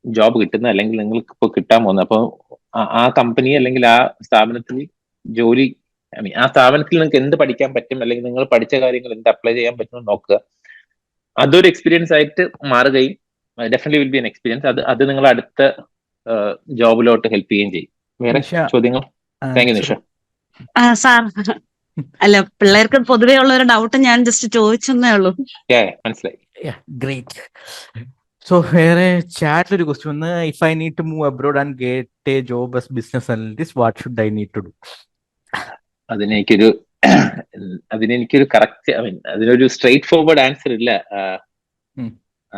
ജോബ് കിട്ടുന്നത്, അല്ലെങ്കിൽ നിങ്ങൾക്ക് ഇപ്പോൾ കിട്ടാൻ പോകുന്നത്. അപ്പോൾ ആ കമ്പനി അല്ലെങ്കിൽ ആ സ്ഥാപനത്തിൽ ജോലി, ഐ മീൻ ആ സ്ഥാപനത്തിൽ നിങ്ങൾക്ക് എന്ത് പഠിക്കാൻ പറ്റും, അല്ലെങ്കിൽ നിങ്ങൾ പഠിച്ച കാര്യങ്ങൾ എന്ത് അപ്ലൈ ചെയ്യാൻ പറ്റും നോക്കുക. അതൊരു എക്സ്പീരിയൻസ് ആയിട്ട് മാറുകയും definitely will be an experience. അത് നിങ്ങൾ അടുത്ത ജോബിലോട്ട് ഹെൽപ്പ് ചെയ്യുകയും ചെയ്യും. വേറെ ചോദ്യങ്ങൾ? Thank you Nisha. സാർ, അല്ല, പിള്ളേർക്ക് പൊതുവേ ഉള്ള ഒരു ഡൗട്ട് ഞാൻ ജസ്റ്റ് ചോദിച്ചെന്നേ ഉള്ളൂ. മനസ്സിലായി. ഗ്രേറ്റ്. സോ വേറെ ചാറ്റിൽ ഒരു ക്വസ്റ്റ്യൻ വന്ന്, if I need to move abroad and get a job as business analyst, what should I need to do? അതിനെനിക്കൊരു കറക്റ്റ്, ഐ മീൻ അതിനൊരു സ്ട്രേറ്റ് ഫോർവേഡ് ആൻസർ ഇല്ല.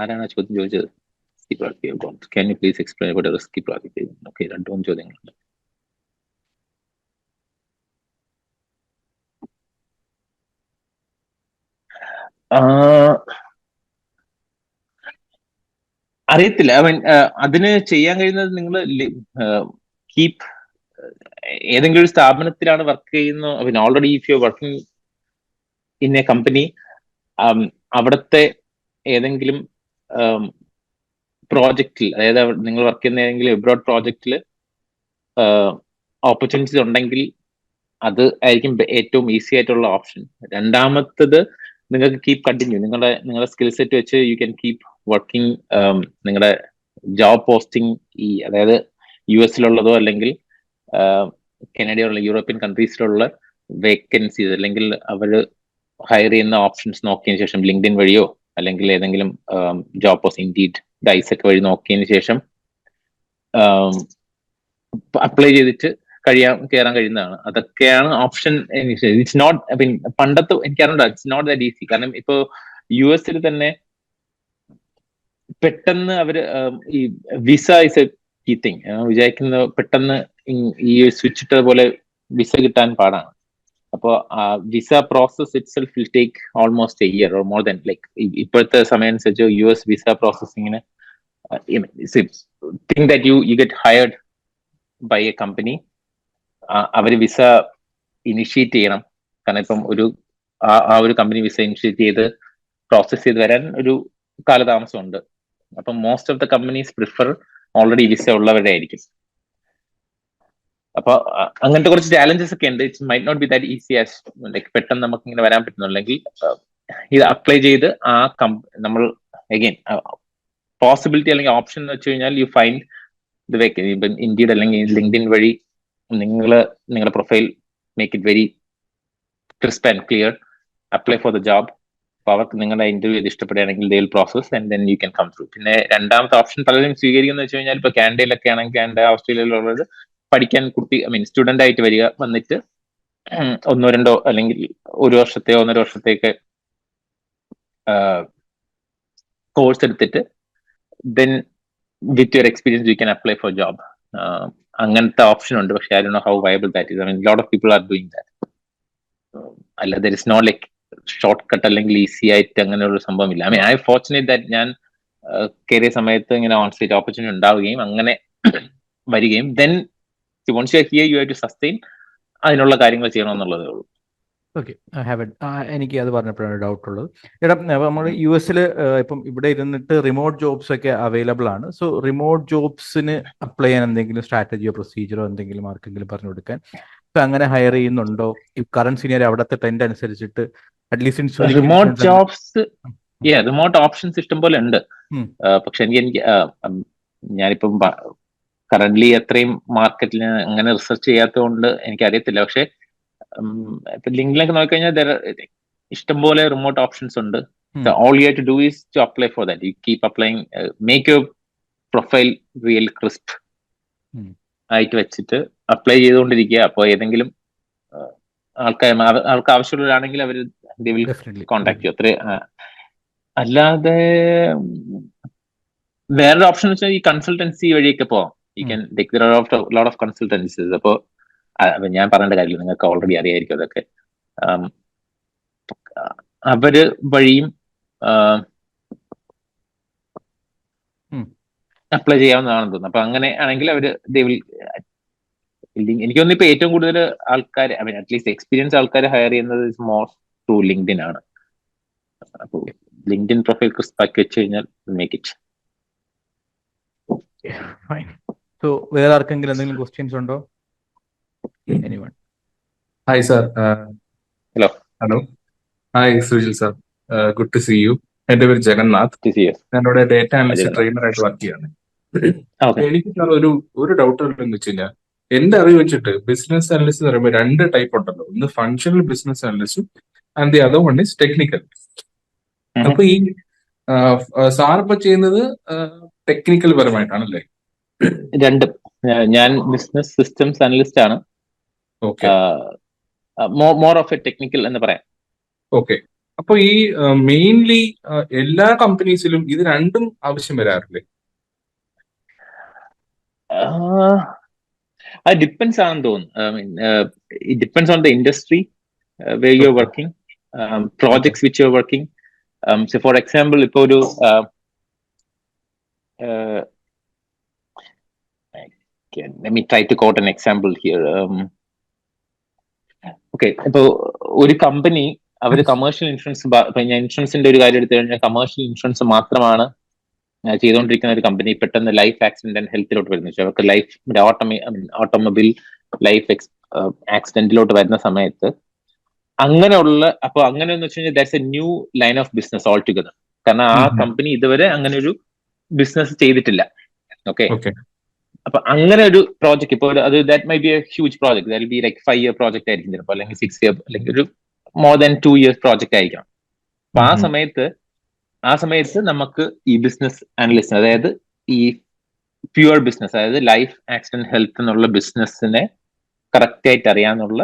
ആരാണ് ചോദ്യം ചോദിച്ചത്? Can you please explain about a risky project? Okay, 2 ചോദ്യങ്ങളുണ്ട്. അറിയത്തില്ല. I mean അതിന് ചെയ്യാൻ കഴിയുന്നത് നിങ്ങൾ കീപ് ഏതെങ്കിലും ഒരു സ്ഥാപനത്തിലാണ് വർക്ക് ചെയ്യുന്നു. I mean already if you are working in A company അവിടുത്തെ ഏതെങ്കിലും പ്രോജക്റ്റിൽ, അതായത് നിങ്ങൾ വർക്ക് ചെയ്യുന്ന ഏതെങ്കിലും എബ്രോഡ് പ്രോജക്റ്റിൽ ഓപ്പർച്യൂണിറ്റീസ് ഉണ്ടെങ്കിൽ അത് ആയിരിക്കും ഏറ്റവും ഈസി ആയിട്ടുള്ള ഓപ്ഷൻ. രണ്ടാമത്തത്, നിങ്ങൾക്ക് കീപ് കണ്ടിന്യൂ, നിങ്ങളുടെ സ്കിൽ സെറ്റ് വെച്ച് യു ക്യാൻ കീപ് വർക്കിംഗ്. നിങ്ങളുടെ ജോബ് പോസ്റ്റിംഗ് അതായത് US-ലുള്ളതോ അല്ലെങ്കിൽ കനഡയുള്ള യൂറോപ്യൻ കൺട്രീസിലുള്ള വേക്കൻസീസ് അല്ലെങ്കിൽ അവർ ഹയർ ചെയ്യുന്ന ഓപ്ഷൻസ് നോക്കിയതിന് ശേഷം ലിങ്ക്ഡിൻ വഴിയോ അല്ലെങ്കിൽ ഏതെങ്കിലും ജോബ് പോസ്റ്റ്, ഇൻഡീഡ്, ഡൈസ് ഒക്കെ വഴി നോക്കിയതിന് ശേഷം അപ്ലൈ ചെയ്തിട്ട് കയറാൻ കഴിയുന്നതാണ്. അതൊക്കെയാണ് ഓപ്ഷൻ. ഇറ്റ്സ് നോട്ട്, പണ്ടത്തെ എനിക്കറിയണ്ട, ഇറ്റ്സ് നോട്ട് ദാറ്റ് ഈസി. കാരണം ഇപ്പോ US-ൽ തന്നെ പെട്ടെന്ന് അവര് ഈ visa is a key thing. വിചാരിക്കുന്ന പെട്ടെന്ന് ഈ സ്വിച്ച് ഇട്ടതുപോലെ വിസ കിട്ടാൻ പാടാണ്. അപ്പോൾ visa process itself will take almost a year or more than. Like ഇപ്പോഴത്തെ സമയം അനുസരിച്ച് US വിസ പ്രോസസിങ്ങിന് think that you get hired by a company, അവര് വിസ ഇനിഷ്യേറ്റ് ചെയ്യണം. കാരണം ഇപ്പം ഒരു കമ്പനി വിസ ഇനിഷ്യേറ്റ് ചെയ്ത് പ്രോസസ് ചെയ്ത് വരാൻ ഒരു കാലതാമസമുണ്ട്. അപ്പം most of the companies prefer already visa ഉള്ളവരുടെ ആയിരിക്കും. അപ്പൊ അങ്ങനത്തെ കുറച്ച് ചാലഞ്ചസ് ഒക്കെ ഉണ്ട്. It's might not be that easy as like പെട്ടെന്ന് നമുക്ക് ഇങ്ങനെ വരാൻ പറ്റുന്നുണ്ടെങ്കിൽ ഇത് അപ്ലൈ ചെയ്ത് നമ്മൾ അഗൈൻ പോസിബിലിറ്റി അല്ലെങ്കിൽ ഓപ്ഷൻ എന്ന് വെച്ച് കഴിഞ്ഞാൽ യു ഫൈൻഡ് ദ വേക്കൻസി. ഇപ്പം ഇൻഡീഡ് അല്ലെങ്കിൽ ലിങ്ക്ഡിൻ വഴി നിങ്ങളുടെ profile make it very crisp and clear, apply for the job. അപ്പൊ അവർക്ക് നിങ്ങളുടെ ഇന്റർവ്യൂ ഇത് ഇഷ്ടപ്പെടുകയാണെങ്കിൽ they will process and then you can come through. പിന്നെ രണ്ടാമത്തെ ഓപ്ഷൻ പലരും സ്വീകരിക്കുന്ന വെച്ച് കഴിഞ്ഞാൽ ഇപ്പൊ കാനഡയിലൊക്കെ ആണെങ്കിൽ കാനഡ, ഓസ്ട്രേലിയയിലുള്ളത് പഠിക്കാൻ സ്റ്റുഡന്റ് ആയിട്ട് വന്നിട്ട് 1-2 അല്ലെങ്കിൽ 1 വർഷത്തെയോ 1.5 വർഷത്തേക്ക് കോഴ്സ് എടുത്തിട്ട് then with your experience you can apply for job. അങ്ങനത്തെ ഓപ്ഷൻ ഉണ്ട്. പക്ഷെ I don't know how viable that is. Lot of people are doing that. അല്ല, there is no like shortcut അല്ലെങ്കിൽ ഈസി ആയിട്ട് അങ്ങനെയുള്ള സംഭവമില്ല. I fortunate that ഞാൻ കയറിയ സമയത്ത് ഇങ്ങനെ ഓൺ സൈറ്റ് ഓപ്പർച്യൂണിറ്റി ഉണ്ടാവുകയും അങ്ങനെ വരികയും then once you are here you have to sustain അതിനുള്ള കാര്യങ്ങൾ ചെയ്യണമെന്നുള്ളതേ ഉള്ളൂ. ഓക്കെ, എനിക്ക് അത് പറഞ്ഞപ്പോഴാണ് ഡൗട്ട് ഉള്ളത്. എടാ, നമ്മൾ US-ൽ ഇപ്പം ഇവിടെ ഇരുന്നിട്ട് റിമോട്ട് ജോബ്സ് ഒക്കെ അവൈലബിൾ ആണ്. സോ റിമോട്ട് ജോബ്സിന് അപ്ലൈ ചെയ്യാൻ എന്തെങ്കിലും സ്ട്രാറ്റജിയോ പ്രൊസീജിയറോ എന്തെങ്കിലും ആർക്കെങ്കിലും പറഞ്ഞു കൊടുക്കാൻ? അങ്ങനെ ഹയർ ചെയ്യുന്നുണ്ടോ? ഈ കറന്റ് സീനിയർ അവിടുത്തെ ട്രെൻഡ് അനുസരിച്ചിട്ട് at least remote jobs, remote options ഇഷ്ടം പോലെ ഉണ്ട്. പക്ഷെ എനിക്ക് ഞാനിപ്പം കറന്റ്ലി അത്രയും മാർക്കറ്റിൽ അങ്ങനെ റിസർച്ച് ചെയ്യാത്തത് കൊണ്ട് എനിക്കറിയത്തില്ല. പക്ഷെ ഇപ്പൊ ലിങ്ക്ഡിനൊക്കെ നോക്കിക്കഴിഞ്ഞാൽ ഇഷ്ടംപോലെ റിമോട്ട് ഓപ്ഷൻസ് ഉണ്ട്. All you have to do is to apply for that. You keep applying, make your profile real crisp ആയിട്ട് വെച്ചിട്ട് അപ്ലൈ ചെയ്തുകൊണ്ടിരിക്കുക. അപ്പോൾ ഏതെങ്കിലും ആൾക്ക് ആവശ്യമുള്ളവരാണെങ്കിൽ അവർ കോണ്ടാക്ട് ചെയ്യും. അത്രേ. അല്ലാതെ വേറൊരു ഓപ്ഷൻ വെച്ചാൽ ഈ കൺസൾട്ടൻസി വഴിയൊക്കെ പോവാം. You can take there are lot of consultancies. അപ്പോൾ ഞാൻ പറയേണ്ട കാര്യമില്ല, നിങ്ങൾക്ക് ഓൾറെഡി അറിയായിരിക്കും അതൊക്കെ. അവര് വഴിയും അപ്ലൈ ചെയ്യാവുന്നതാണെന്ന് തോന്നുന്നു. അപ്പൊ അങ്ങനെ ആണെങ്കിൽ അവര് എനിക്ക് തോന്നുന്നു ഇപ്പൊ ഏറ്റവും കൂടുതൽ ആൾക്കാർ അറ്റ്ലീസ്റ്റ് എക്സ്പീരിയൻസ് ആൾക്കാർ ഹയർ ചെയ്യുന്നത് മോർ ത്രൂ ലിങ്ക്ഡിൻ ആണ്. അപ്പൊ ലിങ്ക്ഡിൻ പ്രൊഫൈൽ ക്രിസ്പാക്കി വെച്ച് കഴിഞ്ഞാൽ മേക്ക് ഇറ്റ്. സോ വേറെ ആർക്കെങ്കിലും എന്തെങ്കിലും ക്വസ്റ്റ്യൻസ് ഉണ്ടോ? Anyone? Hi, sir. Hello. Hello. Hi, Sujil, sir. Good to see you. എൻ്റെ പേര് ജഗന്നാഥ്. ഞാനിവിടെ ഡേറ്റ അനലിസ്റ്റ് ട്രെയിനർ ആയിട്ട് വർക്ക് ചെയ്യാണ്. എനിക്ക് സാർ ഒരു ഡൗട്ട് ഉണ്ടെന്ന് വെച്ച് കഴിഞ്ഞാൽ, എന്റെ അറിവ് വെച്ചിട്ട് ബിസിനസ് അനലിസ്റ്റ് എന്ന് പറയുമ്പോൾ 2 ടൈപ്പ് ഉണ്ടല്ലോ. ഒന്ന് ഫങ്ഷണൽ ബിസിനസ് അനലിസ്റ്റും and the other one is technical. അപ്പൊ ഈ സാറിപ്പോ ചെയ്യുന്നത് ടെക്നിക്കൽ പരമായിട്ടാണല്ലേ? രണ്ടും. ഞാൻ ബിസിനസ് സിസ്റ്റംസ് അനലിസ്റ്റ് ആണ്. മോർ ഓഫ് എ ടെക്നിക്കൽ എന്ന് പറയാം. ഓക്കെ. അപ്പൊ ഈ മെയിൻലി എല്ലാ കമ്പനീസിലും ഇത് രണ്ടും ആവശ്യം വരാറില്ലേ? അത് ഡിപ്പെൻസ് ആണെന്ന് തോന്നുന്നു. It depends on the industry where you are working, projects which you are working. So for example, ipo oru let me try to quote an example here. Okay, ipo oru company അവര് commercial insurance, ഞാൻ ഇൻഷുറൻസിന്റെ ഒരു കാര്യം എടുത്തു കഴിഞ്ഞാൽ commercial insurance മാത്രമാണ് ചെയ്തുകൊണ്ടിരിക്കുന്ന ഒരു company പെട്ടെന്ന് ലൈഫ് ആക്സിഡന്റ് ആൻഡ് ഹെൽത്തിലോട്ട് വരുന്നു. അവർക്ക് ലൈഫ് ഓട്ടോമൊബൈൽ ലൈഫ് ആക്സിഡന്റിലോട്ട് വരുന്ന സമയത്ത് അങ്ങനെയുള്ള, അപ്പൊ അങ്ങനെ എന്ന് വെച്ച് കഴിഞ്ഞാൽ that's A new line of business all together. കാരണം ആ കമ്പനി ഇതുവരെ അങ്ങനെ ഒരു ബിസിനസ് ചെയ്തിട്ടില്ല. ഓക്കെ, അപ്പൊ അങ്ങനെ ഒരു പ്രോജക്ട് ഇപ്പോൾ അത് that my B A huge project, that will be like 5 year project ആയിരിക്കും ചിലപ്പോൾ, അല്ലെങ്കിൽ 6 year, അല്ലെങ്കിൽ ഒരു മോർ ദാൻ 2 years പ്രോജക്ട് ആയിരിക്കണം. അപ്പൊ ആ സമയത്ത് നമുക്ക് ഈ ബിസിനസ് അനലിസ്റ്റ്, അതായത് ഈ പ്യുവർ ബിസിനസ്, അതായത് ലൈഫ് ആക്സിഡന്റ് ഹെൽത്ത് എന്നുള്ള ബിസിനസ്സിനെ കറക്റ്റ് ആയിട്ട് അറിയാന്നുള്ള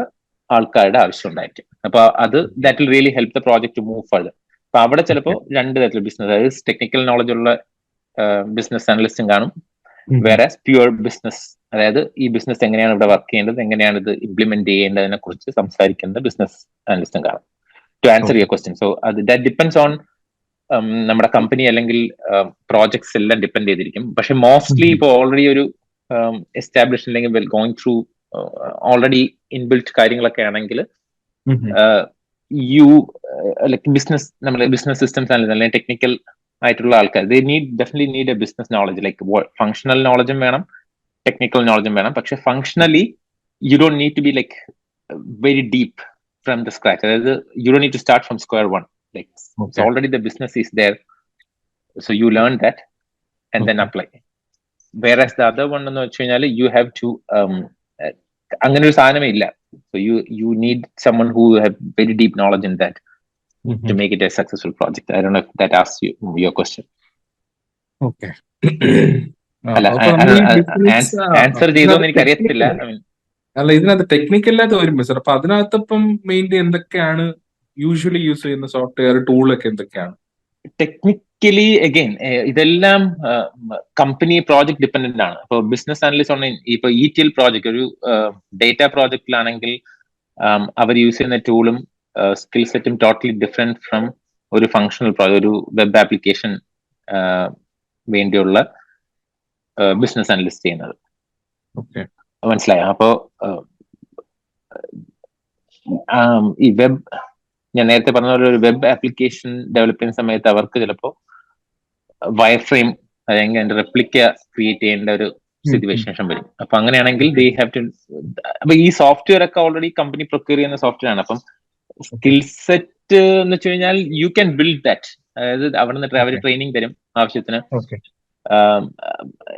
ആൾക്കാരുടെ ആവശ്യം ഉണ്ടായിരിക്കും. അപ്പൊ അത് that will really help the project to move further. അപ്പൊ അവിടെ ചിലപ്പോൾ 2 തരത്തിലുള്ള ബിസിനസ്, അതായത് ടെക്നിക്കൽ നോളജ് ഉള്ള ബിസിനസ് അനലിസ്റ്റും കാണും, വേറെ പ്യുവർ ബിസിനസ്, അതായത് ഈ ബിസിനസ് എങ്ങനെയാണ് ഇവിടെ വർക്ക് ചെയ്യേണ്ടത്, എങ്ങനെയാണ് ഇത് ഇംപ്ലിമെന്റ് ചെയ്യേണ്ടതിനെ കുറിച്ച് സംസാരിക്കുന്ന ബിസിനസ് അനലിസ്റ്റും കാണും. To answer your question, so അത് ദാറ്റ് ഡിപ്പെൻഡ്സ് ഓൺ നമ്മുടെ കമ്പനി അല്ലെങ്കിൽ പ്രോജക്ട്സ് എല്ലാം ഡിപ്പെൻഡ് ചെയ്തിരിക്കും. പക്ഷെ മോസ്റ്റ്ലി ഇപ്പോൾ ഓൾറെഡി ഒരു എസ്റ്റാബ്ലിഷ് അല്ലെങ്കിൽ ഗോയിങ് ത്രൂ ഓൾറെഡി ഇൻബിൽറ്റ് കാര്യങ്ങളൊക്കെ ആണെങ്കിൽ ലൈക് ബിസിനസ് സിസ്റ്റംസ് അല്ലെങ്കിൽ ടെക്നിക്കൽ ആയിട്ടുള്ള ആൾക്കാർ definitely need a business knowledge, like functional നോളജും വേണം, ടെക്നിക്കൽ നോളജും വേണം. പക്ഷെ functionally you don't need to be like very deep from the scratch, അതായത് you don't need to start from square one. Like so already the business is there, so you learn that and then apply. Whereas the other one, you have to അങ്ങനെ ഒരു സാധനമേ ഇല്ല. So you need someone who have very deep knowledge in that to make it a successful project. I don't know if that asks you your question. Okay. Answer ചെയ്തോന്ന് എനിക്ക് അറിയത്തില്ല. അല്ല, ഇതിനകത്ത് ടെക്നിക്കല്ലാത്ത വരുമ്പോ സാർ, അപ്പൊ അതിനകത്തപ്പം മെയിൻലി എന്തൊക്കെയാണ് യൂഷ്വലി യൂസ് ചെയ്യുന്ന സോഫ്റ്റ്വെയർ ടൂളൊക്കെ എന്തൊക്കെയാണ്? ടെക്നിക്കലി അഗൈൻ ഇതെല്ലാം കമ്പനി പ്രോജക്ട് ഡിപ്പെൻഡന്റ് ആണ്. ഇപ്പോൾ ബിസിനസ് അനലിസ്റ്റ് ഇപ്പൊ ETL പ്രോജക്ട്, ഒരു ഡേറ്റ പ്രോജക്റ്റിലാണെങ്കിൽ അവർ യൂസ് ചെയ്യുന്ന ടൂളും സ്കിൽ സെറ്റും ടോട്ടലി ഡിഫറെന്റ് ഫ്രം ഒരു ഫങ്ഷണൽ പ്രോജക്ട്, ഒരു വെബ് ആപ്ലിക്കേഷൻ വേണ്ടിയുള്ള ബിസിനസ് അനലിസ്റ്റ് ചെയ്യുന്നത്. മനസ്സിലായോ? അപ്പോ ഈ വെബ്, ഞാൻ നേരത്തെ പറഞ്ഞ പോലെ ഒരു വെബ് ആപ്ലിക്കേഷൻ ഡെവലപ്പ് ചെയ്യുന്ന സമയത്ത് അവർക്ക് ചിലപ്പോൾ വയർ ഫ്രെയിം അല്ലെങ്കിൽ അതിന്റെ റെപ്ലിക്ക ക്രിയേറ്റ് ചെയ്യേണ്ട ഒരു സിറ്റുവേഷൻ വരും. അപ്പൊ അങ്ങനെയാണെങ്കിൽ ദേ ഹാവ് ടു, അപ്പൊ ഈ സോഫ്റ്റ്വെയർ ഒക്കെ ഓൾറെഡി കമ്പനി പ്രൊക്യൂർ ചെയ്യുന്ന സോഫ്റ്റ്വെയർ ആണ്. അപ്പം സ്കിൽ സെറ്റ് എന്ന് വെച്ച് കഴിഞ്ഞാൽ യു ക്യാൻ ബിൽഡ് ദാറ്റ്, അതായത് അവിടെ നിന്ന് അവർ ട്രെയിനിങ് തരും ആവശ്യത്തിന്.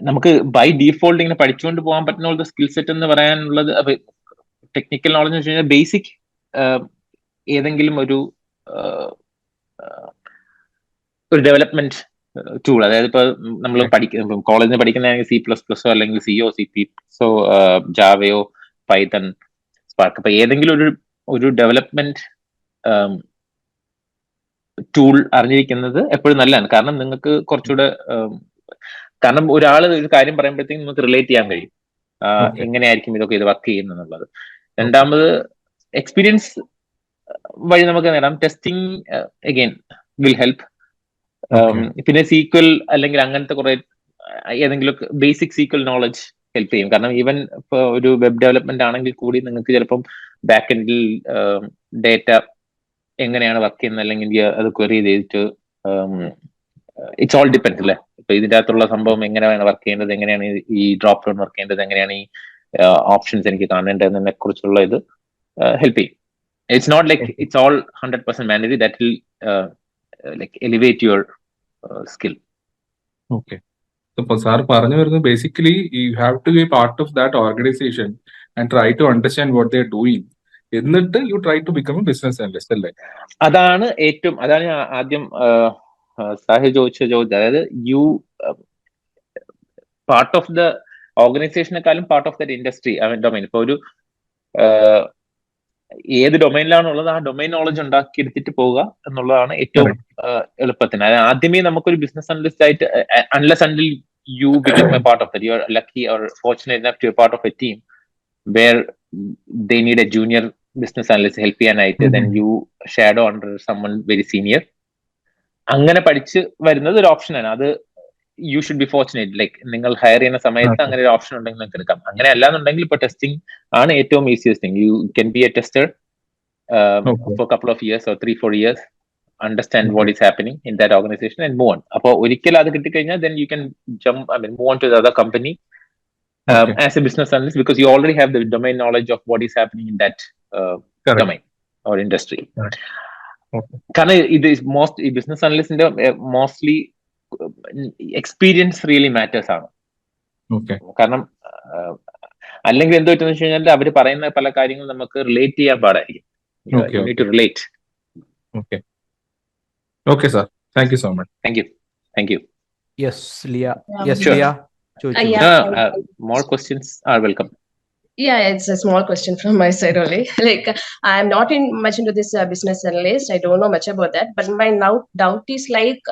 നമുക്ക് ബൈ ഡീഫോൾട്ട് ഇങ്ങനെ പഠിച്ചുകൊണ്ട് പോകാൻ പറ്റുന്ന സ്കിൽ സെറ്റ് എന്ന് പറയാനുള്ളത്, ടെക്നിക്കൽ നോളജ് എന്ന് വെച്ച് കഴിഞ്ഞാൽ ബേസിക് ഏതെങ്കിലും ഒരു ഡെവലപ്മെന്റ് ടൂൾ, അതായത് ഇപ്പൊ നമ്മൾ കോളേജിൽ പഠിക്കുന്നതാണെങ്കിൽ C++ഓ അല്ലെങ്കിൽ സിയോ സിപിസോ ജാവയോ പൈത്തൺ സ്പാർക്ക്, അപ്പൊ ഏതെങ്കിലും ഒരു ഡെവലപ്മെന്റ് ടൂൾ അറിഞ്ഞിരിക്കുന്നത് എപ്പോഴും നല്ലതാണ്. കാരണം നിങ്ങൾക്ക് കുറച്ചുകൂടെ, കാരണം ഒരാൾ ഒരു കാര്യം പറയുമ്പോഴത്തേക്കും നിങ്ങൾക്ക് റിലേറ്റ് ചെയ്യാൻ കഴിയും എങ്ങനെയായിരിക്കും ഇതൊക്കെ ഇത് വർക്ക് ചെയ്യുന്നുള്ളത്. രണ്ടാമത് എക്സ്പീരിയൻസ് വഴി നമുക്ക് നേടാം. Testing again will help. പിന്നെ സീക്വൽ അല്ലെങ്കിൽ അങ്ങനത്തെ കുറെ ഏതെങ്കിലും ബേസിക് സീക്വൽ നോളജ് ഹെൽപ്പ് ചെയ്യും. കാരണം ഈവൻ ഇപ്പൊ ഒരു വെബ് ഡെവലപ്മെന്റ് ആണെങ്കിൽ കൂടി നിങ്ങൾക്ക് ചിലപ്പം ബാക്ക് എൻഡിൽ ഡേറ്റ എങ്ങനെയാണ് വർക്ക് ചെയ്യുന്നത് അല്ലെങ്കിൽ അത് ക്വറി ചെയ്തിട്ട് ഇറ്റ്സ് ഓൾ ഡിപ്പെൻഡ് അല്ലേ. ഇപ്പൊ ഇതിന്റെ അകത്തുള്ള സംഭവം എങ്ങനെയാണ് വർക്ക് ചെയ്യേണ്ടത്, എങ്ങനെയാണ് ഈ ഡ്രോപ്പ് ഡൗൺ വർക്ക് ചെയ്യേണ്ടത്, എങ്ങനെയാണ് ഈ ഓപ്ഷൻസ് എനിക്ക് കാണേണ്ടതിനെ കുറിച്ചുള്ള ഇത് ഹെൽപ്പ് ചെയ്യും. It's not like it's all 100% mandatory. That will like elevate your skill. Okay. So, sir, പറഞ്ഞു വരുന്നത് basically you have to be part of that organization and try to understand what they're doing. എന്നിട്ട് you try to become a business analyst അല്ലേ? അതാണ് ആദ്യം സാഹിൽ ചോദിച്ച ചോദ്യം. അതായത് you part of the organization-നെക്കാളും part of that industry, domain. ഇപ്പൊ ഒരു ഏത് ഡൊമൈനിലാണുള്ളത് ആ ഡൊമൈൻ നോളജ് ഉണ്ടാക്കിയെടുത്തിട്ട് പോവുക എന്നുള്ളതാണ് ഏറ്റവും എളുപ്പത്തിന്. അതായത് ആദ്യമേ നമുക്കൊരു ബിസിനസ് അനലിസ്റ്റ് ആയിട്ട്, unless until you become a part of that, you are lucky or fortunate enough to be part of a team where they need a junior business analyst help ചെയ്യാനായിട്ട്, then you shadow under someone very senior. അങ്ങനെ പഠിച്ച് വരുന്നത് ഒരു ഓപ്ഷനാണ്. അത് you should be fortunate, like നിങ്ങൾ hire ചെയ്യുന്ന സമയത്ത് അങ്ങനെ ഒരു ഓപ്ഷൻ ഉണ്ടെങ്കിൽ നിങ്ങൾക്ക് എടുക്കാം. അങ്ങനെ അല്ലാന്നുണ്ടെങ്കിൽ ഇപ്പൊ ടെസ്റ്റിംഗ് ആണ് ഏറ്റവും easiest thing. You can be A tester Okay. for a couple of years or 3-4 years, understand what is happening in that organization and move on. അപ്പോൾ ഒരിക്കൽ അത് കിട്ടിക്കഴിഞ്ഞാൽ then you can move on to the other company Okay. as a business analyst, because you already have the domain knowledge of what is happening in that Correct. domain or industry. Correct. Okay. കാരണം ഇത് ഈ business അനലിസ്റ്റിന്റെ mostly experience really matters ആണ്. Okay. കാരണം അല്ലെങ്കിൽ എന്ത് പറ്റുന്ന വെച്ച് കഴിഞ്ഞാൽ അവർ പറയുന്ന പല കാര്യങ്ങളും നമുക്ക് റിലേറ്റ് ചെയ്യാൻ പാടായിരിക്കും. Okay, You need to relate. Okay. Okay, sir. Thank you so much. Thank you. Yes, Leah. Yeah, Yes, sure. Leah. ചോദിച്ചോ. Yeah. More questions are welcome. Yeah, it's a small question from my side only. Like, I'm not much into this business analyst. I don't know much about that. But my doubt is like,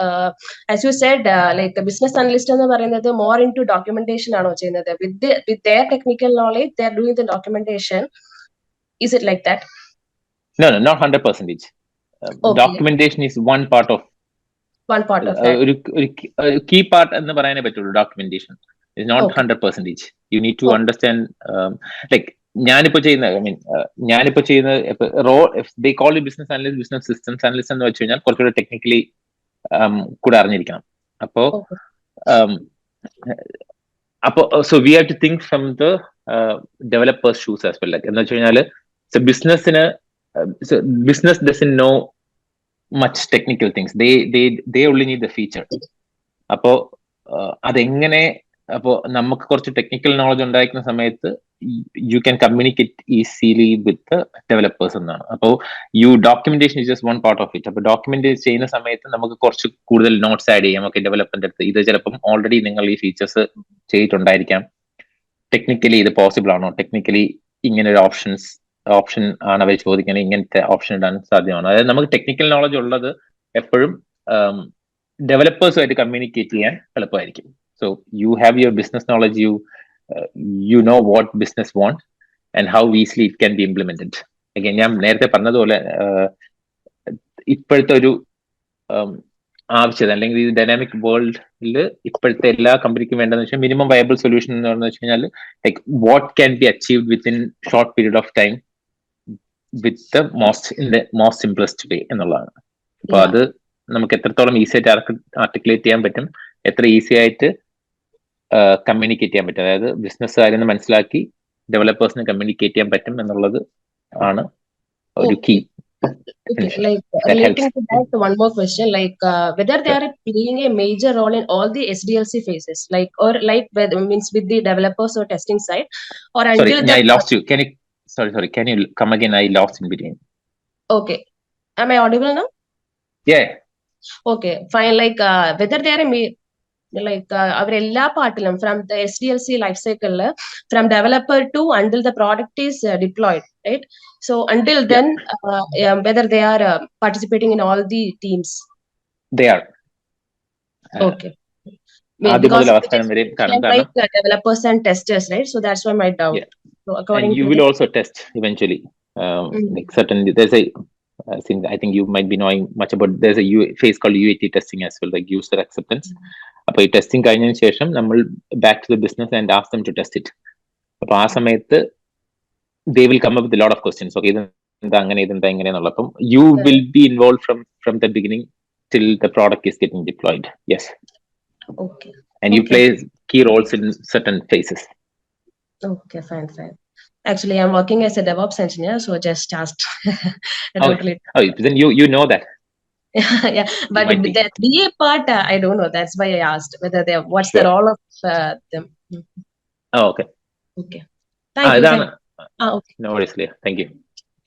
as you said, like a business analyst എന്ന് പറയുന്നത് more into documentation ആണോ ചെയ്യുന്നത്? With their technical knowledge, they're doing the documentation. Is it like that? No, not 100%. Okay. Documentation is one part of One part of that. ഒരു key part എന്ന് പറയാനേ പറ്റുള്ളൂ. documentation is not Okay. 100%. You need to Okay. understand, like ഞാനിപ്പോ ചെയ്യുന്ന role, they call it business analyst, business systems analyst എന്ന് വെച്ച് കഴിഞ്ഞാൽ കുറച്ചുകൂടെ ടെക്നിക്കലി കൂടെ അറിഞ്ഞിരിക്കണം. അപ്പോ so we have to think from the developer's shoes as well. Like എന്ന് വെച്ച് കഴിഞ്ഞാല് business doesn't know much technical things. They only need the feature. അപ്പോ അതെങ്ങനെ, അപ്പോ നമുക്ക് കുറച്ച് ടെക്നിക്കൽ നോളജ് ഉണ്ടായിരിക്കുന്ന സമയത്ത് you can communicate easily with the developers എന്നാണ്. അപ്പോ documentation is just one part of it. അപ്പൊ ഡോക്യുമെന്റ് ചെയ്യുന്ന സമയത്ത് നമുക്ക് കുറച്ച് കൂടുതൽ നോട്ട്സ് ആഡ് ചെയ്യാം. ഓക്കെ, ഡെവലപ്പറിന്റെ അടുത്ത് ഇത് ചിലപ്പം ഓൾറെഡി നിങ്ങൾ ഈ ഫീച്ചേഴ്സ് ചെയ്തിട്ടുണ്ടായിരിക്കാം, ടെക്നിക്കലി ഇത് പോസിബിൾ ആണോ, ടെക്നിക്കലി ഇങ്ങനെ ഒരു ഓപ്ഷൻ ആണ് അവർ ചോദിക്കുന്നത്, ഇങ്ങനത്തെ ഓപ്ഷൻ ഇടാൻ സാധ്യമാണോ. അതായത് നമുക്ക് ടെക്നിക്കൽ നോളജ് ഉള്ളത് എപ്പോഴും ഡെവലപ്പേഴ്സുമായിട്ട് കമ്മ്യൂണിക്കേറ്റ് ചെയ്യാൻ എളുപ്പമായിരിക്കും. So you have your business knowledge, you know what business want and how easily it can be implemented. Again, ഞാൻ നേരത്തെ പറഞ്ഞതുപോലെ ഇപ്പോഴത്തെ ഒരു ആവശ്യത അല്ലെങ്കിൽ ഈ ഡൈനാമിക് വേൾഡിൽ ഇപ്പോഴത്തെ എല്ലാ കമ്പനിക്കും വേണ്ടതെന്ന് വെച്ചാൽ മിനിമം വയബിൾ സൊല്യൂഷൻ എന്ന് പറഞ്ഞു വെച്ച് കഴിഞ്ഞാൽ like what can be achieved within short period of time with the most simplest way എന്നുള്ളതാണ്. അപ്പൊ അത് നമുക്ക് എത്രത്തോളം ഈസി ആയിട്ട് ആർട്ടിക്കുലേറ്റ് ചെയ്യാൻ പറ്റും, എത്ര ഈസി ആയിട്ട് കമ്മ്യൂണിക്കേറ്റ് ചെയ്യാൻ പറ്റും, അതായത് ബിസിനസ് കാര്യം മനസ്സിലാക്കി ഡെവലപ്പേഴ്സിന് കമ്മ്യൂണിക്കേറ്റ് ചെയ്യാൻ പറ്റും എന്നുള്ളത് ആണ് ഒരു key. Okay, like relating to that, one more question, like whether they are playing a major role in all the SDLC phases, like or like means with the developers or testing side, or Sorry, until I lost you. Can you come again? I lost in between. Okay, am I audible now? Yeah. Okay, fine. Like whether they are like അവരെല്ലാ പാർട്ടിലും from the SDLC life സൈക്കിളിൽ from developer to until the product is deployed, right? So until then whether they are participating in all the teams. They are. Okay. Because like developers and testers, right? So that's why my doubt. Yeah. So according and you to will also test eventually. Like certainly there's a I think you might be knowing much about, there's a phase called UAT testing as well, like user acceptance. അപ്പൊ ഈ testing കഴിഞ്ഞതിന് ശേഷം നമ്മൾ back to the business and ask them to test it. അപ്പൊ ആ സമയത്ത് they will come up with a lot of questions. Okay, ഇതെന്താ അങ്ങനെ, ഇതെന്താ ഇങ്ങനെ എന്നുള്ള. അപ്പം you will be involved from the beginning till the product is getting deployed. Yes. Okay. And you play key roles in certain phases. Okay, fine. Actually, I'm working as a DevOps engineer, so just asked. Okay. Oh, then you know that. Yeah, but the BA part, I don't know. That's why I asked whether what's the role of them. Oh, okay. Okay. Thank you. Okay. No worries, Leah. Thank you.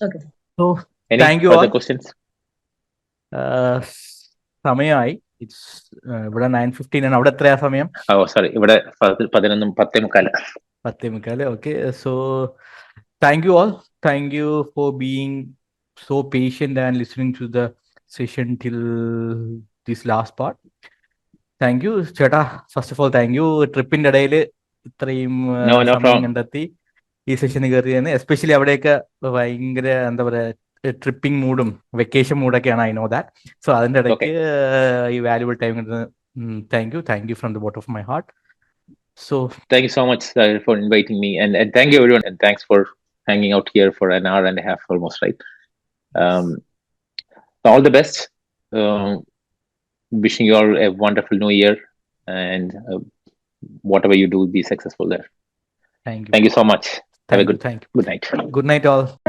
Okay. So Any thank you further all. questions? സമയമായി. It's ഇവിടെ 9:15 ആണ്. അവിടെ എത്രയാ സമയം? Oh, sorry. ഇവിടെ 11:10. 10:15. Okay. So thank you all. Thank you for being so patient and listening to the session till this last part. Thank you, ചേട്ടാ. First of all thank you. ട്രിപ്പിന്റെ ഇടയിൽ ഇത്രയും സമയം കണ്ടെത്തി ഈ സെഷന് കയറിയെന്ന്. എസ്പെഷ്യലി അവിടെയൊക്കെ ഭയങ്കര എന്താ പറയുക, ട്രിപ്പിംഗ് മൂഡും വെക്കേഷൻ മൂഡൊക്കെയാണ്. I know that. സോ അതിന്റെ ഇടയ്ക്ക് ഈ വാല്യുബിൾ ടൈം കിട്ടുന്നത് thank you from the bottom of my heart. So thank you so much for inviting me, and thank you everyone, and thanks for hanging out here for an hour and a half almost, right? All the best. Wishing you all a wonderful new year, and whatever you do, be successful there. Thank you. Thank you so much. Have a Thank you. good Thank you. good night. Good night, all.